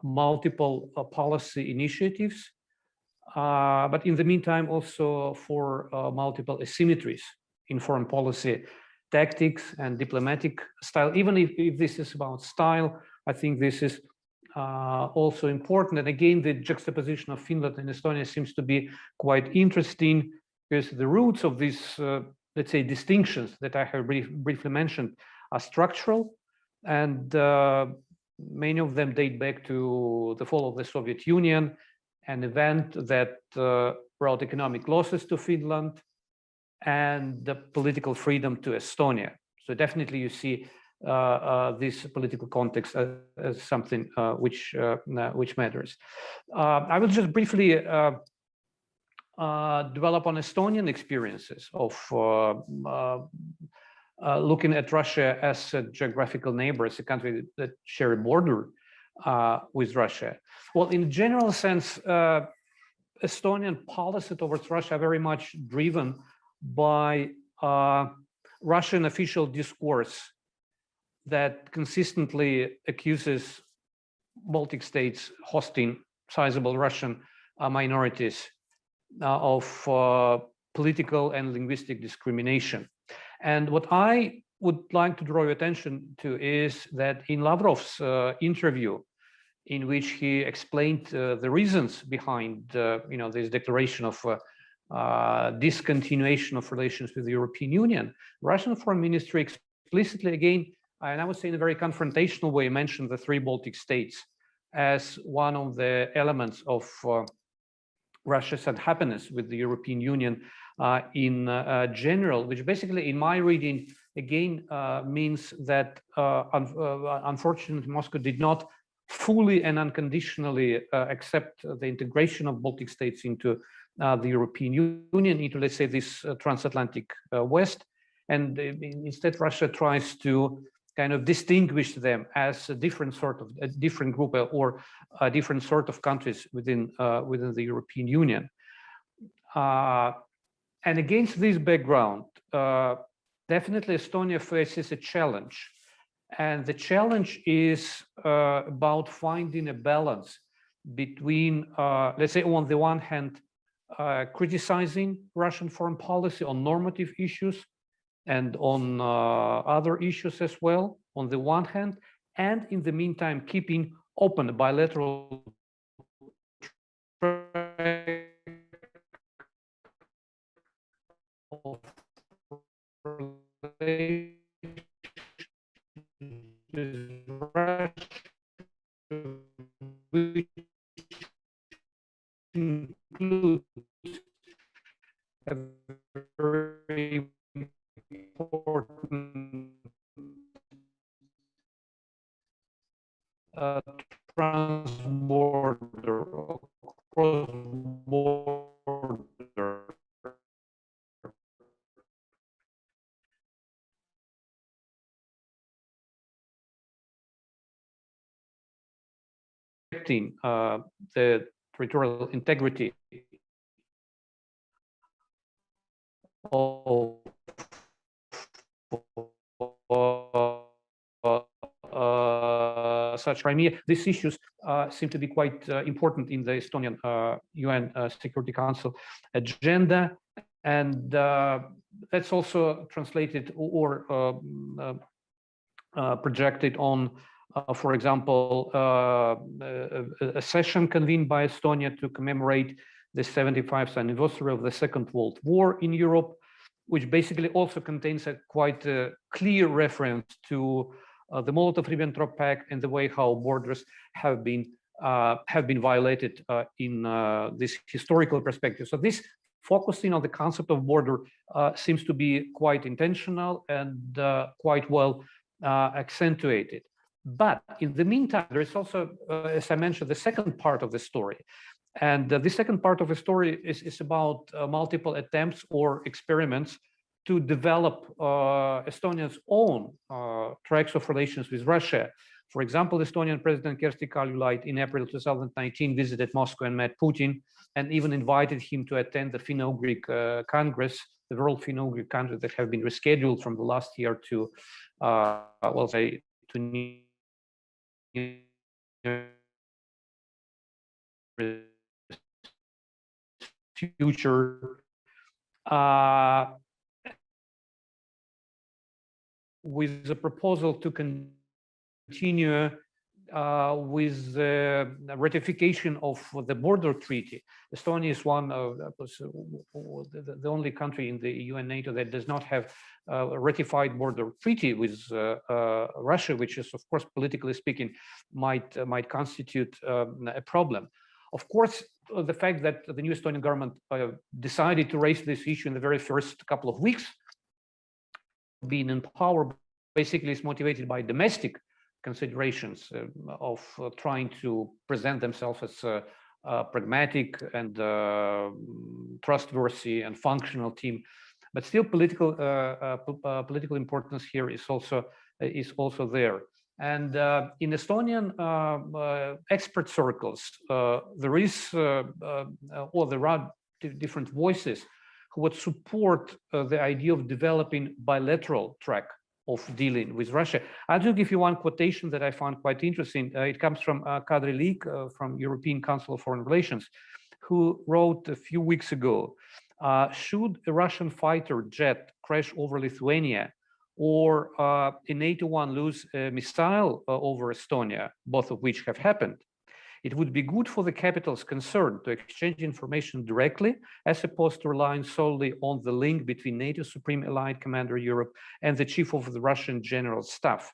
multiple policy initiatives, but in the meantime also for multiple asymmetries in foreign policy tactics and diplomatic style. Even if this is about style, I think this is also important. And again, the juxtaposition of Finland and Estonia seems to be quite interesting, because the roots of these, let's say, distinctions that I have briefly mentioned are structural, and many of them date back to the fall of the Soviet Union, an event that brought economic losses to Finland and the political freedom to Estonia. So definitely you see this political context as something which matters. I will just briefly develop on Estonian experiences of looking at Russia as a geographical neighbor, as a country that share a border with Russia. Well, in a general sense, Estonian policy towards Russia are very much driven by Russian official discourse that consistently accuses Baltic states hosting sizable Russian minorities of political and linguistic discrimination. And what I would like to draw your attention to is that in Lavrov's interview, in which he explained the reasons behind this declaration of discontinuation of relations with the European Union, Russian Foreign Ministry explicitly, again, and I would say in a very confrontational way, mentioned the three Baltic states as one of the elements of Russia's unhappiness with the European Union in general, which basically, in my reading, again, means that unfortunately Moscow did not fully and unconditionally accept the integration of Baltic states into the European Union, into, let's say, this transatlantic West. And instead, Russia tries to kind of distinguish them as a different group or a different sort of countries within the European Union. And against this background, definitely Estonia faces a challenge. And the challenge is about finding a balance between, let's say, on the one hand, criticizing Russian foreign policy on normative issues and on other issues as well, on the one hand, and in the meantime, keeping open bilateral which includes a very important transborder, cross-border the territorial integrity of such Crimea. These issues seem to be quite important in the Estonian UN Security Council agenda, and that's also translated or projected on, for example, a session convened by Estonia to commemorate the 75th anniversary of the Second World War in Europe, which basically also contains a quite clear reference to the Molotov-Ribbentrop Pact and the way how borders have been violated in this historical perspective. So this focusing on the concept of border seems to be quite intentional and quite well accentuated. But in the meantime, there is also, as I mentioned, the second part of the story. And the second part of the story is about multiple attempts or experiments to develop Estonia's own tracks of relations with Russia. For example, Estonian President Kersti Kaljulaid in April 2019 visited Moscow and met Putin, and even invited him to attend the Finno-Ugric Congress, the World Finno-Ugric Congress that have been rescheduled from the last year to, well, say, to future, with a proposal to continue with the ratification of the border treaty. Estonia is one of the only country in the EU and NATO that does not have a ratified border treaty with Russia, which is, of course, politically speaking, might constitute a problem. Of course, the fact that the new Estonian government decided to raise this issue in the very first couple of weeks being in power basically is motivated by domestic considerations of trying to present themselves as a pragmatic and trustworthy and functional team. But still, political importance here is also there. And in Estonian expert circles, there are different voices who would support the idea of developing bilateral track of dealing with Russia. I'll just give you one quotation that I found quite interesting. It comes from Kadri Lik from European Council of Foreign Relations, who wrote a few weeks ago, should a Russian fighter jet crash over Lithuania or a NATO one lose a missile over Estonia, both of which have happened, it would be good for the capitals concerned to exchange information directly, as opposed to relying solely on the link between NATO Supreme Allied Commander Europe and the Chief of the Russian General Staff.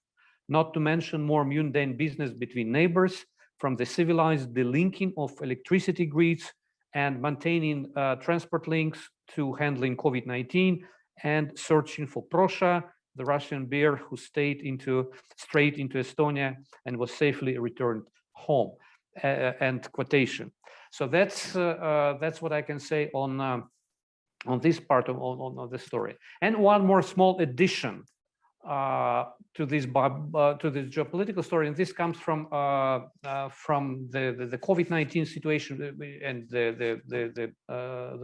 Not to mention more mundane business between neighbors, from the civilized delinking of electricity grids and maintaining transport links to handling COVID-19 and searching for Prosha, the Russian bear who strayed into Estonia and was safely returned home. End quotation. So that's what I can say on this part of the story. And one more small addition to this geopolitical story, and this comes from the COVID-19 situation and the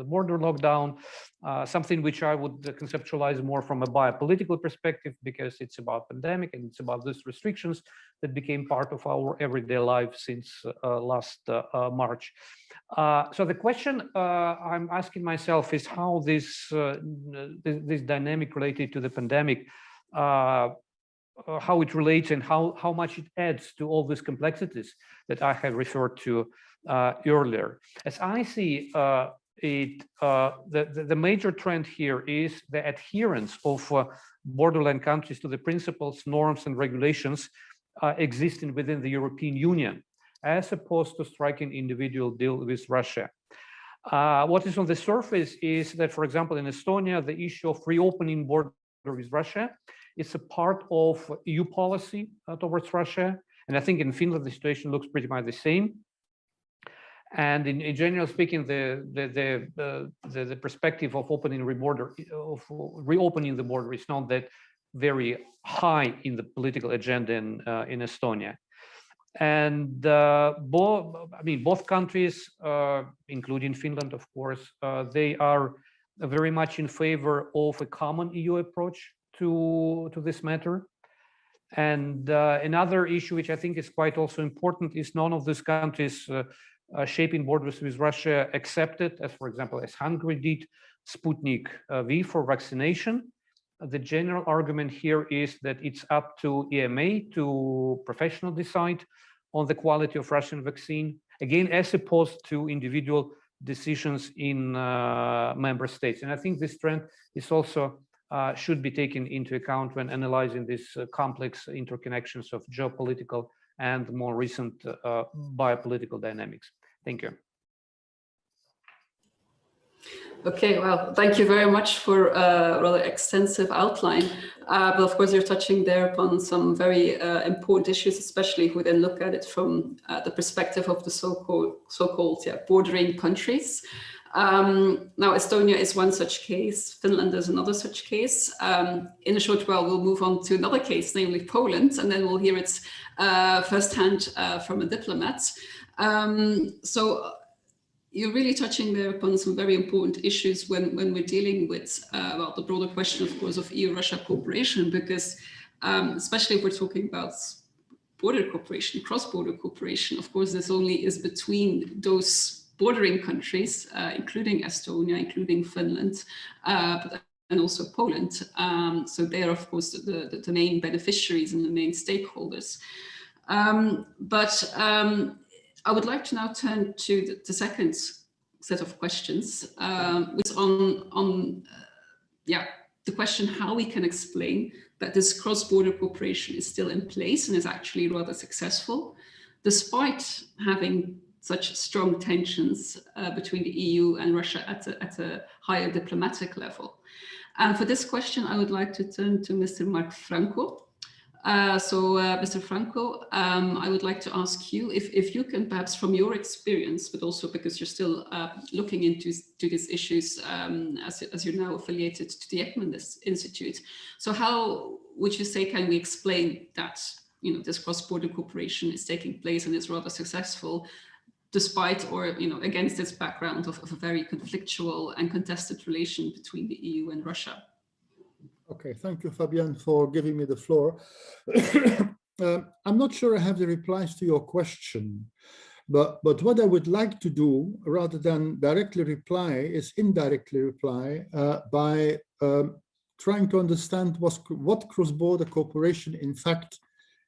border lockdown, something which I would conceptualize more from a biopolitical perspective, because it's about pandemic and it's about these restrictions that became part of our everyday life since last March. So the question I'm asking myself is how this dynamic related to the pandemic, how it relates and how much it adds to all these complexities that I have referred to earlier. As I see it, the major trend here is the adherence of borderland countries to the principles, norms, and regulations existing within the European Union, as opposed to striking individual deal with Russia. What is on the surface is that, for example, in Estonia, the issue of reopening border with Russia is a part of EU policy towards Russia. And I think in Finland, the situation looks pretty much the same. And in general speaking, the perspective of reopening the border is not that very high in the political agenda in Estonia. And both countries, including Finland, of course, they are very much in favor of a common EU approach to this matter. And another issue which I think is quite also important is none of these countries shaping borders with Russia accepted, as for example, as Hungary did, Sputnik V for vaccination. The general argument here is that it's up to EMA to professionally decide on the quality of Russian vaccine, again, as opposed to individual decisions in member states. And I think this trend is also should be taken into account when analyzing these complex interconnections of geopolitical and more recent biopolitical dynamics. Thank you. Okay, well, thank you very much for a rather extensive outline. But of course, you're touching there upon some very important issues, especially if we then look at it from the perspective of the so-called bordering countries. Now, Estonia is one such case. Finland is another such case. In a short while, we'll move on to another case, namely Poland, and then we'll hear it firsthand from a diplomat. So you're really touching there upon some very important issues when we're dealing with well, the broader question, of course, of EU-Russia cooperation, because especially if we're talking about border cooperation, cross-border cooperation, of course, this only is between those bordering countries, including Estonia, including Finland, and also Poland. So they are, of course, the main beneficiaries and the main stakeholders. But I would like to now turn to the second set of questions, which is on the question how we can explain that this cross-border cooperation is still in place and is actually rather successful, despite having such strong tensions between the EU and Russia at a higher diplomatic level. And for this question, I would like to turn to Mr. Mark Franco. Mr. Franco, I would like to ask you if you can perhaps from your experience, but also because you're still looking into these issues as you're now affiliated to the Ekman Institute. So how would you say can we explain that this cross-border cooperation is taking place and is rather successful, despite or against this background of a very conflictual and contested relation between the EU and Russia? Okay, thank you, Fabienne, for giving me the floor. I'm not sure I have the replies to your question, but what I would like to do, rather than directly reply, is indirectly reply by trying to understand what cross-border cooperation, in fact,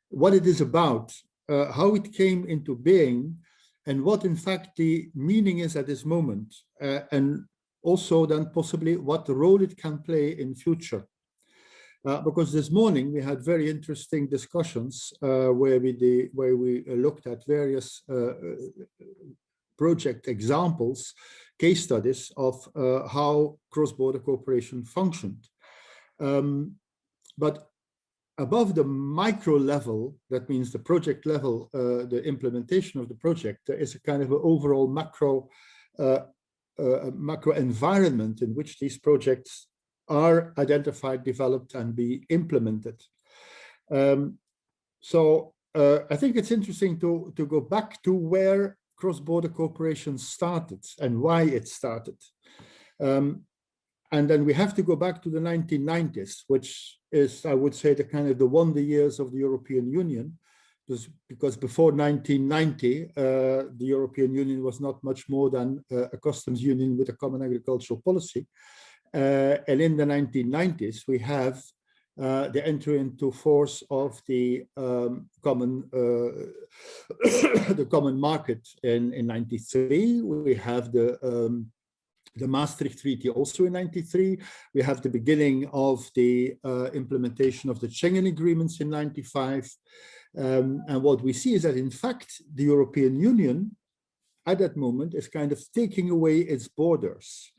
what it is about, how it came into being, and what, in fact, the meaning is at this moment, and also then possibly what role it can play in future. Because this morning we had very interesting discussions where we looked at various project examples, case studies of how cross-border cooperation functioned. But above the micro level, that means the project level, the implementation of the project, there is a kind of an overall macro environment in which these projects are identified, developed, and be implemented. So I think it's interesting to go back to where cross-border cooperation started and why it started. And then we have to go back to the 1990s, which is, I would say, the kind of the wonder years of the European Union, because before 1990, the European Union was not much more than a customs union with a common agricultural policy. And in the 1990s, we have the entry into force of the common market in 93. We have the Maastricht Treaty also in 93. We have the beginning of the implementation of the Schengen agreements in 95. And what we see is that, in fact, the European Union at that moment is kind of taking away its borders.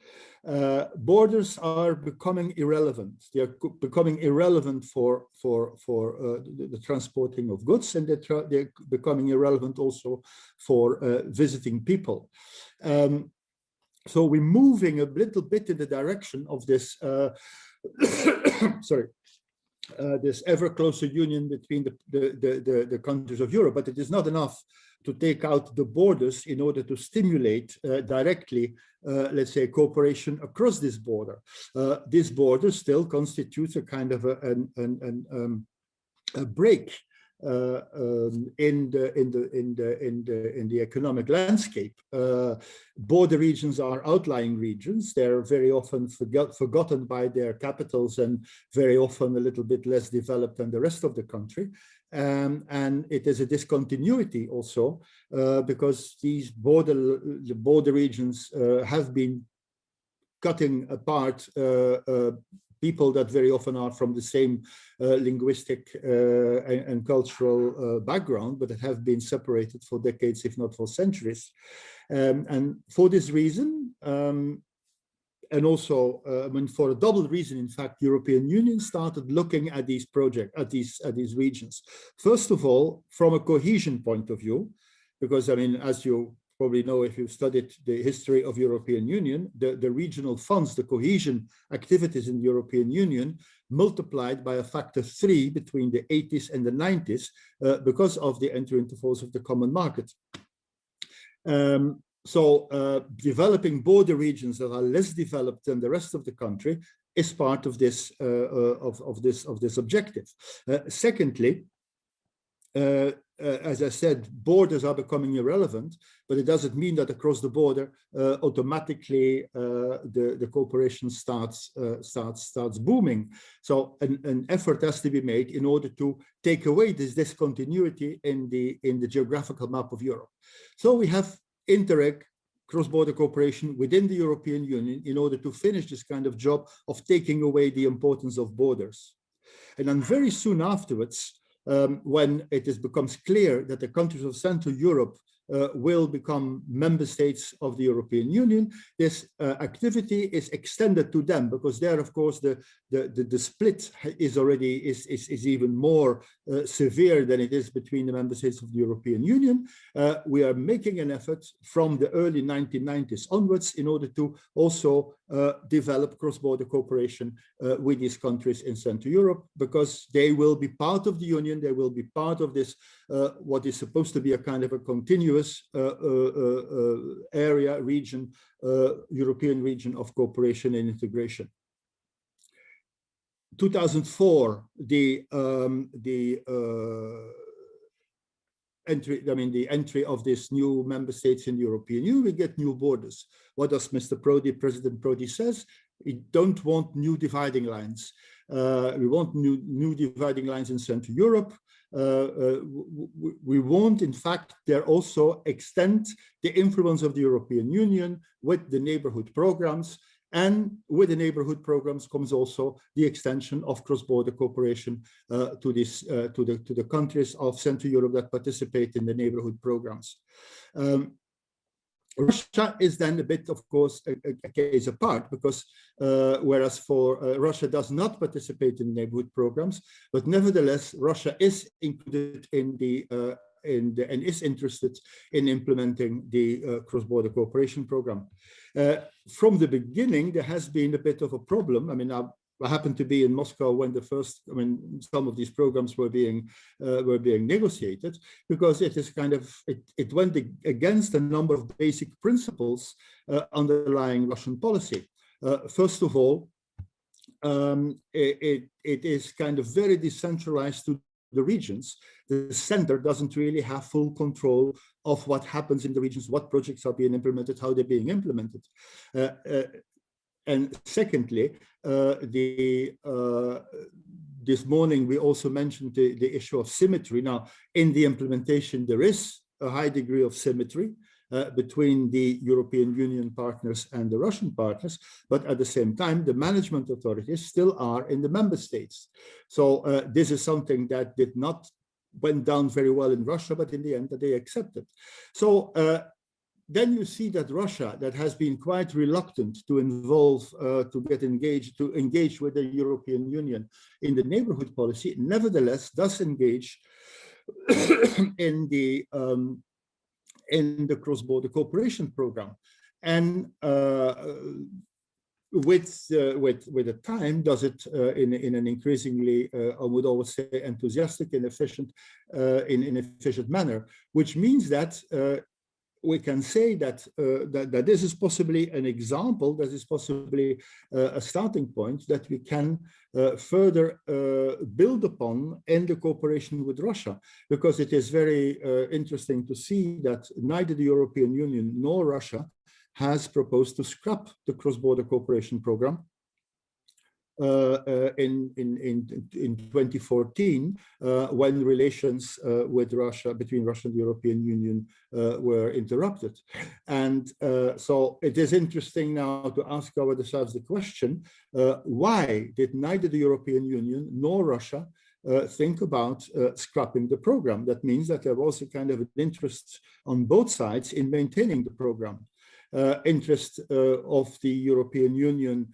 Borders are becoming irrelevant. They are becoming irrelevant for the transporting of goods, and they're becoming irrelevant also for visiting people. So we're moving a little bit in the direction of this, this ever closer union between the countries of Europe, but it is not enough to take out the borders in order to stimulate directly, let's say, cooperation across this border. This border still constitutes a kind of a break in the economic landscape. Border regions are outlying regions. They're very often forgotten by their capitals and very often a little bit less developed than the rest of the country. And it is a discontinuity also because these border regions have been cutting apart people that very often are from the same linguistic and cultural background, but that have been separated for decades, if not for centuries. And for this reason, and also, I mean, for a double reason, in fact, the European Union started looking at these projects, at these regions. First of all, from a cohesion point of view, because I mean, as you probably know, if you've studied the history of European Union, the regional funds, the cohesion activities in the European Union multiplied by a factor 3 between the 80s and the 90s because of the entry into force of the common market. So developing border regions that are less developed than the rest of the country is part of this this objective. Secondly, as I said, borders are becoming irrelevant, but it doesn't mean that across the border automatically the cooperation starts booming. So an effort has to be made in order to take away this discontinuity in the geographical map of Europe. So we have Interreg, cross-border cooperation within the European Union in order to finish this kind of job of taking away the importance of borders. And then very soon afterwards, when it becomes clear that the countries of Central Europe will become member states of the European Union, this activity is extended to them, because there, of course, the split is already is even more severe than it is between the member states of the European Union. We are making an effort from the early 1990s onwards in order to also develop cross-border cooperation with these countries in Central Europe, because they will be part of the Union, they will be part of this, what is supposed to be a kind of a continuous area, region, European region of cooperation and integration. 2004, the entry of these new member states in the European Union, we get new borders. What does President Prodi says? We don't want new dividing lines. We want new dividing lines in Central Europe. We want, in fact, there also extend the influence of the European Union with the neighborhood programs. And with the neighborhood programs comes also the extension of cross-border cooperation to the countries of Central Europe that participate in the neighborhood programs. Russia is then a bit, of course, a case apart, because whereas for Russia does not participate in the neighborhood programs, but nevertheless Russia is included in the and is interested in implementing the cross-border cooperation program. From the beginning, there has been a bit of a problem. I mean, I happened to be in Moscow when some of these programs were being negotiated, because it is it went against a number of basic principles underlying Russian policy. First of all, it is kind of very decentralized to the regions. The center doesn't really have full control of what happens in the regions, what projects are being implemented, how they're being implemented. And secondly, this morning we also mentioned the issue of symmetry. Now, in the implementation, there is a high degree of symmetry between the European Union partners and the Russian partners, but at the same time, the management authorities still are in the member states. So this is something that went down very well in Russia, but in the end they accepted. So then you see that Russia, that has been quite reluctant to engage with the European Union in the neighborhood policy, nevertheless does engage in the cross-border cooperation program, and with the time does it in an increasingly, I would always say, enthusiastic and efficient manner, which means that we can say that that this is possibly an example, that is possibly a starting point that we can further build upon in the cooperation with Russia, because it is very interesting to see that neither the European Union nor Russia has proposed to scrap the cross-border cooperation program. In 2014, when relations between Russia and the European Union were interrupted. And so it is interesting now to ask ourselves the question, why did neither the European Union nor Russia think about scrapping the program? That means that there was a kind of an interest on both sides in maintaining the program. Interest of the European Union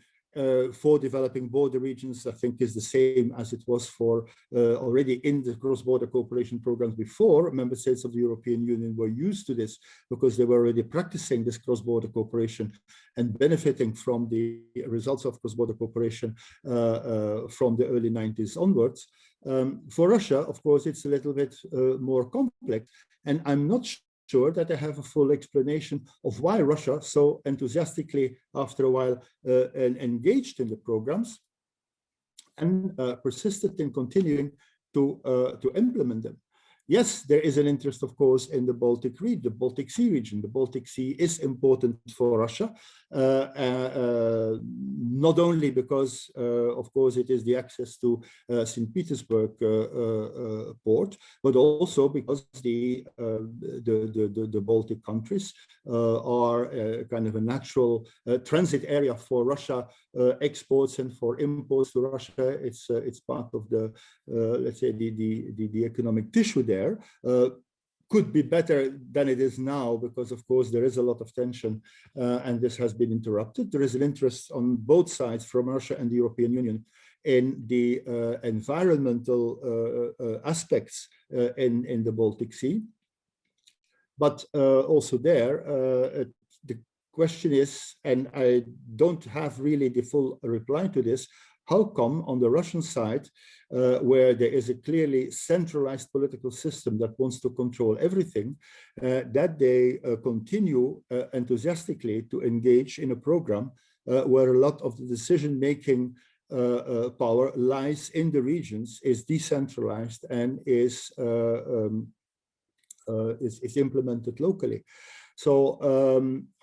for developing border regions, I think, is the same as it was for already in the cross-border cooperation programs before. Member states of the European Union were used to this because they were already practicing this cross-border cooperation and benefiting from the results of cross-border cooperation from the early 90s onwards. For Russia, of course, it's a little bit more complex, and I'm not sure that I have a full explanation of why Russia so enthusiastically, after a while, engaged in the programs and persisted in continuing to implement them. Yes, there is an interest, of course, in the Baltic region, the Baltic Sea region. The Baltic Sea is important for Russia, not only because, of course, it is the access to St. Petersburg port, but also because the Baltic countries are kind of a natural transit area for Russia exports and for imports to Russia. It's part of the let's say the economic tissue there. Could be better than it is now, because of course there is a lot of tension and this has been interrupted. There is an interest on both sides from Russia and the European Union in the environmental aspects in the Baltic Sea. But also there, the question is, and I don't have really the full reply to this, how come on the Russian side, where there is a clearly centralized political system that wants to control everything, that they continue enthusiastically to engage in a program where a lot of the decision-making power lies in the regions, is decentralized, and is implemented locally. So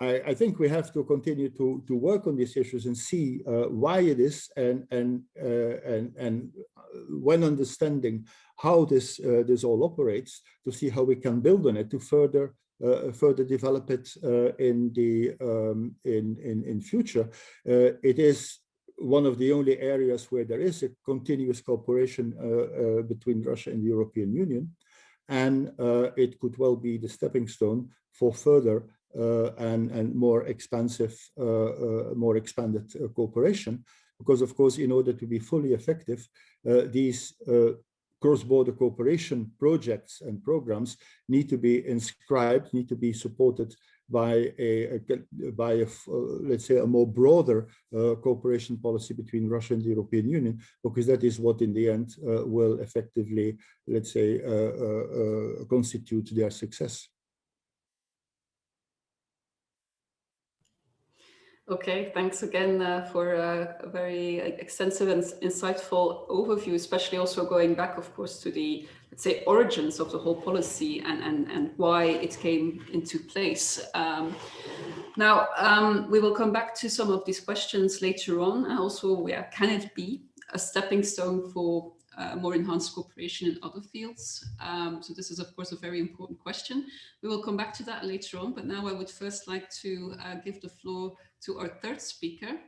I think we have to continue to work on these issues and see why it is, and when understanding how this all operates, to see how we can build on it to further develop it in future. It is one of the only areas where there is a continuous cooperation between Russia and the European Union, and it could well be the stepping stone for further and more expansive, more expanded cooperation. Because of course, in order to be fully effective, these cross-border cooperation projects and programs need to be inscribed, need to be supported by let's say a more broader cooperation policy between Russia and the European Union, because that is what in the end will effectively, let's say, constitute their success. Okay, thanks again for a very extensive and insightful overview, especially also going back, of course, to the, let's say, origins of the whole policy and why it came into place. Now, we will come back to some of these questions later on. And also, can it be a stepping stone for more enhanced cooperation in other fields? So this is, of course, a very important question. We will come back to that later on, but now I would first like to give the floor to our third speaker.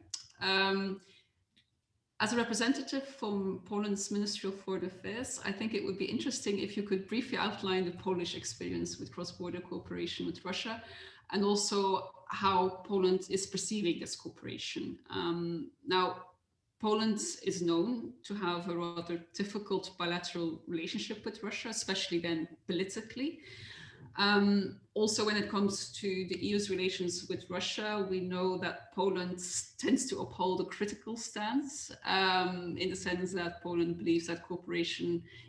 As a representative from Poland's Ministry of Foreign Affairs, I think it would be interesting if you could briefly outline the Polish experience with cross-border cooperation with Russia, and also how Poland is perceiving this cooperation. Now, Poland is known to have a rather difficult bilateral relationship with Russia, especially then politically. Also, when it comes to the EU's relations with Russia, we know that Poland tends to uphold a critical stance, in the sense that Poland believes that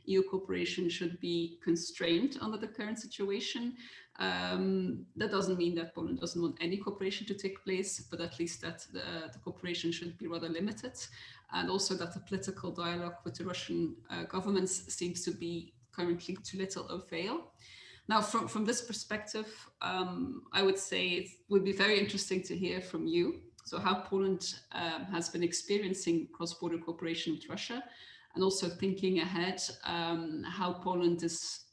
EU cooperation should be constrained under the current situation. That doesn't mean that Poland doesn't want any cooperation to take place, but at least that the cooperation should be rather limited, and also that the political dialogue with the Russian government seems to be currently to little avail. Now, from this perspective, I would say it would be very interesting to hear from you. So how Poland has been experiencing cross-border cooperation with Russia, and also thinking ahead, how Poland is,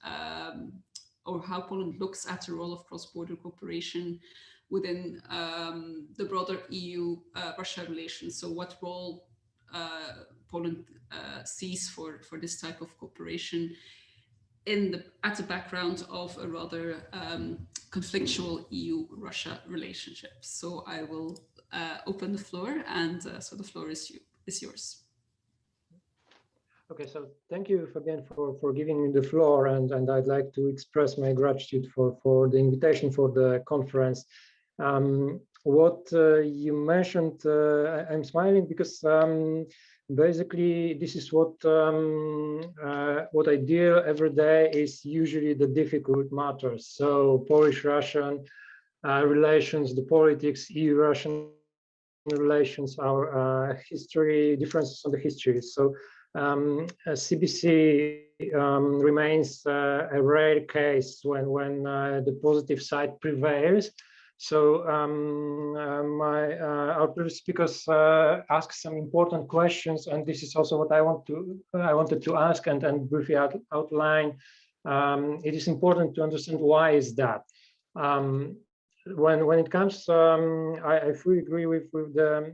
or how Poland looks at the role of cross-border cooperation within the broader EU-Russia relations. So what role Poland sees for this type of cooperation at the background of a rather conflictual EU-Russia relationship. So I will open the floor, and so the floor is yours. Okay, so thank you again for giving me the floor, and I'd like to express my gratitude for the invitation for the conference. What you mentioned, I'm smiling because basically this is what I deal every day is usually the difficult matters. So Polish-Russian relations, the politics, EU-Russian relations, our history, differences on the history. So CBC remains a rare case when the positive side prevails. So our previous speakers asked some important questions, and this is also what I wanted to ask and briefly outline. It is important to understand why is that. When it comes, I fully agree with the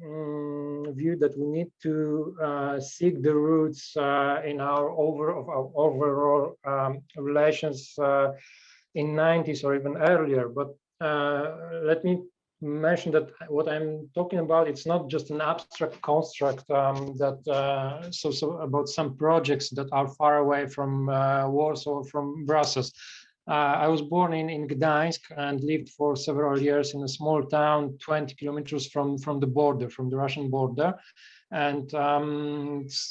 view that we need to seek the roots in our overall relations in 90s or even earlier. But let me mention that what I'm talking about, it's not just an abstract construct so about some projects that are far away from Warsaw, from Brussels. I was born in Gdańsk and lived for several years in a small town 20 kilometers from the border, from the Russian border. And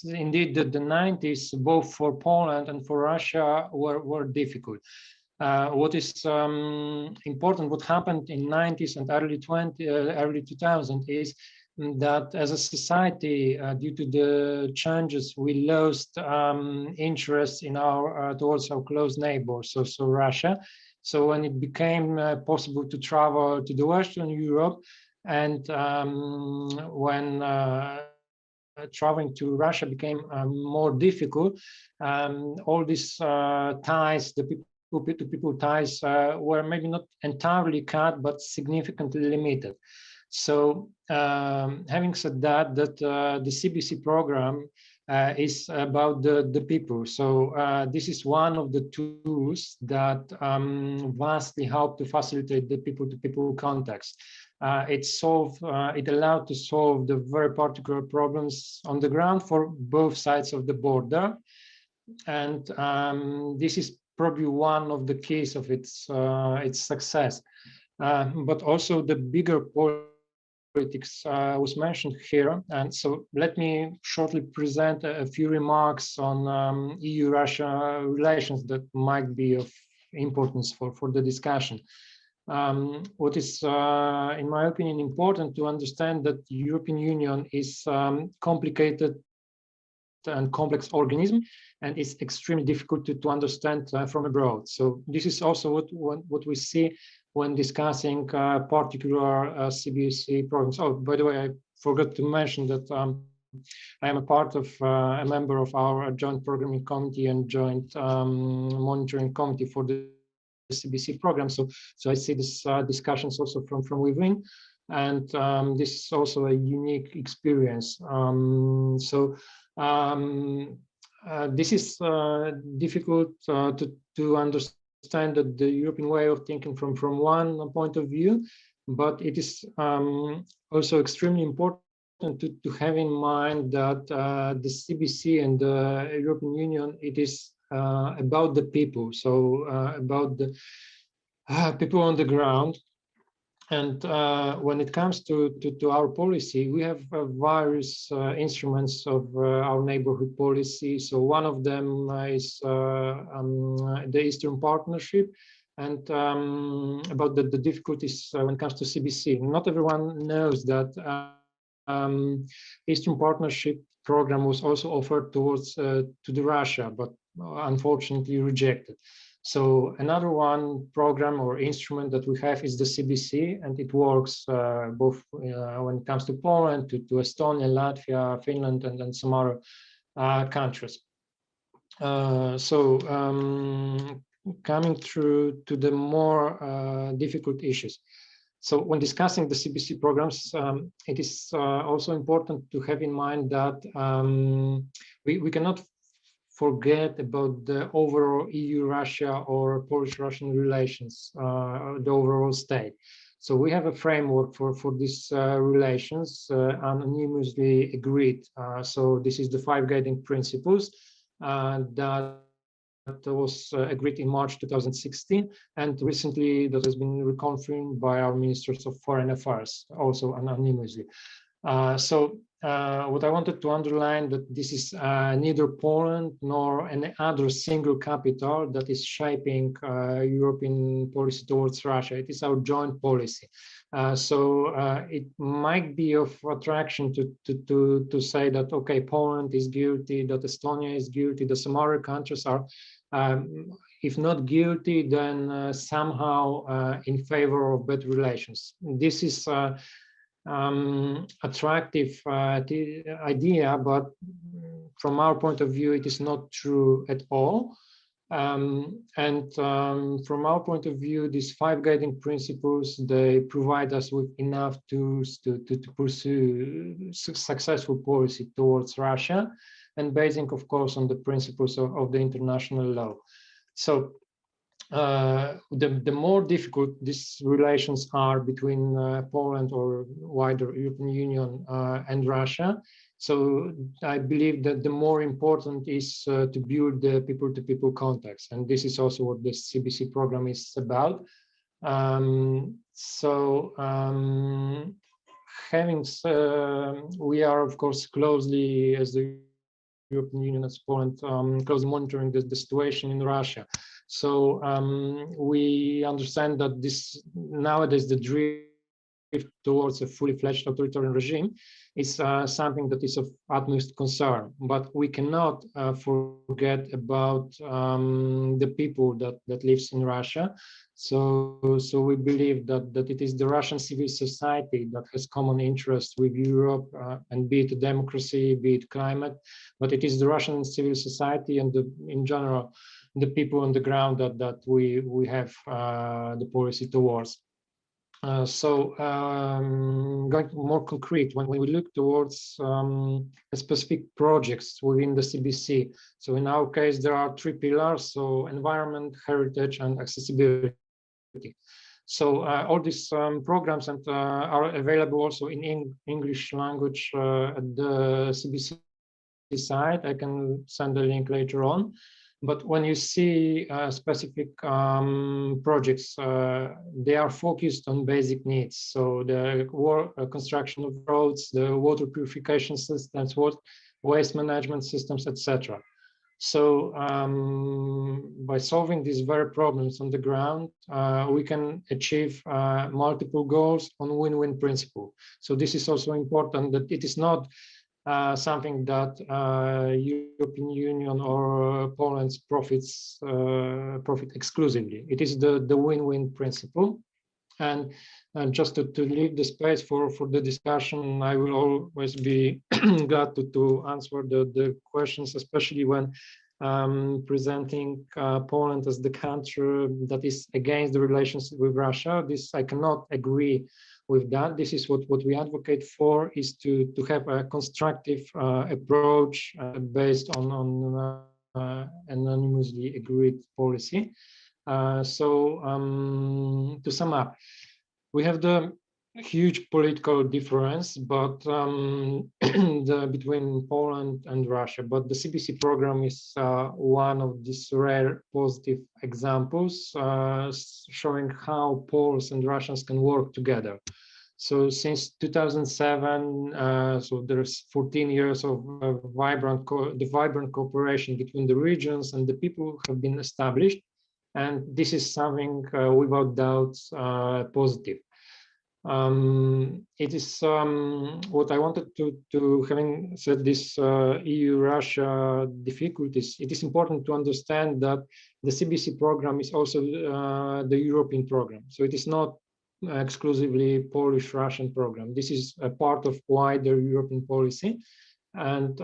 indeed, the 90s, both for Poland and for Russia, were difficult. What is important, what happened in 90s and early 2000 is that as a society, due to the changes, we lost interest in our towards our close neighbors, so Russia. So when it became possible to travel to the Western Europe, and when traveling to Russia became more difficult, all these ties, the people-to-people ties, were maybe not entirely cut, but significantly limited. So having said that, the CBC program is about the people. So this is one of the tools that vastly help to facilitate the people-to-people context. It allowed to solve the very particular problems on the ground for both sides of the border. And this is probably one of the keys of its success. But also the bigger politics was mentioned here. And so let me shortly present a few remarks on EU-Russia relations that might be of importance for the discussion. What is, in my opinion, important to understand that the European Union is complicated and complex organism, and it's extremely difficult to understand from abroad. So this is also what we see when discussing particular CBC programs. Oh, by the way, I forgot to mention that I am a member of our joint programming committee and joint monitoring committee for the CBC program. So I see this discussions also from within, and this is also a unique experience. This is difficult to understand the European way of thinking from one point of view, but it is also extremely important to have in mind that the CBC and the European Union, it is about the people, so about the people on the ground. And when it comes to our policy, we have various instruments of our neighborhood policy. So one of them is the Eastern Partnership, and about the difficulties when it comes to CBC. Not everyone knows that Eastern Partnership program was also offered towards to the Russia, but unfortunately rejected. So another one program or instrument that we have is the CBC, and it works both when it comes to Poland, to Estonia, Latvia, Finland, and then some other countries. Coming through to the more difficult issues. So when discussing the CBC programs, it is also important to have in mind that we cannot forget about the overall EU-Russia or Polish-Russian relations, the overall state. So we have a framework for these relations anonymously agreed. So this is the 5 guiding principles that was agreed in March 2016, and recently that has been reconfirmed by our ministers of foreign affairs, also anonymously. What I wanted to underline that this is neither Poland nor any other single capital that is shaping European policy towards Russia. It is our joint policy. It might be of attraction to say that, okay, Poland is guilty, that Estonia is guilty, that some other countries are, if not guilty, then somehow in favor of better relations. This is attractive idea, but from our point of view, it is not true at all. From our point of view, these 5 guiding principles, they provide us with enough tools to pursue successful policy towards Russia, and basing, of course, on the principles of the international law. So the more difficult these relations are between Poland or wider European Union and Russia. So I believe that the more important is to build the people-to-people context. And this is also what the CBC program is about. We are, of course, closely, as the European Union, as Poland, closely monitoring the situation in Russia. So we understand that nowadays the dream towards a fully fledged authoritarian regime is something that is of utmost concern. But we cannot forget about the people that lives in Russia. So we believe that it is the Russian civil society that has common interests with Europe, and be it democracy, be it climate, but it is the Russian civil society and in general the people on the ground that we have the policy towards. Going more concrete, when we look towards specific projects within the CBC, so in our case there are 3 pillars: so environment, heritage, and accessibility. So all these programs are available also in English language at the CBC site. I can send a link later on. But when you see specific projects, they are focused on basic needs. So the construction of roads, the water purification systems, waste management systems, etc. So by solving these very problems on the ground, we can achieve multiple goals on win-win principle. So this is also important, that it is not something that European Union or Poland's profit exclusively. It is the win-win principle. And just to leave the space for the discussion, I will always be glad to answer the questions, especially when presenting Poland as the country that is against the relations with Russia. This I cannot agree with that. This is what we advocate for, is to have a constructive approach based on anonymously agreed policy. To sum up, we have the huge political difference, but between Poland and Russia. But the CBC program is one of these rare positive examples, showing how Poles and Russians can work together. So since 2007, so there's 14 years of vibrant cooperation between the regions, and the people have been established. And this is something without doubt positive. It is what I wanted to having said this EU-Russia difficulties. It is important to understand that the CBC program is also the European program. So it is not exclusively Polish-Russian program. This is a part of wider European policy. And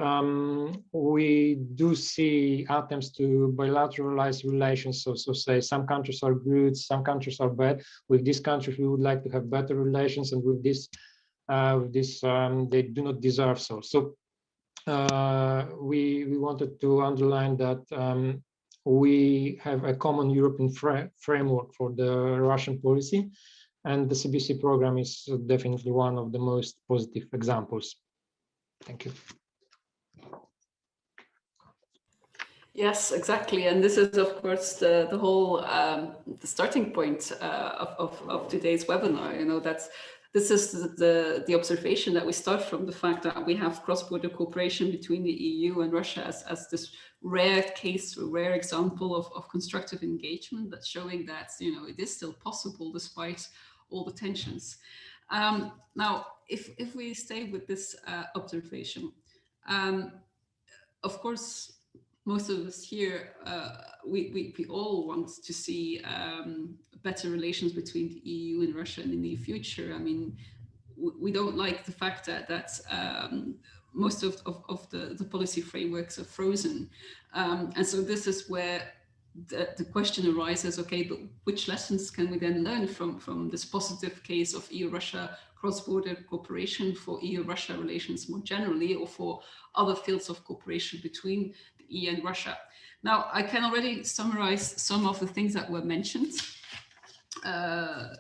we do see attempts to bilateralize relations. So say some countries are good, some countries are bad. With these countries, we would like to have better relations, and with this, they do not deserve so. So we wanted to underline that we have a common European framework for the Russian policy, and the CBC program is definitely one of the most positive examples. Thank you. Yes, exactly. And this is, of course, the whole the starting point of today's webinar. You know, this is the observation that we start from, the fact that we have cross-border cooperation between the EU and Russia as this rare case, a rare example of constructive engagement, that's showing that, you know, it is still possible despite all the tensions. Now, if we stay with this observation, of course, most of us here, we all want to see better relations between the EU and Russia in the near future. I mean, we don't like the fact that most of the policy frameworks are frozen. And so this is where the question arises, okay, but which lessons can we then learn from this positive case of EU-Russia cross-border cooperation for EU-Russia relations more generally, or for other fields of cooperation between the EU and Russia? Now, I can already summarize some of the things that were mentioned,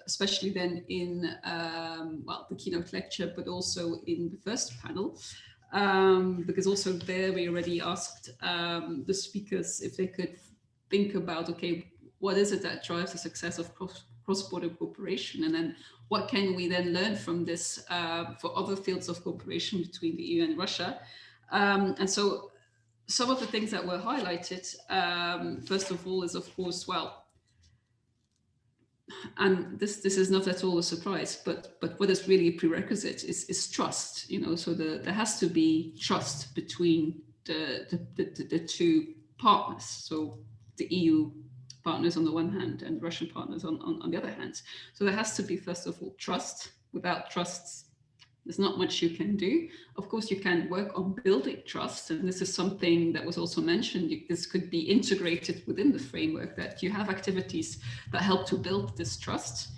especially then in well, the keynote lecture, but also in the first panel, because also there we already asked the speakers if they could think about, okay, what is it that drives the success of cross-border cooperation, and then what can we then learn from this for other fields of cooperation between the EU and Russia? And so some of the things that were highlighted, first of all, is of course, well, and this is not at all a surprise, but what is really a prerequisite is trust. So there has to be trust between the two partners. So the EU partners on the one hand and Russian partners on the other hand. So there has to be, first of all, trust. Without trust, there's not much you can do. Of course, you can work on building trust, and this is something that was also mentioned. This could be integrated within the framework, that you have activities that help to build this trust.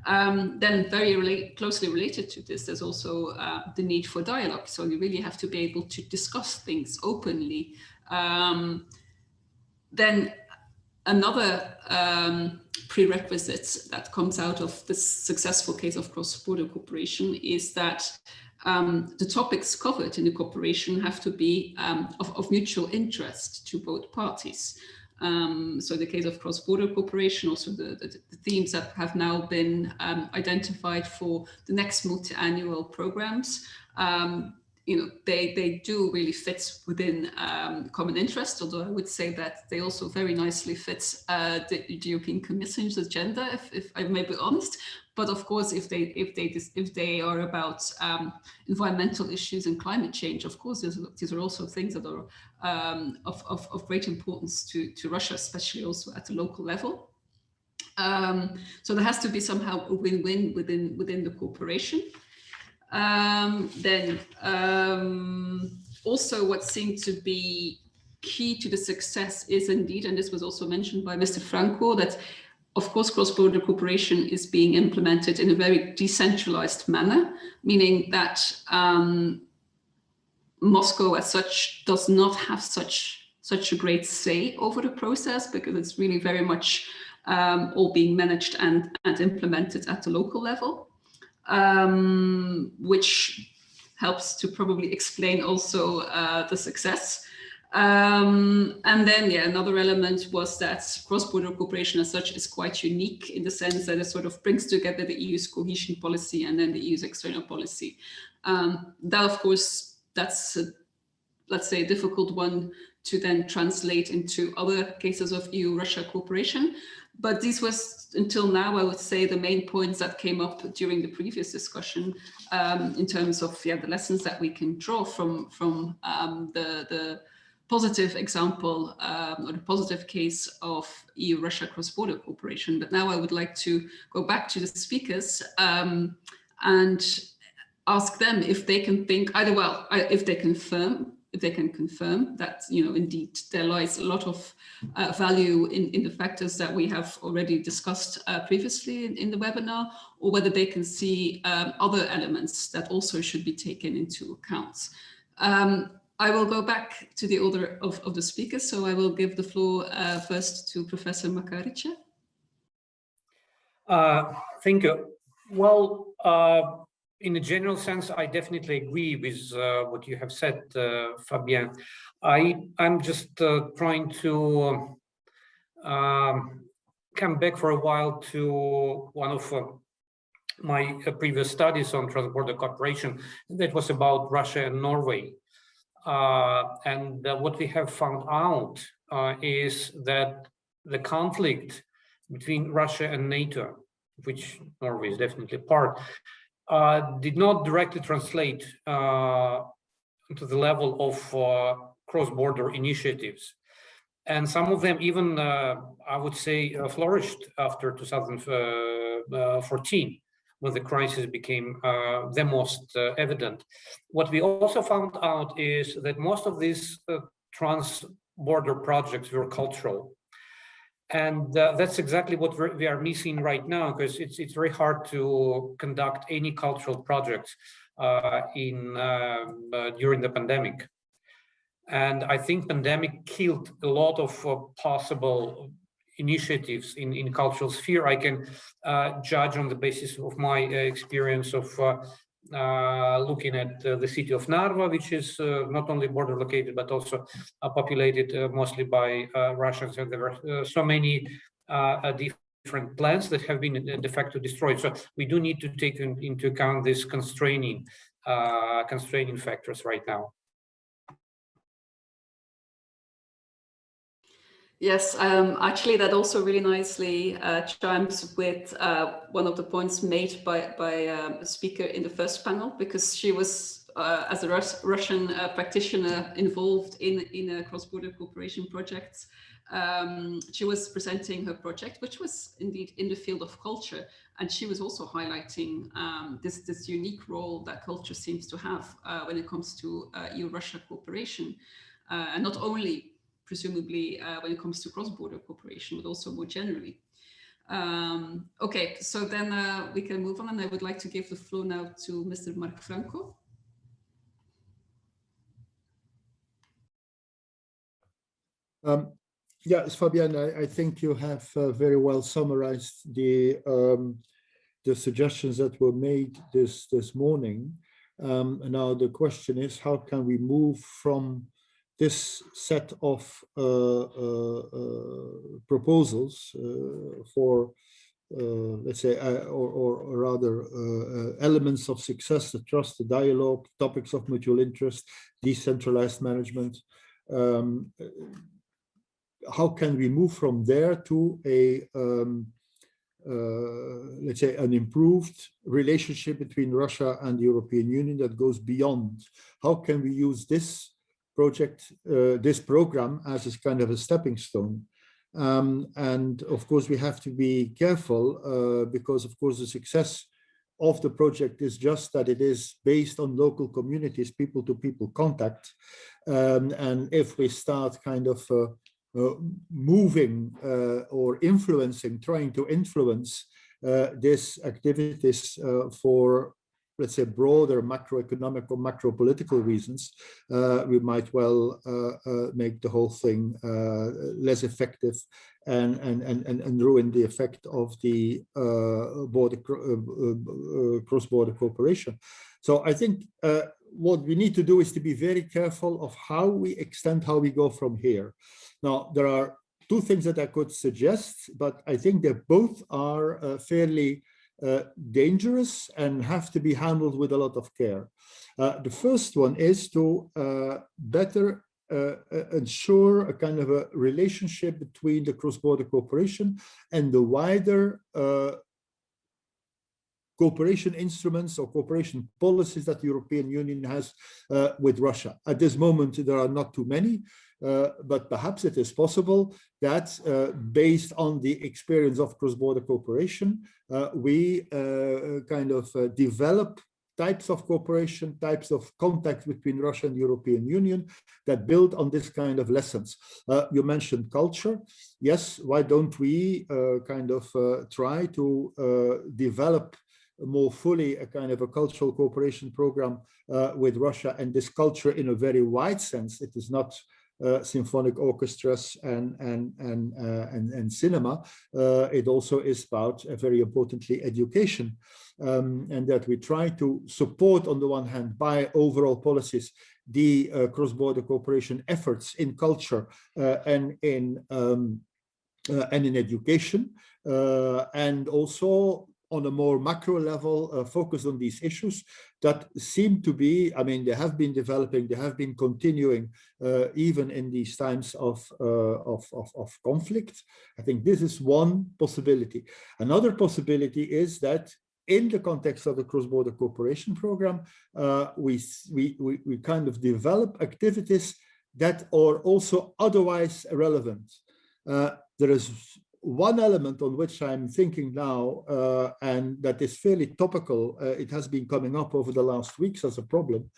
Then very closely related to this, there's also the need for dialogue. So you really have to be able to discuss things openly. Then another prerequisite that comes out of this successful case of cross-border cooperation is that the topics covered in the cooperation have to be of mutual interest to both parties. So in the case of cross-border cooperation, also the themes that have now been identified for the next multi-annual programs, they do really fit within common interest, although I would say that they also very nicely fit the European Commission's agenda, if I may be honest. But of course, if they are about environmental issues and climate change, of course, these are also things that are of great importance to Russia, especially also at the local level. So there has to be somehow a win-win within the cooperation. Then also what seemed to be key to the success is indeed, and this was also mentioned by Mr. Franco, that of course cross-border cooperation is being implemented in a very decentralized manner, meaning that Moscow as such does not have such a great say over the process, because it's really very much all being managed and implemented at the local level. Which helps to probably explain also the success. And then, another element was that cross-border cooperation as such is quite unique in the sense that it sort of brings together the EU's cohesion policy and then the EU's external policy. That, of course, that's, let's say, a difficult one to then translate into other cases of EU-Russia cooperation. But these was, until now, I would say, the main points that came up during the previous discussion in terms of the lessons that we can draw from the positive example or the positive case of EU-Russia cross-border cooperation. But now I would like to go back to the speakers and ask them if they can think either, well, if they can confirm that, indeed there lies a lot of value in the factors that we have already discussed previously in the webinar, or whether they can see other elements that also should be taken into account. I will go back to the order of the speakers, so I will give the floor first to Professor Makarice. Thank you. Well, in a general sense, I definitely agree with what you have said, Fabien. I'm just trying to come back for a while to one of my previous studies on transborder cooperation. That was about Russia and Norway. And what we have found out is that the conflict between Russia and NATO, which Norway is definitely part, did not directly translate to the level of cross-border initiatives. And some of them even, I would say, flourished after 2014, when the crisis became the most evident. What we also found out is that most of these trans-border projects were cultural. And that's exactly what we are missing right now, because it's very hard to conduct any cultural projects during the pandemic. And I think pandemic killed a lot of possible initiatives in cultural sphere. I can judge on the basis of my experience of looking at the city of Narva, which is not only border located, but also populated mostly by Russians. And there were so many different plants that have been de facto destroyed. So we do need to take into account these constraining factors right now. Yes, actually, that also really nicely chimes with one of the points made by a speaker in the first panel, because she was, as a Russian practitioner involved in a cross-border cooperation project, she was presenting her project, which was indeed in the field of culture, and she was also highlighting this unique role that culture seems to have when it comes to EU-Russia cooperation, and not only presumably when it comes to cross-border cooperation, but also more generally. Okay, so then we can move on, and I would like to give the floor now to Mr. Mark Franco. Yes, Fabian, I think you have very well summarized the suggestions that were made this morning. Now the question is, how can we move from this set of proposals for, let's say, or rather elements of success, the trust, the dialogue, topics of mutual interest, decentralized management. How can we move from there to a, let's say, an improved relationship between Russia and the European Union that goes beyond? How can we use this project, this program, as a kind of a stepping stone? And of course, we have to be careful because, of course, the success of the project is just that it is based on local communities, people-to-people contact. And if we start kind of moving or influencing, trying to influence these activities for, let's say, broader macroeconomic or macro-political reasons, we might well make the whole thing less effective and ruin the effect of the cross-border cooperation. So I think what we need to do is to be very careful of how we extend, how we go from here. Now, there are two things that I could suggest, but I think they both are fairly dangerous and have to be handled with a lot of care. The first one is to better ensure a kind of a relationship between the cross-border cooperation and the wider cooperation instruments or cooperation policies that the European Union has with Russia. At this moment, there are not too many, but perhaps it is possible that based on the experience of cross-border cooperation, we kind of develop types of cooperation, types of contact between Russia and the European Union that build on this kind of lessons. You mentioned culture. Yes, why don't we kind of try to develop more fully a kind of a cultural cooperation program with Russia, and this culture in a very wide sense. It is not symphonic orchestras and cinema. It also is about, very importantly, education, and that we try to support, on the one hand, by overall policies, the cross-border cooperation efforts in culture and in education, and also on a more macro level, focus on these issues that seem to be, I mean, they have been developing, they have been continuing, even in these times of conflict. I think this is one possibility. Another possibility is that in the context of the cross-border cooperation program, we kind of develop activities that are also otherwise relevant. There is one element on which I'm thinking now, and that is fairly topical. It has been coming up over the last weeks as a problem,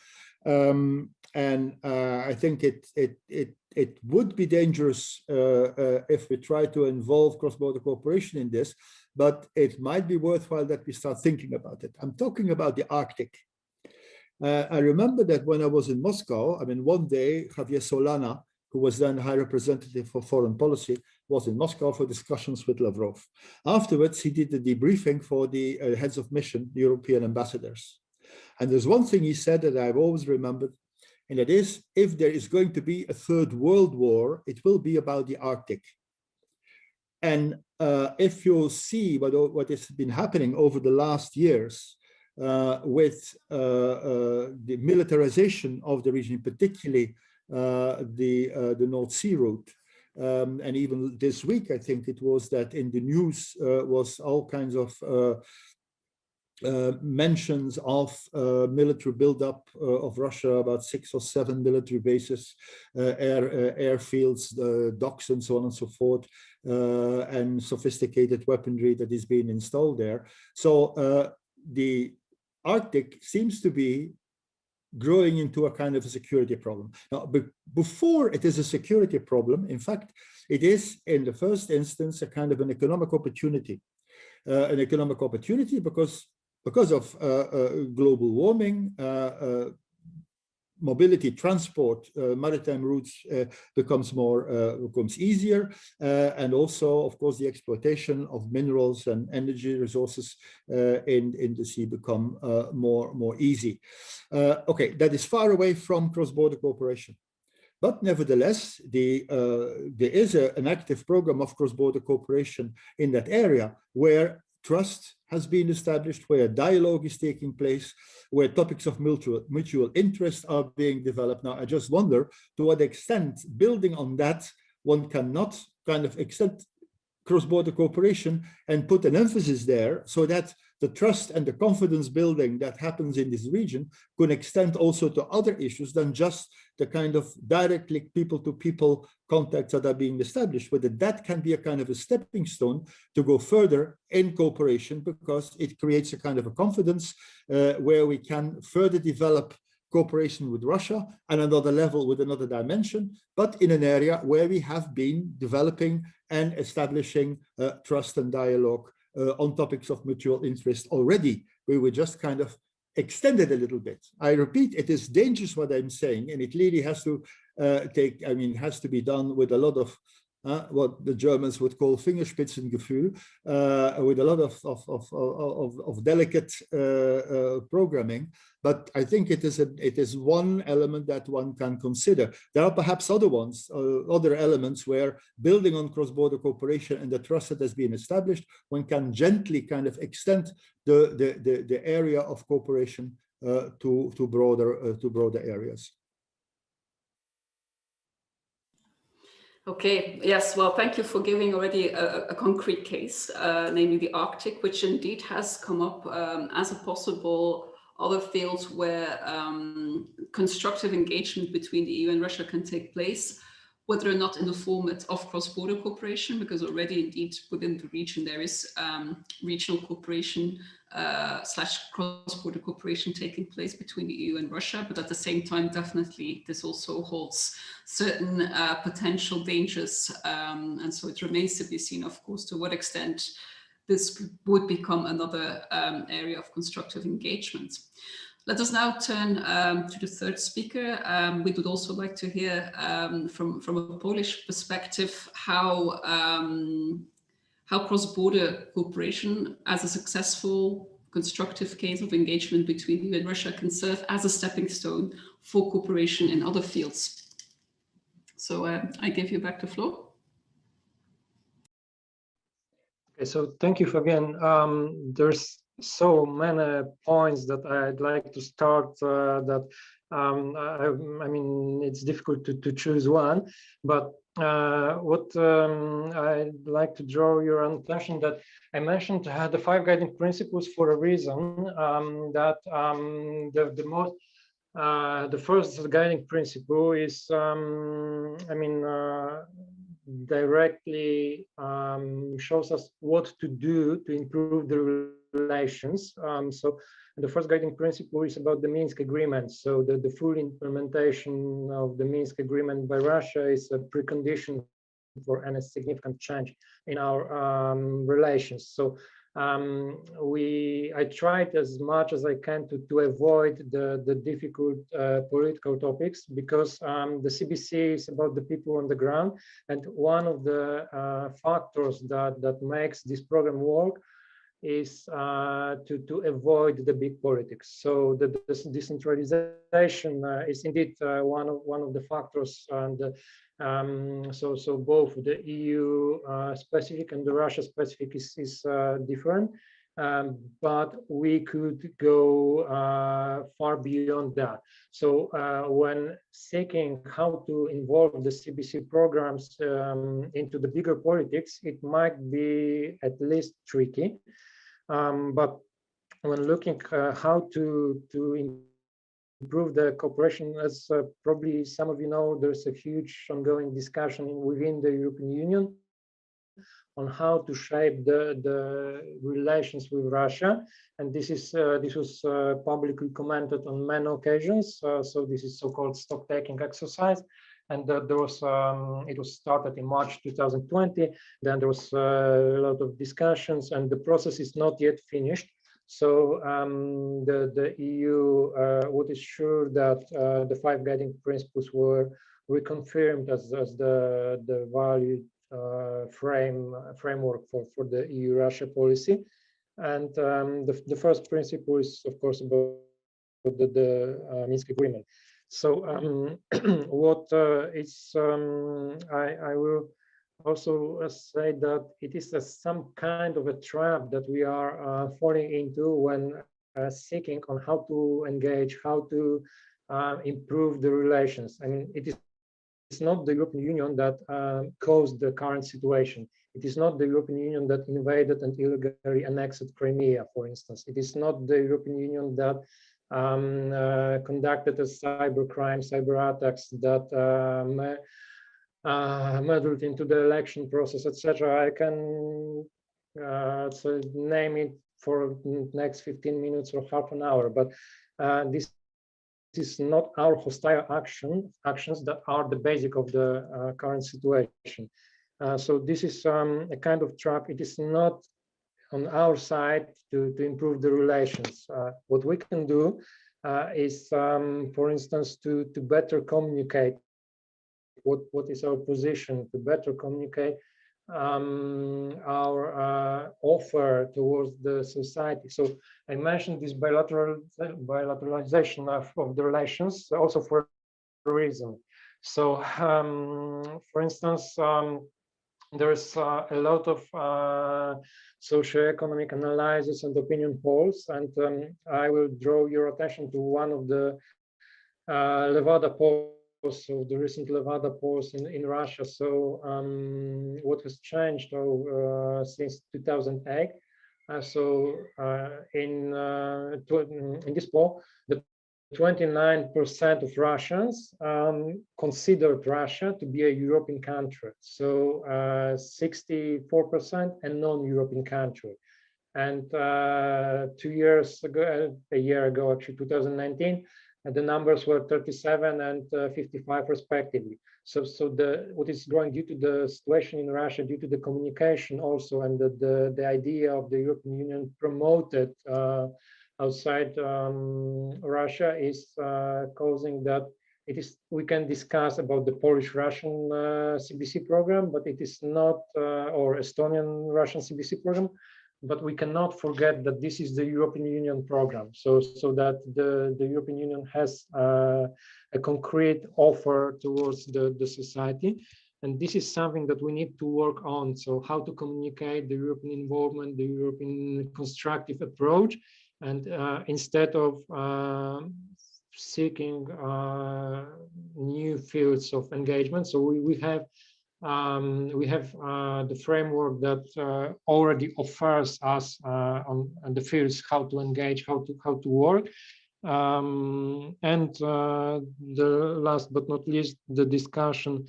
and I think it would be dangerous if we try to involve cross-border cooperation in this, but it might be worthwhile that we start thinking about it. I'm talking about the Arctic. I remember that when I was in Moscow, I mean, one day Javier Solana, who was then High Representative for Foreign Policy, was in Moscow for discussions with Lavrov. Afterwards, he did the debriefing for the heads of mission, the European ambassadors. And there's one thing he said that I've always remembered, and that is, if there is going to be a third world war, it will be about the Arctic. And if you see what has been happening over the last years with the militarization of the region, particularly the North Sea route, And even this week, I think it was that in the news was all kinds of mentions of military buildup of Russia, about 6 or 7 military bases, airfields, docks, and so on and so forth, and sophisticated weaponry that is being installed there. So the Arctic seems to be growing into a kind of a security problem. Now, before it is a security problem, in fact, it is in the first instance a kind of an economic opportunity. An economic opportunity because of global warming, mobility, transport, maritime routes becomes easier, and also, of course, the exploitation of minerals and energy resources in the sea become more easy. Okay, that is far away from cross-border cooperation. But nevertheless, there is an active program of cross-border cooperation in that area where trust has been established, where dialogue is taking place, where topics of mutual interest are being developed. Now, I just wonder to what extent, building on that, one cannot kind of extend cross-border cooperation and put an emphasis there so that the trust and the confidence building that happens in this region could extend also to other issues than just the kind of directly people-to-people contacts that are being established, whether that can be a kind of a stepping stone to go further in cooperation, because it creates a kind of a confidence where we can further develop cooperation with Russia on another level, with another dimension, but in an area where we have been developing and establishing trust and dialogue on topics of mutual interest already. We were just kind of extended a little bit. I repeat, it is dangerous what I'm saying, and it really has to has to be done with a lot of what the Germans would call Fingerspitzengefühl, with a lot of delicate programming. But I think it is one element that one can consider. There are perhaps other ones, other elements where building on cross-border cooperation and the trust that has been established, one can gently kind of extend the area of cooperation to broader areas. Okay, yes, well, thank you for giving already a concrete case, namely the Arctic, which indeed has come up as a possible other field where constructive engagement between the EU and Russia can take place, whether or not in the format of cross-border cooperation, because already indeed within the region there is regional cooperation / cross-border cooperation taking place between the EU and Russia, but at the same time, definitely this also holds certain potential dangers, and so it remains to be seen, of course, to what extent this would become another area of constructive engagement. Let us now turn to the third speaker. We would also like to hear from a Polish perspective how cross-border cooperation as a successful constructive case of engagement between EU and Russia can serve as a stepping stone for cooperation in other fields. So I give you back the floor. Okay, so thank you, Fabienne. There's so many points that I'd like to start I mean, it's difficult to choose one, but what I'd like to draw your attention that I mentioned the 5 guiding principles for a reason, that the first guiding principle is, directly shows us what to do to improve the relations. So the first guiding principle is about the Minsk Agreement. So the full implementation of the Minsk Agreement by Russia is a precondition for any significant change in our relations. So I tried as much as I can to avoid the difficult political topics, because the CBC is about the people on the ground, and one of the factors that makes this program work is to avoid the big politics. So the decentralization is indeed one of the factors, and so both the EU specific and the Russia specific is different. but we could go far beyond that. So when seeking how to involve the CBC programs into the bigger politics, it might be at least tricky. But when looking how to improve the cooperation, as probably some of you know, there's a huge ongoing discussion within the European Union on how to shape the relations with Russia, and this was publicly commented on many occasions. So this is so-called stock-taking exercise, and there was it was started in March 2020. Then there was a lot of discussions, and the process is not yet finished. So the EU, what is sure that the 5 guiding principles were reconfirmed as the valid framework for the EU-Russia policy. And the first principle is, of course, about the Minsk agreement. So what I will also say that it is some kind of a trap that we are falling into when seeking on how to engage, how to improve the relations. I mean, it's not the European Union that caused the current situation. It is not the European Union that invaded and illegally annexed Crimea, for instance. It is not the European Union that conducted a cybercrime, cyber attacks that meddled into the election process, etc. I can so name it for the next 15 minutes or half an hour, but this is not our hostile actions that are the basic of the current situation. So this is a kind of trap. It is not on our side to improve the relations. What we can do is, for instance, to better communicate what is our position, to better communicate our offer towards the society. So I mentioned this bilateralization of the relations also for a reason. So for instance, there's a lot of socioeconomic analysis and opinion polls, and I will draw your attention to one of the Levada polls, so the recent Levada polls in Russia. So what has changed since 2008? So in this poll, the 29% of Russians considered Russia to be a European country. So 64% a non-European country. And 2 years ago, a year ago, actually 2019, the numbers were 37 and 55 respectively. So what is growing due to the situation in Russia, due to the communication also, and the idea of the European Union promoted outside Russia is causing that we can discuss about the Polish-Russian CBC program, but it is not, or Estonian-Russian CBC program, but we cannot forget that this is the European Union program. So that the European Union has a concrete offer towards the society. And this is something that we need to work on. So how to communicate the European involvement, the European constructive approach, and instead of seeking new fields of engagement. So we have the framework that already offers us on the fields how to engage, how to work. And the last but not least, the discussion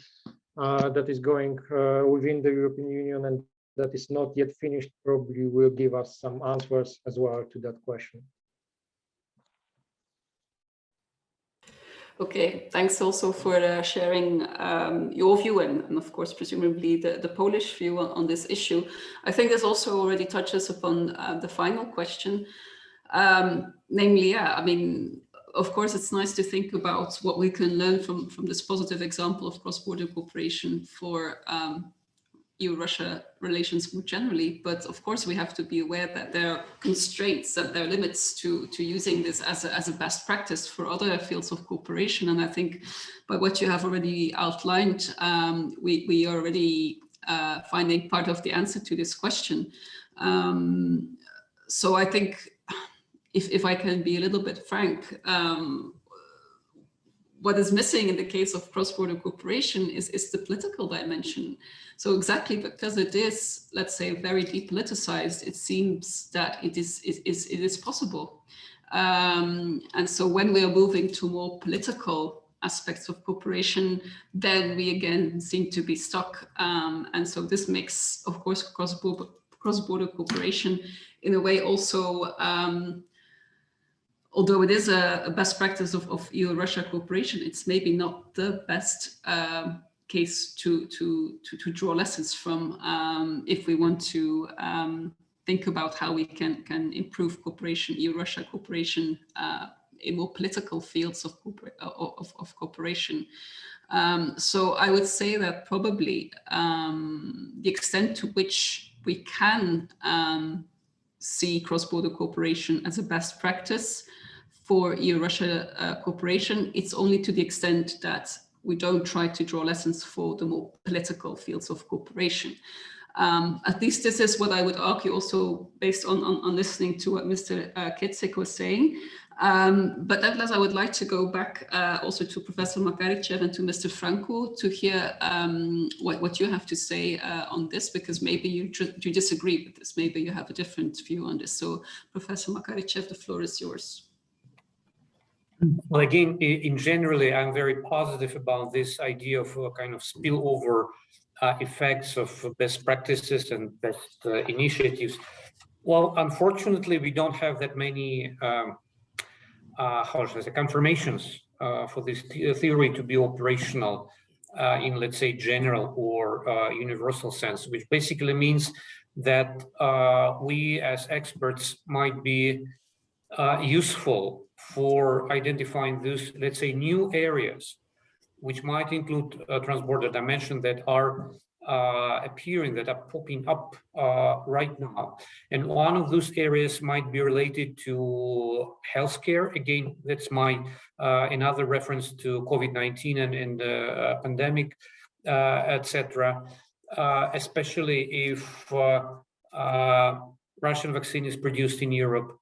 that is going within the European Union and that is not yet finished probably will give us some answers as well to that question. Okay, thanks also for sharing your view and of course, presumably the Polish view on this issue. I think this also already touches upon the final question, namely, I mean, of course, it's nice to think about what we can learn from this positive example of cross-border cooperation for EU-Russia relations more generally, but of course we have to be aware that there are constraints, that there are limits to using this as a best practice for other fields of cooperation. And I think by what you have already outlined, we are already finding part of the answer to this question. so I think, if I can be a little bit frank, what is missing in the case of cross-border cooperation is the political dimension. So exactly because it is, let's say, very depoliticized, it seems that it is possible. And so when we are moving to more political aspects of cooperation, then we again seem to be stuck. And so this makes, of course, cross-border cooperation in a way also, although it is a best practice of EU-Russia cooperation, it's maybe not the best case to draw lessons from if we want to think about how we can improve cooperation, EU-Russia cooperation in more political fields of cooperation. So I would say that probably the extent to which we can see cross-border cooperation as a best practice for EU-Russia cooperation, it's only to the extent that we don't try to draw lessons for the more political fields of cooperation. At least this is what I would argue also based on listening to what Mr. Kitsik was saying. But nevertheless, I would like to go back also to Professor Makarichev and to Mr. Franco to hear what you have to say on this, because maybe you disagree with this, maybe you have a different view on this. So Professor Makarichev, the floor is yours. Well, again, in generally, I'm very positive about this idea of a kind of spillover effects of best practices and best initiatives. Well, unfortunately, we don't have that many how should I say, confirmations for this theory to be operational in, let's say, general or universal sense, which basically means that we as experts might be useful for identifying these, let's say, new areas, which might include a transborder dimension that are appearing, that are popping up right now. And one of those areas might be related to healthcare. Again, that's my another reference to COVID-19 and the pandemic, etc. Especially if Russian vaccine is produced in Europe,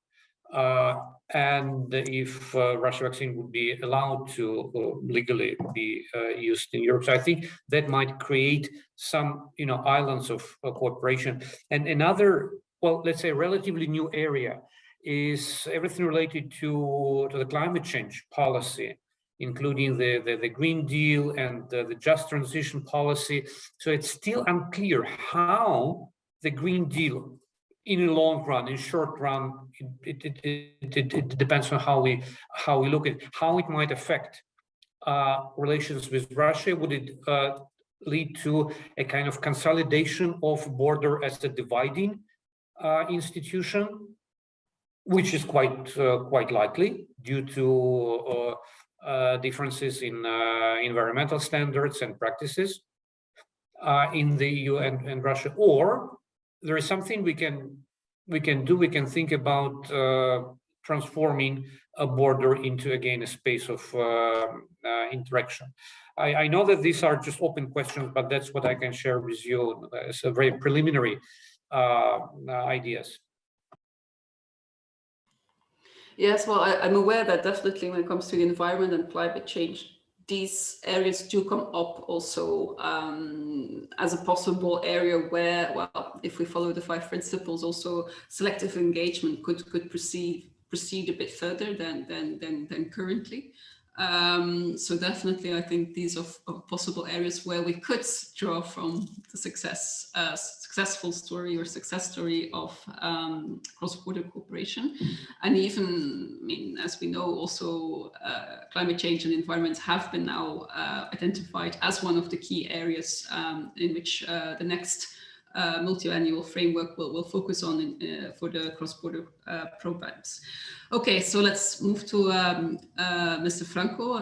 and if Russian vaccine would be allowed to legally be used in Europe. So I think that might create some, islands of cooperation. And another, well, let's say relatively new area is everything related to the climate change policy, including the Green Deal and the just transition policy. So it's still unclear how the Green Deal, in the long run, in short run, it depends on how we look at it, how it might affect relations with Russia. Would it lead to a kind of consolidation of border as a dividing institution, which is quite likely due to differences in environmental standards and practices in the EU and Russia? Or there is something we can do. We can think about transforming a border into, again, a space of interaction. I know that these are just open questions, but that's what I can share with you as a very preliminary ideas. Yes, well, I'm aware that definitely when it comes to the environment and climate change, these areas do come up also as a possible area where, well, if we follow the 5 principles, also selective engagement could proceed a bit further than currently. So definitely, I think these are possible areas where we could draw from the successful story or success story of cross-border cooperation. And even, I mean, as we know, also climate change and environment have been now identified as one of the key areas in which the next multi-annual framework will focus on for the cross-border programs. Okay, so let's move to Mr. Franco.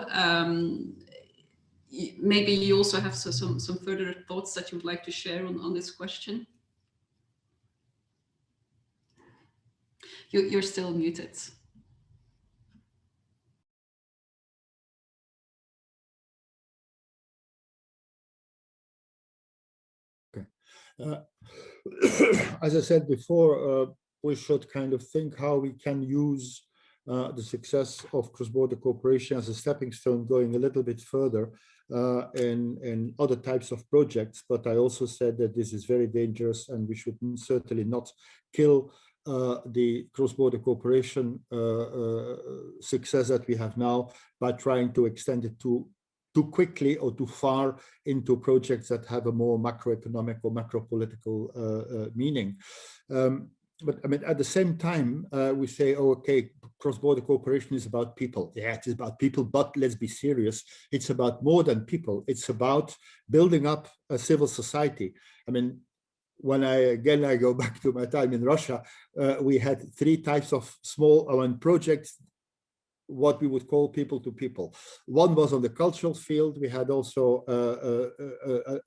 Maybe you also have some further thoughts that you would like to share on this question. You're still muted. As I said before, we should kind of think how we can use the success of cross-border cooperation as a stepping stone going a little bit further in other types of projects. But I also said that this is very dangerous and we should certainly not kill the cross-border cooperation success that we have now by trying to extend it too quickly or too far into projects that have a more macroeconomic or macro-political meaning. But I mean, at the same time, we say, oh, okay, cross-border cooperation is about people. Yeah, it is about people, but let's be serious. It's about more than people. It's about building up a civil society. I mean, when I go back to my time in Russia, we had 3 types of small projects, what we would call people to people. One was on the cultural field. We had also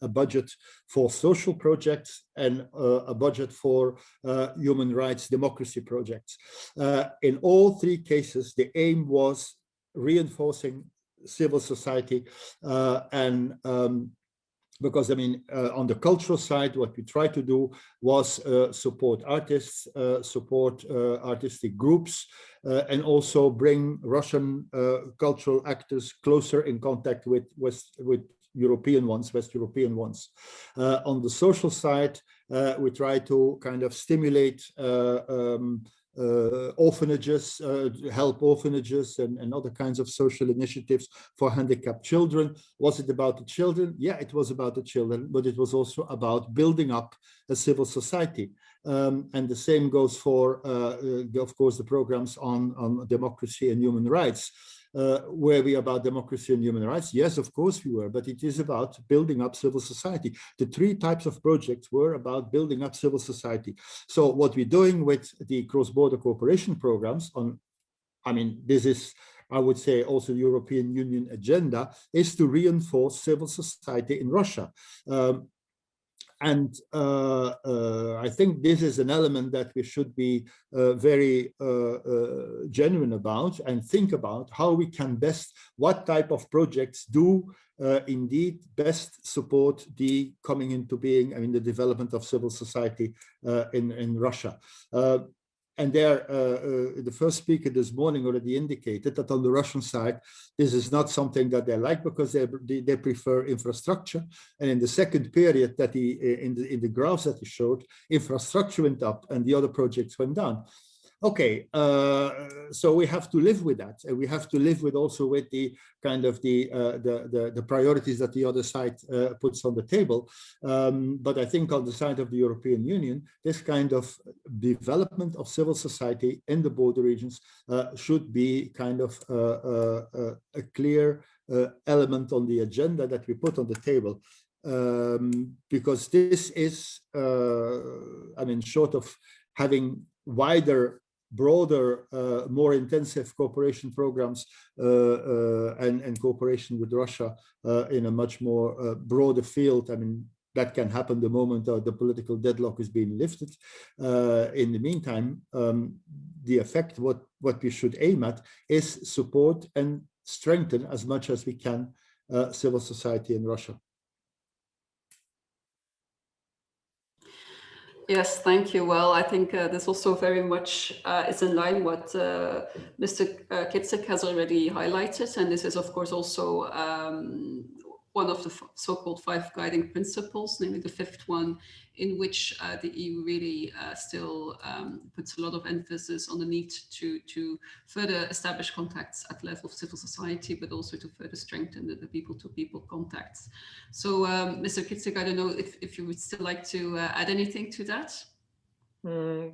a budget for social projects and a budget for human rights democracy projects. In all 3 cases, the aim was reinforcing civil society because I mean, on the cultural side, what we tried to do was support artists, support artistic groups, and also bring Russian cultural actors closer in contact with European ones, West European ones. On the social side, we try to kind of stimulate orphanages, help orphanages and other kinds of social initiatives for handicapped children. Was it about the children? Yeah, it was about the children, but it was also about building up a civil society. And the same goes for, of course, the programs on democracy and human rights. Were we about democracy and human rights? Yes, of course we were, but it is about building up civil society. The 3 types of projects were about building up civil society. So what we're doing with the cross-border cooperation programs I mean, this is, I would say, also the European Union agenda, is to reinforce civil society in Russia. And I think this is an element that we should be very genuine about and think about how we can best, what type of projects do indeed best support the coming into being, I mean, the development of civil society in Russia. And there, the first speaker this morning already indicated that on the Russian side, this is not something that they like because they prefer infrastructure. And in the second period that in the graphs that he showed, infrastructure went up and the other projects went down. Okay, so we have to live with that, and we have to live with also with the kind of the priorities that the other side puts on the table. But I think on the side of the European Union, this kind of development of civil society in the border regions should be kind of a clear element on the agenda that we put on the table. Because this is, I mean, short of having wider, broader, more intensive cooperation programs and cooperation with Russia in a much more broader field. I mean, that can happen the moment the political deadlock is being lifted. In the meantime, the effect, what we should aim at is support and strengthen as much as we can civil society in Russia. Yes, thank you. Well, I think this also very much is in line what Mr. Kitsik has already highlighted. And this is, of course, also one of the so-called 5 guiding principles, namely the 5th one, in which the EU really still puts a lot of emphasis on the need to further establish contacts at the level of civil society, but also to further strengthen the people-to-people contacts. So, Mr. Kitsik, I don't know if you would still like to add anything to that?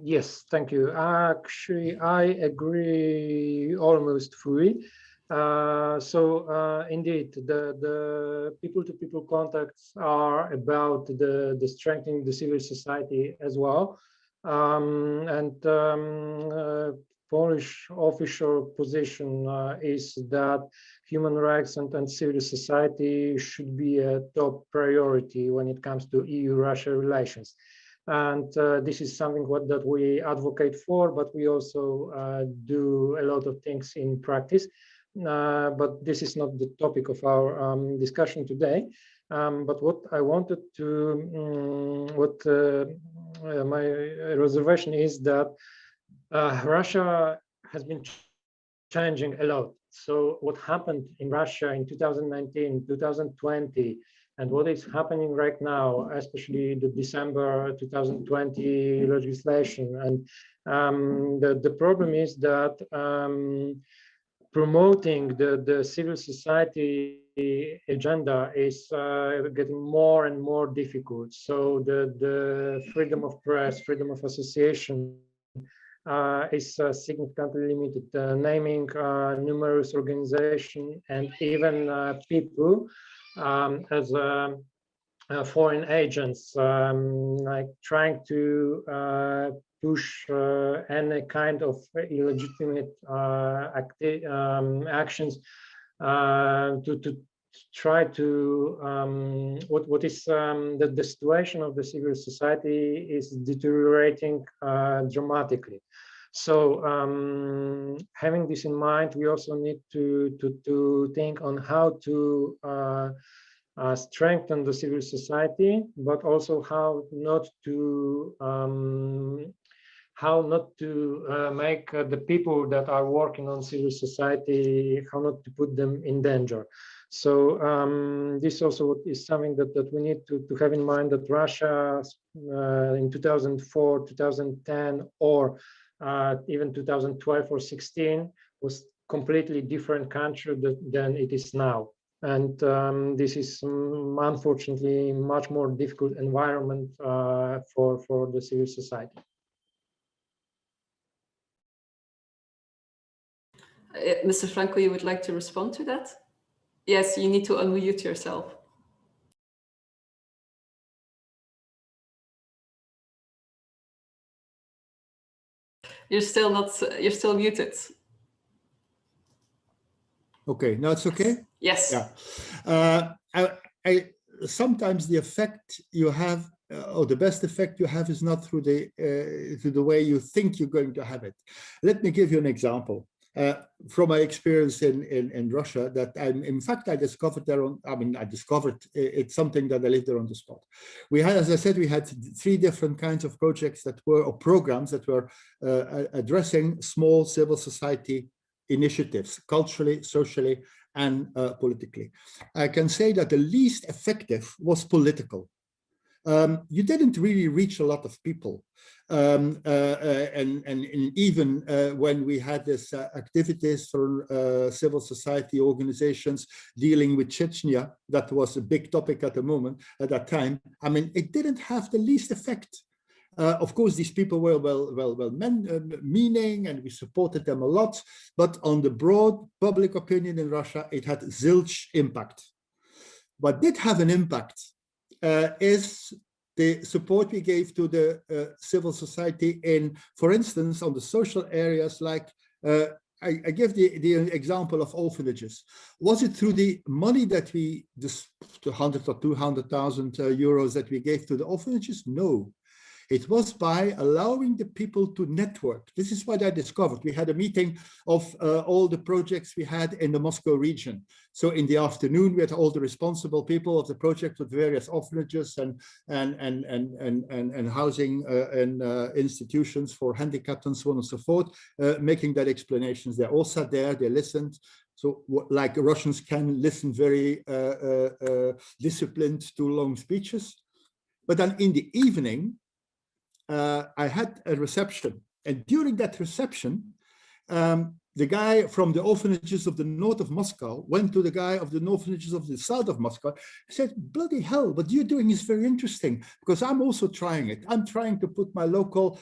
Yes, thank you. Actually, I agree almost fully. Indeed, the people-to-people contacts are about the strengthening the civil society as well. Polish official position is that human rights and civil society should be a top priority when it comes to EU-Russia relations. And this is something that we advocate for, but we also do a lot of things in practice. But this is not the topic of our discussion today. But what I wanted to, my reservation is that Russia has been changing a lot. So what happened in Russia in 2019, 2020, and what is happening right now, especially the December 2020 legislation. And the problem is that promoting the civil society agenda is getting more and more difficult. So the freedom of press, freedom of association is significantly limited. Naming numerous organizations and even people as foreign agents, like trying to push any kind of illegitimate actions to try to what is the situation of the civil society is deteriorating dramatically. So having this in mind, we also need to think on how to strengthen the civil society, but also how not to make the people that are working on civil society, how not to put them in danger. So this also is something that we need to have in mind, that Russia in 2004, 2010, or even 2012 or 16 was completely different country than it is now. And this is unfortunately much more difficult environment for the civil society. Mr. Franco, you would like to respond to that? Yes, you need to unmute yourself. You're still muted. Okay, now it's okay? Yes. Yeah. Sometimes the effect you have, or the best effect you have, is not through the way you think you're going to have it. Let me give you an example from my experience in Russia. That in fact I discovered there on. I mean, I discovered it's something that I lived there on the spot. We had, as I said, we had 3 different kinds of projects that were, or programs that were addressing small civil society initiatives, culturally, socially, and politically. I can say that the least effective was political. You didn't really reach a lot of people. And even when we had this activities for civil society organizations dealing with Chechnya, that was a big topic at the moment, at that time, I mean, it didn't have the least effect. Of course, these people were meaning, and we supported them a lot, but on the broad public opinion in Russia, it had zilch impact. What did have an impact is the support we gave to the civil society in, for instance, on the social areas, like I give the example of orphanages. Was it through the money that we, the 100 or 200,000 euros that we gave to the orphanages? No. It was by allowing the people to network. This is what I discovered. We had a meeting of all the projects we had in the Moscow region. So in the afternoon, we had all the responsible people of the project with various orphanages and housing and institutions for handicapped and so on and so forth, making that explanations. They all sat there, they listened. So like Russians can listen very disciplined to long speeches. But then in the evening, I had a reception, and during that reception, the guy from the orphanages of the north of Moscow went to the guy of the orphanages of the south of Moscow. He said, "Bloody hell, what you're doing is very interesting, because I'm also trying it. I'm trying to put my local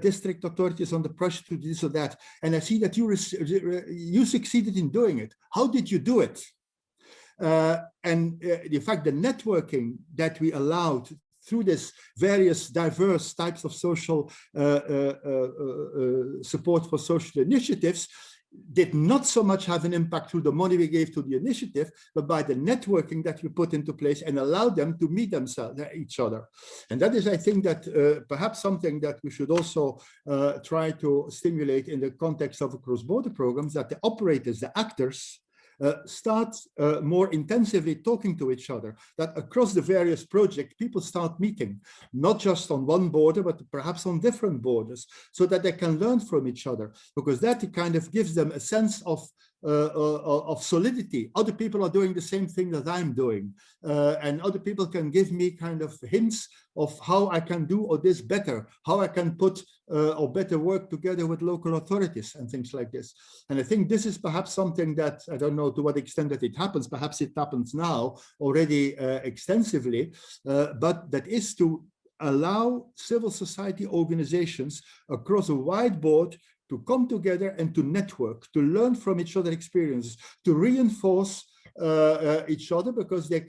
district authorities on the pressure to this or that, and I see that you succeeded in doing it. How did you do it?" And in fact, the networking that we allowed through this various diverse types of social support for social initiatives did not so much have an impact through the money we gave to the initiative, but by the networking that we put into place and allowed them to meet themselves, each other. And that is, I think, that perhaps something that we should also try to stimulate in the context of cross-border programs, that the operators, the actors, start more intensively talking to each other, that across the various projects, people start meeting, not just on one border, but perhaps on different borders, so that they can learn from each other, because that kind of gives them a sense of solidity. Other people are doing the same thing that I'm doing, and other people can give me kind of hints of how I can do or this better, how I can put or better work together with local authorities and things like this. And I think this is perhaps something that, I don't know to what extent that it happens, perhaps it happens now already extensively, but that is to allow civil society organizations across a wide board to come together and to network, to learn from each other's experiences, to reinforce each other, because they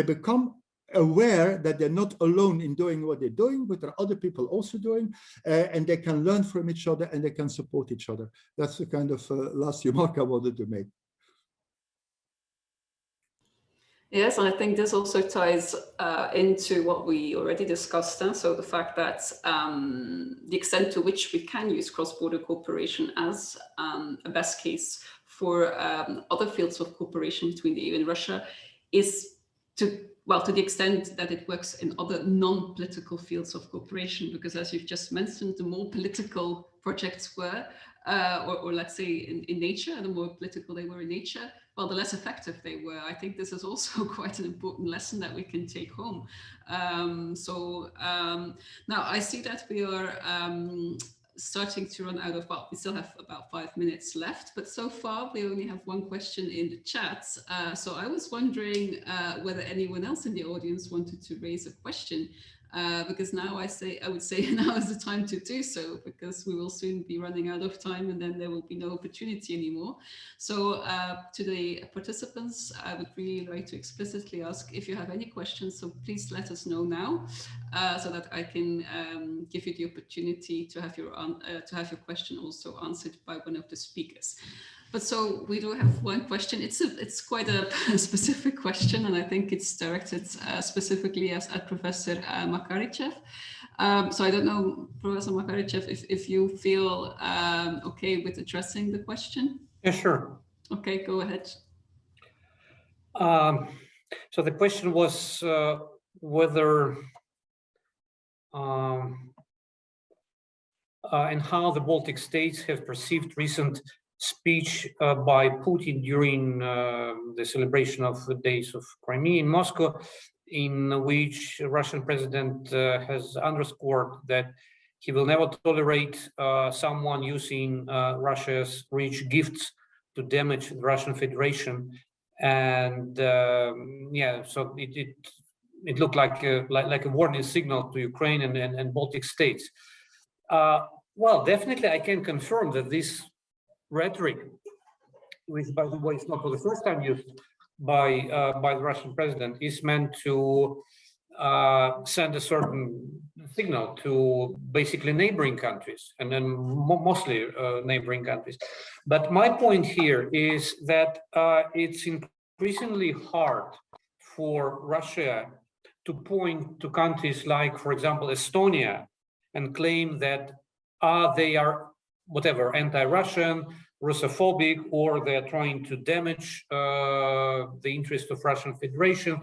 become aware that they're not alone in doing what they're doing, but there are other people also doing, and they can learn from each other and they can support each other. That's the kind of last remark I wanted to make. Yes, and I think this also ties into what we already discussed. So the fact that the extent to which we can use cross-border cooperation as a best case for other fields of cooperation between the EU and Russia is to the extent that it works in other non-political fields of cooperation, because as you've just mentioned, the more political projects were, or let's say in nature, the more political they were in nature, well, the less effective they were. I think this is also quite an important lesson that we can take home. Now I see that we are starting to run out of, well, we still have about 5 minutes left, but so far we only have one question in the chat. So I was wondering whether anyone else in the audience wanted to raise a question, because now I would say now is the time to do so, because we will soon be running out of time and then there will be no opportunity anymore. So to the participants, I would really like to explicitly ask if you have any questions, so please let us know now, so that I can give you the opportunity to have your question also answered by one of the speakers. But so we do have one question. It's quite a specific question, and I think it's directed specifically at Professor Makarichev. So I don't know, Professor Makarichev, if you feel okay with addressing the question. Yeah, sure. Okay, go ahead. So the question was whether and how the Baltic states have perceived recent speech by Putin during the celebration of the Days of Crimea in Moscow, in which Russian president has underscored that he will never tolerate someone using Russia's rich gifts to damage the Russian Federation. And yeah, so it looked like a warning signal to Ukraine and Baltic states. Well, definitely I can confirm that this rhetoric, which by the way is not for the first time used by the Russian president, is meant to send a certain signal to basically neighboring countries, and then mostly neighboring countries. But my point here is that it's increasingly hard for Russia to point to countries like, for example, Estonia, and claim that they are whatever, anti-Russian, Russophobic, or they're trying to damage the interest of Russian Federation,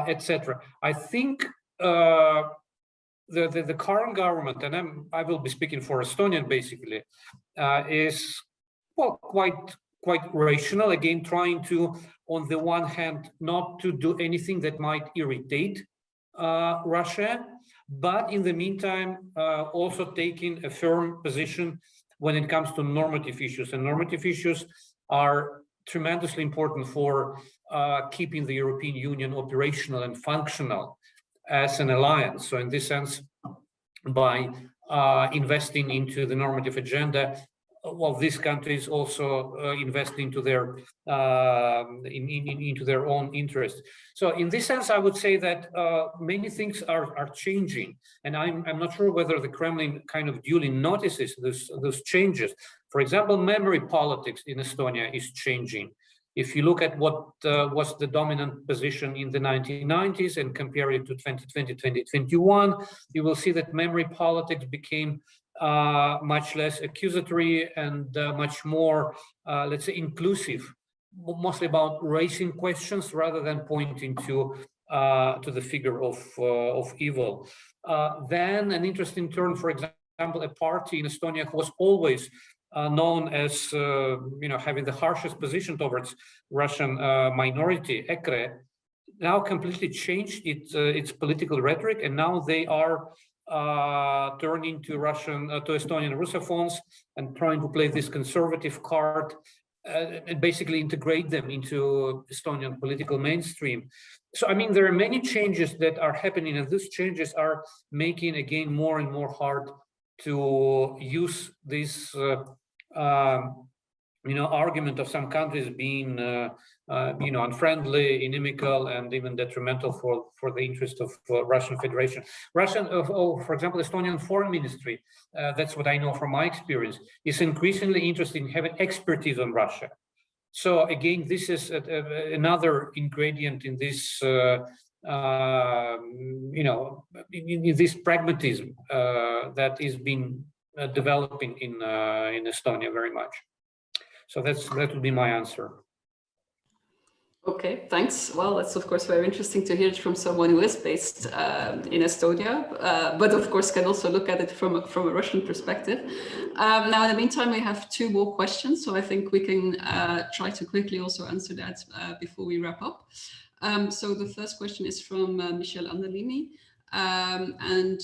etc. I think the current government, and I will be speaking for Estonian basically, is well quite rational. Again, trying to, on the one hand, not to do anything that might irritate Russia, but in the meantime, also taking a firm position when it comes to normative issues. And normative issues are tremendously important for keeping the European Union operational and functional as an alliance. So in this sense, by investing into the normative agenda, well, these countries also invest into their into their own interests. So in this sense, I would say that many things are changing, and I'm not sure whether the Kremlin kind of duly notices those changes. For example, memory politics in Estonia is changing. If you look at what was the dominant position in the 1990s and compare it to 2020, 2021, you will see that memory politics became much less accusatory and much more, let's say, inclusive mostly about raising questions rather than pointing to the figure of evil. Then an interesting turn, for example, a party in Estonia who was always known as having the harshest position towards Russian minority, EKRE, now completely changed its political rhetoric, and now they are turning to Estonian Russophones and trying to play this conservative card and basically integrate them into Estonian political mainstream. So, I mean, there are many changes that are happening, and these changes are making, again, more and more hard to use this argument of some countries being unfriendly, inimical, and even detrimental for the interest of Russian Federation. For example, Estonian Foreign Ministry, that's what I know from my experience, is increasingly interested in having expertise on Russia. So again, this is another ingredient in this in this pragmatism that is being developing in Estonia very much. So that would be my answer. Okay, thanks. Well, that's of course very interesting to hear it from someone who is based in Estonia, but of course can also look at it from a Russian perspective. Now, in the meantime, we have two more questions, so I think we can try to quickly also answer that before we wrap up. So the first question is from Michel Anderlini, and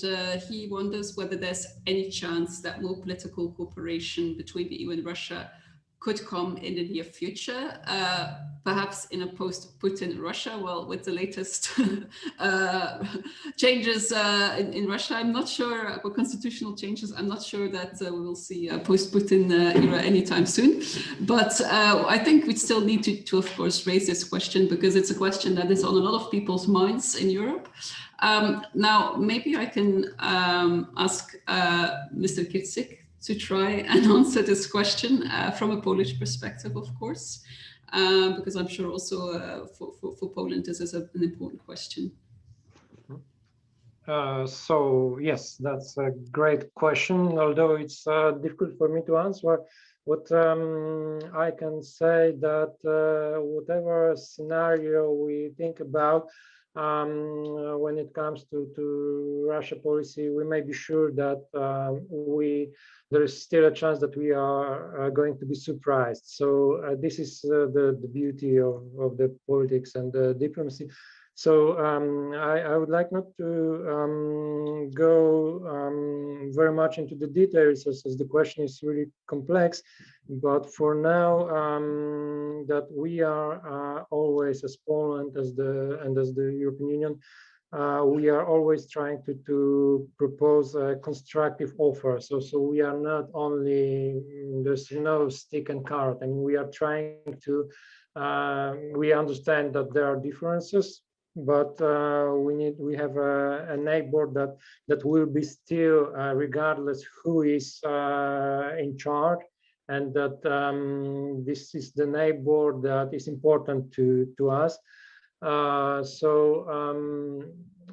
he wonders whether there's any chance that more political cooperation between the EU and Russia could come in the near future, perhaps in a post-Putin Russia. Well, with the latest changes in Russia, I'm not sure, or constitutional changes, I'm not sure that we will see a post-Putin era anytime soon. But I think we still need to, of course, raise this question, because it's a question that is on a lot of people's minds in Europe. Now, maybe I can ask Mr. Kircik to try and answer this question from a Polish perspective, of course, because I'm sure also for Poland this is an important question. So yes, that's a great question, although it's difficult for me to answer. What I can say that whatever scenario we think about, when it comes to Russia policy, we may be sure that there is still a chance that we are going to be surprised. So this is the beauty of the politics and the diplomacy. So I would like not to go very much into the details, as the question is really complex. But for now, that we are always, as Poland, as the European Union, we are always trying to propose a constructive offer. So we are not only, there's no stick and carrot, and we are trying to. We understand that there are differences, but we have a neighbor that will be still, regardless who is in charge, and that this is the neighbor that is important to us.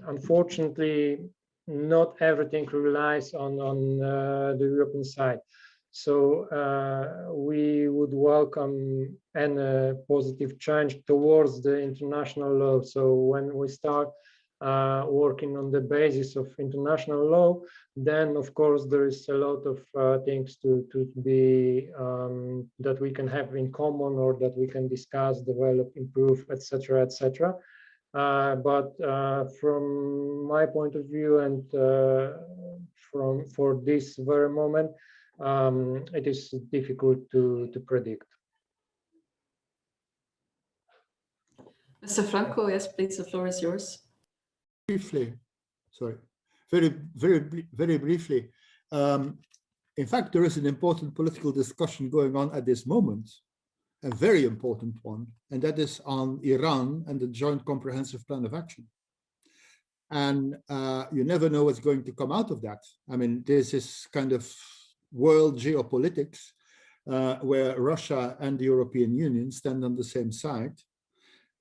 Unfortunately, not everything relies on the European side. So we would welcome any positive change towards the international law. So when we start working on the basis of international law, then of course there is a lot of things to be that we can have in common, or that we can discuss, develop, improve, etc., etc. But from my point of view, and for this very moment, it is difficult to predict. Mr. Franco, yes, please, the floor is yours. Briefly, sorry, very briefly. In fact, there is an important political discussion going on at this moment, a very important one, and that is on Iran and the Joint Comprehensive Plan of Action. And you never know what's going to come out of that. I mean, this is kind of world geopolitics, where Russia and the European Union stand on the same side,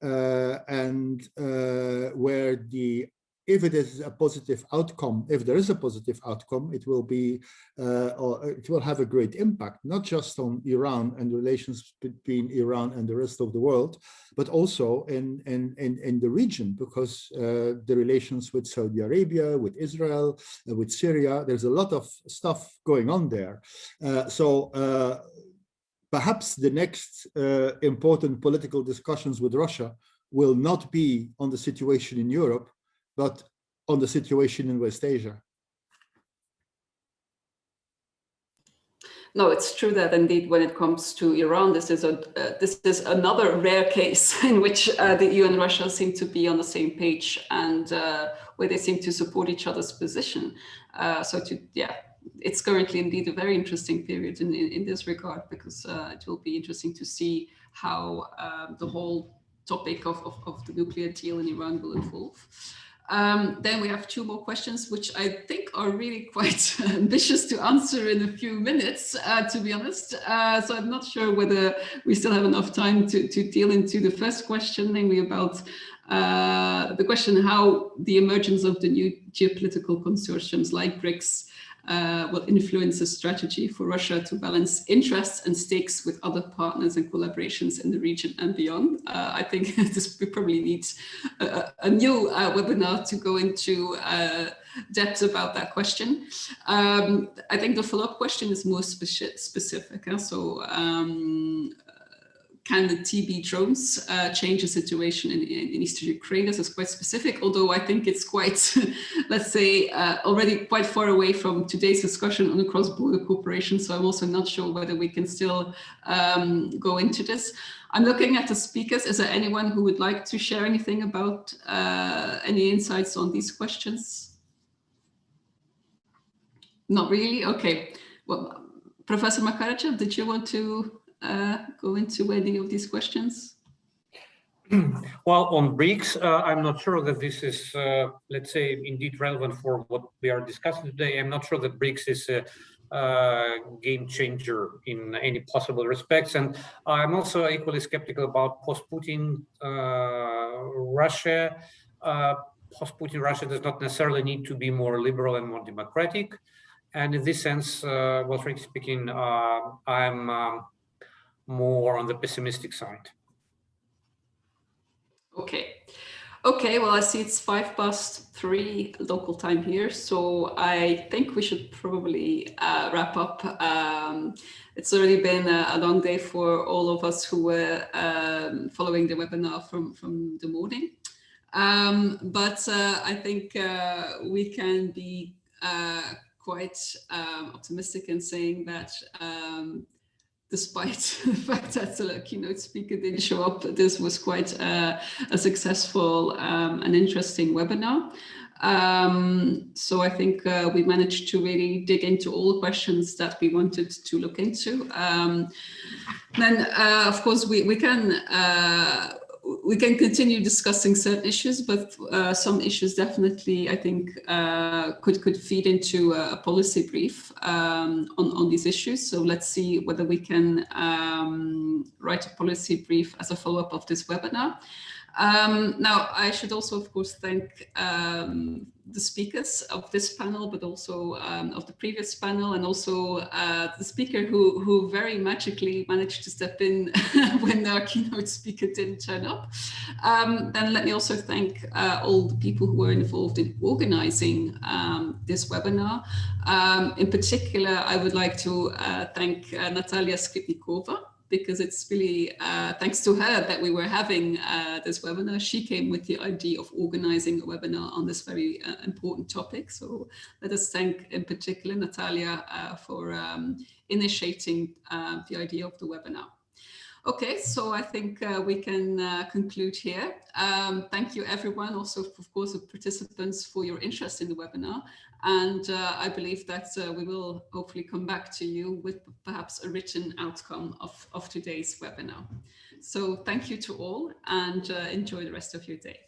and where the if it is a positive outcome, if there is a positive outcome, it will be, or it will have a great impact, not just on Iran and relations between Iran and the rest of the world, but also in the region, because the relations with Saudi Arabia, with Israel, with Syria, there's a lot of stuff going on there. Perhaps the next important political discussions with Russia will not be on the situation in Europe, but on the situation in West Asia. No, it's true that indeed, when it comes to Iran, this is another rare case in which the EU and Russia seem to be on the same page, and where they seem to support each other's position. It's currently indeed a very interesting period in this regard, because it will be interesting to see how the whole topic of the nuclear deal in Iran will evolve. Then we have two more questions, which I think are really quite ambitious to answer in a few minutes, to be honest. So I'm not sure whether we still have enough time to deal into the first question, namely about the question how the emergence of the new geopolitical consortiums like BRICS will influence the strategy for Russia to balance interests and stakes with other partners and collaborations in the region and beyond. I think we probably need a new webinar to go into depth about that question. I think the follow-up question is more specific. Can the TB drones change the situation in Eastern Ukraine? This is quite specific, although I think it's quite, let's say, already quite far away from today's discussion on the cross-border cooperation. So I'm also not sure whether we can still go into this. I'm looking at the speakers. Is there anyone who would like to share anything about any insights on these questions? Not really? Okay. Well, Professor Makarachev, did you want to go into any of these questions? Well, on BRICS, I'm not sure that this is, let's say, indeed relevant for what we are discussing today. I'm not sure that BRICS is a game changer in any possible respects. And I'm also equally skeptical about post-Putin Russia. Post-Putin Russia does not necessarily need to be more liberal and more democratic. And in this sense, well, frankly speaking, I'm more on the pessimistic side. Okay, well, I see it's 3:05 local time here, so I think we should probably wrap up. It's already been a long day for all of us who were following the webinar from the morning. But I think we can be quite optimistic in saying that despite the fact that the keynote speaker didn't show up, this was quite a successful and interesting webinar. So I think we managed to really dig into all the questions that we wanted to look into. Then, of course, we can continue discussing certain issues, but some issues definitely, I think, could feed into a policy brief on these issues. So let's see whether we can write a policy brief as a follow-up of this webinar. Now, I should also, of course, thank the speakers of this panel, but also of the previous panel, and also the speaker who very magically managed to step in when our keynote speaker didn't turn up. Then let me also thank all the people who were involved in organizing this webinar. In particular, I would like to thank Natalia Skripnikova, because it's really thanks to her that we were having this webinar. She came with the idea of organizing a webinar on this very important topic. So let us thank in particular Natalia for initiating the idea of the webinar. Okay, so I think we can conclude here. Thank you everyone, also of course the participants, for your interest in the webinar. And I believe that we will hopefully come back to you with perhaps a written outcome of today's webinar. So thank you to all, and enjoy the rest of your day.